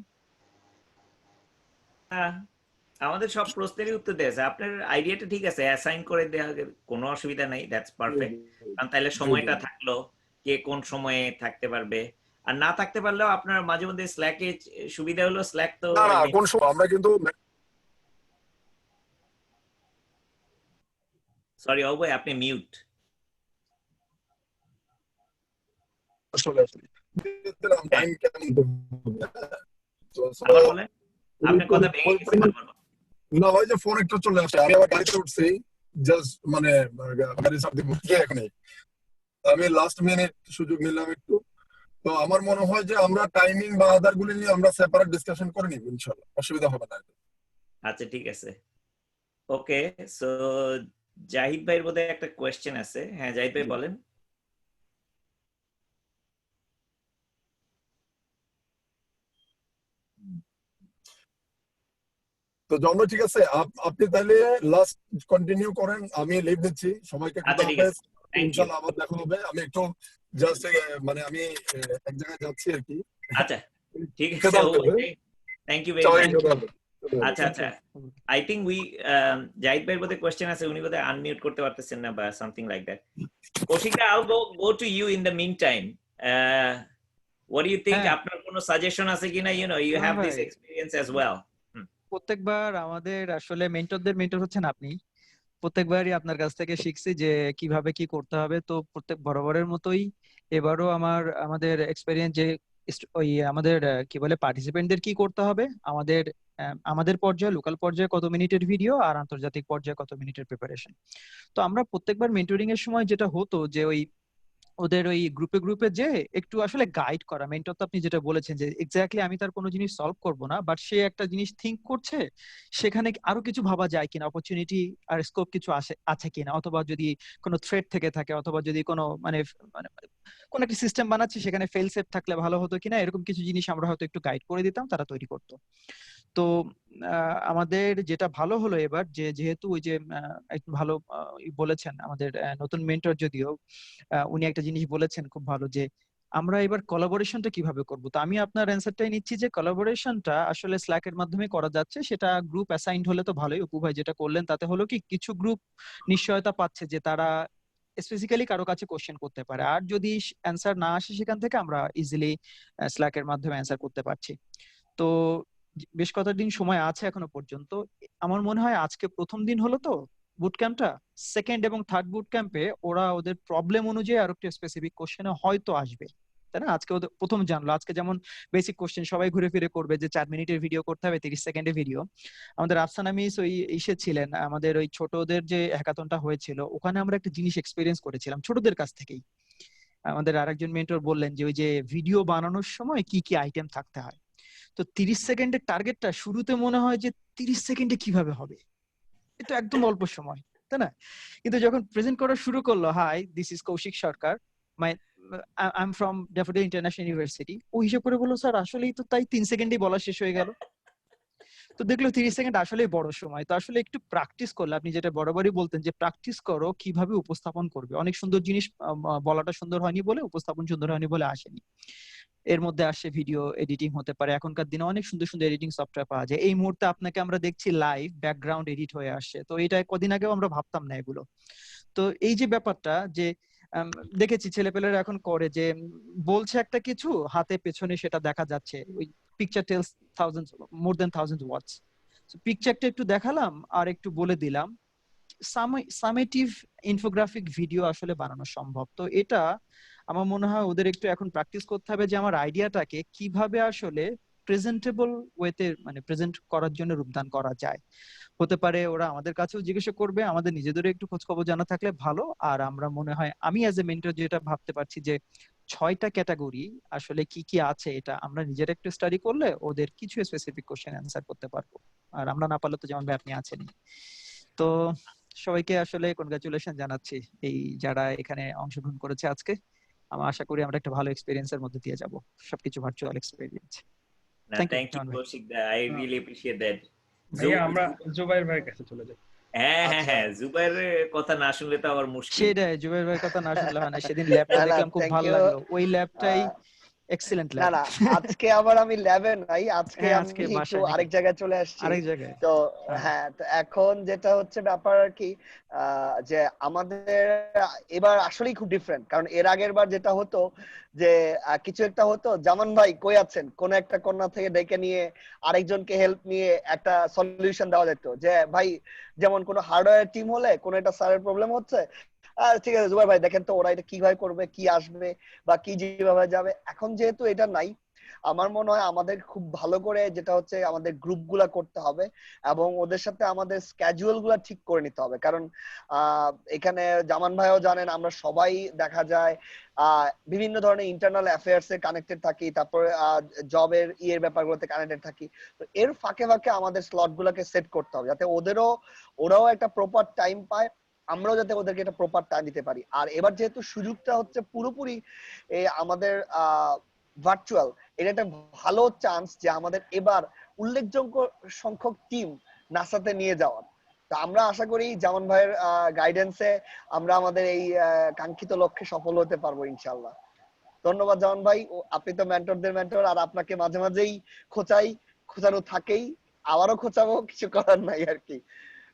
S3: আমাদের সব প্রশ্নেরই উত্তর দিয়েছে। আপনার আইডিয়াটা ঠিক আছে, অ্যাসাইন করে দেওয়া কোনো অসুবিধা নেই, দ্যাটস পারফেক্ট। কারণ তাহলে সময়টা থাকলো, কে কোন সময়ে থাকতে পারবে। আর না থাকতে পারলেও আপনার মাঝে মধ্যে স্ল্যাকে সুবিধা হলো, স্ল্যাক তো
S4: না কোন সময় আমরা কিন্তু
S3: সরি অবয় আপনি মিউট। আবার বলেন, আপনার কথা ভেঙে গেছে বারবার।
S4: না ওই যে ফোন একটু চলে আসে, আমি আবার গাড়িতে উঠছি জাস্ট মানে গাড়ি সামনে বুঝতে এখনই আমি লাস্ট মিনিট সুযোগ নিলাম একটু। তো আমার মনে হয় যে আমরা টাইমিং বা আদার গুলি নিয়ে আমরা সেপারেট ডিসকাশন করে নিব, ইনশাআল্লাহ অসুবিধা হবে না।
S3: আচ্ছা ঠিক আছে, ওকে। সো জাহিদ ভাইয়ের বোধহয় একটা কোয়েশ্চেন আছে। হ্যাঁ জাহিদ ভাই বলেন।
S4: তো জন্ম ঠিক আছে, আপনি তাহলে লাস্ট কন্টিনিউ করেন, আমি লিভ দিচ্ছি সবাইকে।
S3: আচ্ছা ঠিক আছে,
S4: ইনশাআল্লাহ আবার দেখা হবে। আমি একটু জাস্ট মানে আমি এক জায়গায় যাচ্ছি আর কি।
S3: আচ্ছা ঠিক আছে, থ্যাংক ইউ ভেরি মাচ। আচ্ছা আচ্ছা, আই থিংক উই জাহিদ ভাইয়ের বোধহয় কোয়েশ্চেন আছে, উনি বোধহয় আনমিউট করতে পারতেছেন না বা something like that. Koushik da, I'll go to you in the mean time. what do you think? আপনার কোনো সাজেশন আছে কিনা? you know you have this experience as well.
S5: প্রত্যেকবার আমাদের আসলে মেন্টরদের মেন্টর হচ্ছেন আপনি, প্রত্যেকবারই আপনার কাছ থেকে শিখছি যে কিভাবে কি করতে হবে। তো প্রত্যেক বরাবরের মতোই এবারও আমাদের এক্সপেরিয়েন্স যে ওই আমাদের কি বলে পার্টিসিপেন্টদের কি করতে হবে, আমাদের পর্যায়ে লোকাল পর্যায়ে কত মিনিটের ভিডিও আর আন্তর্জাতিক পর্যায়ে কত মিনিটের প্রিপারেশন। তো আমরা প্রত্যেকবার মেন্টরিং এর সময় যেটা হতো যে ওদের ওই গ্রুপে গ্রুপে যে একটু আসলে গাইড করা। মেন্টর তো আপনি যেটা বলেছেন যে এক্স্যাক্টলি আমি তার কোনো জিনিস সলভ করব না, বাট সে একটা জিনিস থিঙ্ক করছে, সেখানে আরো কিছু ভাবা যায় কিনা, অপরচুনিটি আর স্কোপ কিছু আছে কিনা, অথবা যদি কোনো থ্রেট থেকে থাকে, অথবা যদি কোনো মানে মানে কোন একটা সিস্টেম বানাচ্ছি সেখানে ফেল সেফ থাকলে ভালো হতো কিনা, এরকম কিছু জিনিস আমরা হয়তো একটু গাইড করে দিতাম, তারা তৈরি করতো। তো আমাদের যেটা ভালো হলো এবার যেহেতু ওই যে একটু ভালো বলেছেন আমাদের নতুন মেন্টর, যদিও উনি একটা জিনিস বলেছেন খুব ভালো, যে আমরা এবার কোলাবোরেশনটা কিভাবে করব। তো আমি আপনার অ্যান্সারটাই নিচ্ছি যে কোলাবোরেশনটা আসলে স্ল্যাকের মাধ্যমে করা যাচ্ছে। সেটা গ্রুপ অ্যাসাইন্ড হলে তো ভালোই। অপু ভাই যেটা করলেন তাতে হলো কি, কিছু গ্রুপ নিশ্চয়তা পাচ্ছে যে তারা স্পেসিক্যালি কারো কাছে কোশ্চেন করতে পারে, আর যদি অ্যান্সার না আসে সেখান থেকে আমরা ইজিলি স্ল্যাকের মাধ্যমে অ্যান্সার করতে পারছি। তো বেশ কতদিন সময় আছে এখনো পর্যন্ত। আমার মনে হয় আজকে প্রথম দিন হলো তো বুট ক্যাম্পটা, সেকেন্ড এবং থার্ড বুট ক্যাম্পে ওরা ওদের প্রবলেম অনুযায়ী আরো একটু স্পেসিফিক কোশ্চেনে হয়তো আসবে, তাই না? আজকে ওদের প্রথম জানলো, আজকে যেমন বেসিক কোশ্চেন সবাই ঘুরে ফিরে করবে যে 4 মিনিটের ভিডিও করতে হবে, 30 সেকেন্ডের ভিডিও। আমাদের আফসানা মিস ওই ইসে ছিলেন, আমাদের ওই ছোটদের যে হ্যাকাথনটা হয়েছিল ওখানে আমরা একটা জিনিস এক্সপেরিয়েন্স করেছিলাম ছোটদের কাছ থেকেই। আমাদের আরেকজন মেন্টর বললেন যে ওই যে ভিডিও বানানোর সময় কি কি আইটেম থাকতে হয়। তো 30 সেকেন্ডের টার্গেটটা শুরুতে মনে হয় যে 30 সেকেন্ডে কিভাবে হবে, এটা একদম অল্প সময়, তাই না? কিন্তু যখন প্রেজেন্ট করা শুরু করলো, hi this is Koushik Sarkar, my I am from Daffodil International University, ও হিসাব করে বললো স্যার আসলেই তো তাই 3 সেকেন্ডেই বলা শেষ হয়ে গেল। তো দেখলো 30 সেকেন্ড আসলেই বড় সময়। তো আসলে একটু প্র্যাকটিস করলে, আপনি যেটা বরাবরই বলতেন যে প্র্যাকটিস করো কিভাবে উপস্থাপন করবে। অনেক সুন্দর জিনিস বলাটা সুন্দর হয়নি বলে, উপস্থাপন সুন্দর হয়নি বলে আসেনি। এর মধ্যে আসে ভিডিও এডিটিং হতে পারে, এখনকার দিনে অনেক সুন্দর সুন্দর এডিটিং সফটওয়্যার পাওয়া যায়। এই মুহূর্তে আপনাকে আমরা দেখছি লাইভ ব্যাকগ্রাউন্ড এডিট হয়ে আসে, তো এটা কদিন আগেও আমরা ভাবতাম না এগুলো। তো এই যে ব্যাপারটা যে দেখেছি ছেলেপেলেরা এখন করে যে বলছে একটা কিছু, হাতে পেছনে সেটা দেখা যাচ্ছে, ওই পিকচার টেলস থাউজেন্ডস, মোর দেন থাউজেন্ড ওয়ার্ডস। পিকচারটা একটু দেখালাম আর একটু বলে দিলাম, সামেটিভ ইনফোগ্রাফিক ভিডিও আসলে বানানো সম্ভব। তো এটা আমার মনে হয় ওদের একটু এখন প্র্যাকটিস করতে হবে যে আমার আইডিয়াটাকে কিভাবে আসলে প্রেজেন্টেবল ওয়েতে মানে প্রেজেন্ট করার জন্য রূপদান করা যায়। হতে পারে ওরা আমাদের কাছেও জিজ্ঞাসা করবে, আমাদের নিজেদেরও একটু খোঁজ খবর জানা থাকলে ভালো। আর আমরা মনে হয় আমি অ্যাজ এ মেন্টর যেটা ভাবতে পারছি যে 6টা ক্যাটাগরি আসলে কি কি আছে, এটা আমরা নিজেরা একটু স্টাডি করলে ওদের কিছু স্পেসিফিক কোশ্চেন অ্যান্সার করতে পারবো। আর আমরা না পারলে তো যেমন ভাই আপনি আছেনই। তো সবাইকে আসলে কনগ্রাচুলেশন জানাচ্ছি এই যারা এখানে অংশগ্রহণ করেছে আজকে। আমি আশা করি আমরা একটা ভালো এক্সপেরিয়েন্সের মধ্যে দিয়ে যাব, সবকিছু virtual experience.
S3: Thank you Koushik da, I really appreciate that.
S1: ভাইয়া আমরা জুবাইর ভাইয়ের কাছে চলে যাই।
S3: হ্যাঁ জুবাইরের কথা না শুনলে তো আবার মুশকিল।
S5: সেটাই, জুবাইর ভাইয়ের কথা না শুনলে হয় না। সেদিন ল্যাবটা দেখলাম খুব ভালো লাগলো, ওই ল্যাবটাই এক্সিলেন্ট
S7: না
S5: ল্যাব।
S7: না, আজকে আবার আমি ল্যাবে নাই, আজকে আমি একটু আরেক জায়গায় চলে আসছি।
S5: আরেক জায়গায়
S7: তো হ্যাঁ, তো এখন যেটা হচ্ছে ব্যাপার আর কি, যে আমাদের এবার আসলেই খুব ডিফারেন্ট। কারণ এর আগের বার যেটা হতো যে কিছু একটা হতো, জামান ভাই কই আছেন, কোন একটা কন্যা থেকে ডেকে নিয়ে আরেকজনকে হেল্প নিয়ে একটা সলিউশন দেওয়া যেত। যে ভাই যেমন কোনো হার্ডওয়্যার টিম হলে কোনো একটা স্যারের প্রবলেম হচ্ছে, ঠিক আছে জুবাই ভাই দেখেন তো ওরা এটা কিভাবে করবে, কি আসবে বা কি যেভাবে যাবে। এখন যেহেতু এটা নাই, আমার মনে হয় আমাদের খুব ভালো করে যেটা হচ্ছে আমাদের গ্রুপ গুলা করতে হবে এবং ওদের সাথে আমাদের স্ক্যাজুয়াল গুলা ঠিক করে নিতে হবে। কারণ এখানে জামান ভাইও জানেন আমরা সবাই দেখা যায় বিভিন্ন ধরনের ইন্টারনাল অ্যাফেয়ার্স এ কানেক্টেড থাকি, তারপরে জবের ব্যাপারগুলোতে কানেক্টেড থাকি। তো এর ফাঁকে ফাঁকে আমাদের স্লট গুলাকে সেট করতে হবে যাতে ওরাও একটা প্রপার টাইম পায়, আমরাও যাতে ওদেরকে একটা প্রপার টাইম দিতে পারি। আর এবার যেহেতু সুযোগটা হচ্ছে পুরোপুরি আমাদের ভার্চুয়াল, এটা একটা ভালো চান্স যে আমাদের এবার উল্লেখযোগ্য সংখ্যক টিম নাসাতে নিয়ে যাওয়ার। তো আমরা আশা করি জামান ভাইয়ের গাইডেন্সে আমরা আমাদের এই কাঙ্ক্ষিত লক্ষ্যে সফল হতে পারবো ইনশাআল্লাহ। ধন্যবাদ জামান ভাই, আপনি তো মেন্টরদের মেন্টর, আর আপনাকে মাঝে মাঝেই খোঁচানো থাকেই, আবারও খোঁচাবো, কিছু করার নাই আর কি।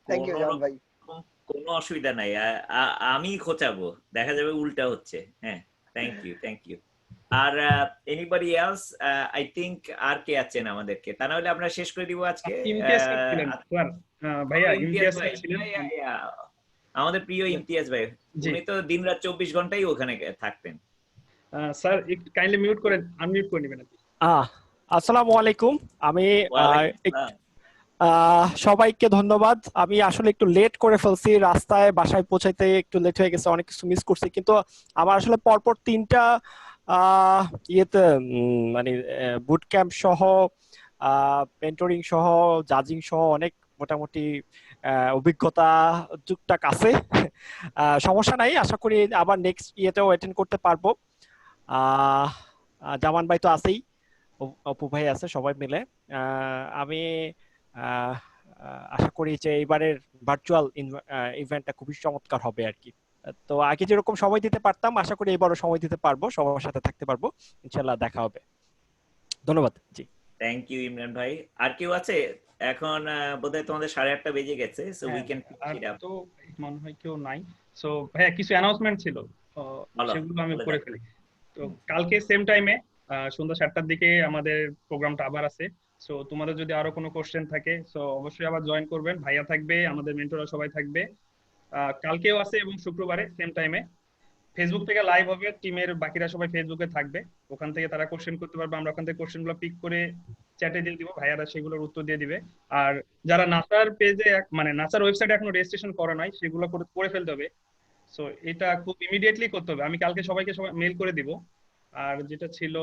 S7: থ্যাংক ইউ জামান ভাই।
S3: কোনো অসুবিধা নাই, আমি খোঁচাবো, দেখা যাবে উল্টা হচ্ছে। হ্যাঁ, থ্যাংক ইউ। আর এনিবডি এলস? আই থিংক আর কে আছেন আমাদেরকে, তা না হলে আমরা শেষ করে দিব আজকে।
S1: ইমতিয়াজ ছিলেন স্যার, ভাইয়া ইমতিয়াজ ছিলেন।
S3: আমাদের প্রিয় ইমতিয়াজ ভাই,
S1: জি
S3: উনি তো দিনরাত 24 ঘন্টাই ওখানে থাকতেন।
S1: স্যার একটু কাইন্ডলি মিউট করে আনমিউট করে নেবেন আপনি।
S12: আসসালামু আলাইকুম। আমি
S3: ওয়ালাইকুম আসসালাম।
S12: সবাইকে ধন্যবাদ। আমি আসলে একটু লেট করে ফেলছি, রাস্তায় বাসায় পৌঁছাইতে একটু লেট হয়ে গেছে, অনেক কিছু মিস করছি, কিন্তু আমার আসলে পরপর 3টা ইয়েতে মানে বুট ক্যাম্প সহ মেন্টরিং সহ জাজিং সহ অনেক মোটামুটি অভিজ্ঞতা টুকটাক আছে। সমস্যা নাই, আশা করি আবার নেক্সট ইয়েতেও অ্যাটেন্ড করতে পারবো। জামান ভাই তো আছেই, অপু ভাই আছে, সবাই মিলে আমি আশা করি যে এবারের ভার্চুয়াল ইভেন্টটা খুবই চমৎকার হবে আর কি। তো আগে যেরকম সময় দিতে পারতাম, আশা করি এবারও সময় দিতে পারবো, সবার সাথে থাকতে পারবো, ইনশাল্লাহ দেখা হবে। ধন্যবাদ। জি
S3: থ্যাংক ইউ ইমরান ভাই। আর কেউ আছে? এখন বোধহয় তোমাদের 8:30 বেজে গেছে, সো উই ক্যান
S1: আর
S3: ফিনিশ ইট আপ।
S1: তো মনে হয় কেউ নাই। সো ভাইয়া কিছু অ্যানাউন্সমেন্ট ছিল,
S3: বলো,
S1: সেগুলো আমি
S3: বলে
S1: করে
S3: দাও।
S1: ফেলি। তো কালকে সেম টাইমে সন্ধ্যা 7টার দিকে আমাদের প্রোগ্রামটা আবার আছে। সো তোমাদের যদি আরো কোনো কোশ্চেন থাকে সো অবশ্যই আবার জয়েন করবেন, ভাইয়া থাকবে, আমাদের মেন্টররা সবাই থাকবে। কালকেও আছে এবং শুক্রবারে সেম টাইমে ফেসবুক থেকে লাইভ হবে, টিমের বাকিরা সবাই ফেসবুকে থাকবে, ওখান থেকে তারা কোশ্চেন করতে পারবে, আমরা ওখান থেকে কোশ্চেন গুলো পিক করে চ্যাটে দিয়ে দিব, ভাইয়ারা সেগুলোর উত্তর দিয়ে দিবে। আর যারা নাসার পেজে মানে নাসার ওয়েবসাইটে এখনো রেজিস্ট্রেশন করা নাই সেগুলো করে ফেলতে হবে। সো এটা খুব ইমিডিয়েটলি করতে হবে, আমি কালকে সবাইকে মেল করে দিব। আর যেটা ছিল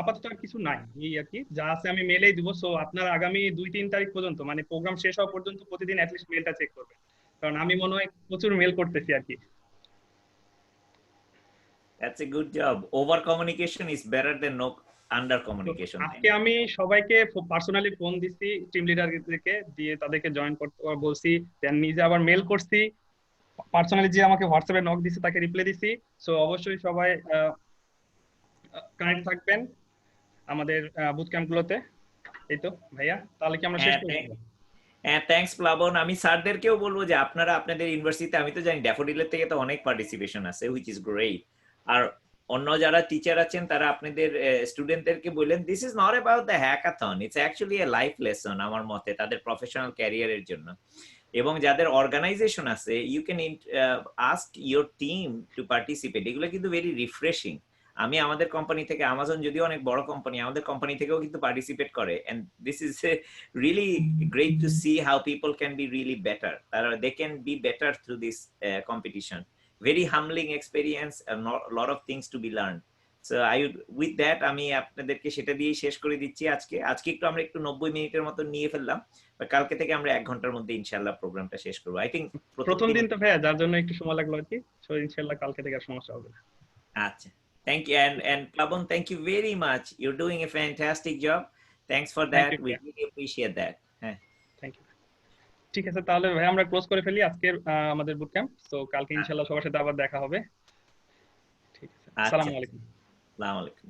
S1: আপাতত আর কিছু নাই, এই আর কি যা আছে আমি মেলেই দিব। সো আপনারা আগামী 2-3 তারিখ পর্যন্ত মানে প্রোগ্রাম শেষ হওয়া পর্যন্ত প্রতিদিন অ্যাটলিস্ট মেলটা চেক করবেন, কারণ আমি মনে হয় প্রচুর মেল করতেছি আর কি।
S3: That's a good job. Over communication is better than no under communication.
S1: আজকে আমি সবাইকে পার্সোনালি ফোন দিছি, টিম লিডারদেরকে দিয়ে তাদেরকে জয়েন করতে বলছি, দেন নিজে আবার মেল করছি, পার্সোনালি যে আমাকে হোয়াটসঅ্যাপে নক দিছে তাকে রিপ্লাই দিছি। সো অবশ্যই সবাই কানেক্ট থাকবেন আমাদের বুট ক্যাম্প গুলোতে। এই তো ভাইয়া, তাহলে কি আমরা শেষ করে দেব?
S3: হ্যাঁ, থ্যাঙ্কস প্লাবন। আমি স্যারদেরকেও বলবো যে আপনারা আপনাদের ইউনিভার্সিটিতে, আমি তো জানি ড্যাফোডিলের থেকে তো অনেক পার্টিসিপেশন আছে, হুইচ ইজ গ্রেট। আর অন্য যারা টিচার আছেন তারা আপনাদের স্টুডেন্টদেরকে বললেন this is not about the hackathon, it's actually A life lesson আমার মতে, তাদের প্রফেশনাল ক্যারিয়ারের জন্য। এবং যাদের অর্গানাইজেশন আছে, you can ask your team to participate, এগুলো কিন্তু ভেরি রিফ্রেশিং। আমি আমাদের কোম্পানি থেকে, আমাজন যদিও অনেক বড় কোম্পানি, আমাদের কোম্পানি থেকেও কিন্তু পার্টিসিপেট করে, and this is really great to see how people can be really better. They can be better through this competition. Very humbling experience, and a lot of things to be learned. So with that আমি আপনাদেরকে সেটা দিয়ে শেষ করে দিচ্ছি। আজকে আমরা একটু 90 মিনিটের মতো নিয়ে ফেললাম, কালকে থেকে আমরা 1 ঘন্টার মধ্যে ইনশাআল্লাহ প্রোগ্রামটা শেষ করবো। আই থিংক
S1: প্রথম দিন তো ভাইয়া, যার জন্য একটু সময় লাগলো আর কি। সো ইনশাআল্লাহ কালকে থেকে আর সমস্যা হবে না।
S3: আচ্ছা, thank you. and Plabon, thank you very much, you're doing a fantastic job. Thanks for that. We really appreciate that.
S1: Thank you. ঠিক আছে, তাহলে ভাই আমরা ক্লোজ করে ফেলি আজকের আমাদের বুট ক্যাম্প। সো কালকে ইনশাআল্লাহ সবার সাথে আবার দেখা হবে। ঠিক আছে, আসসালামু আলাইকুম।
S3: আসসালামু আলাইকুম।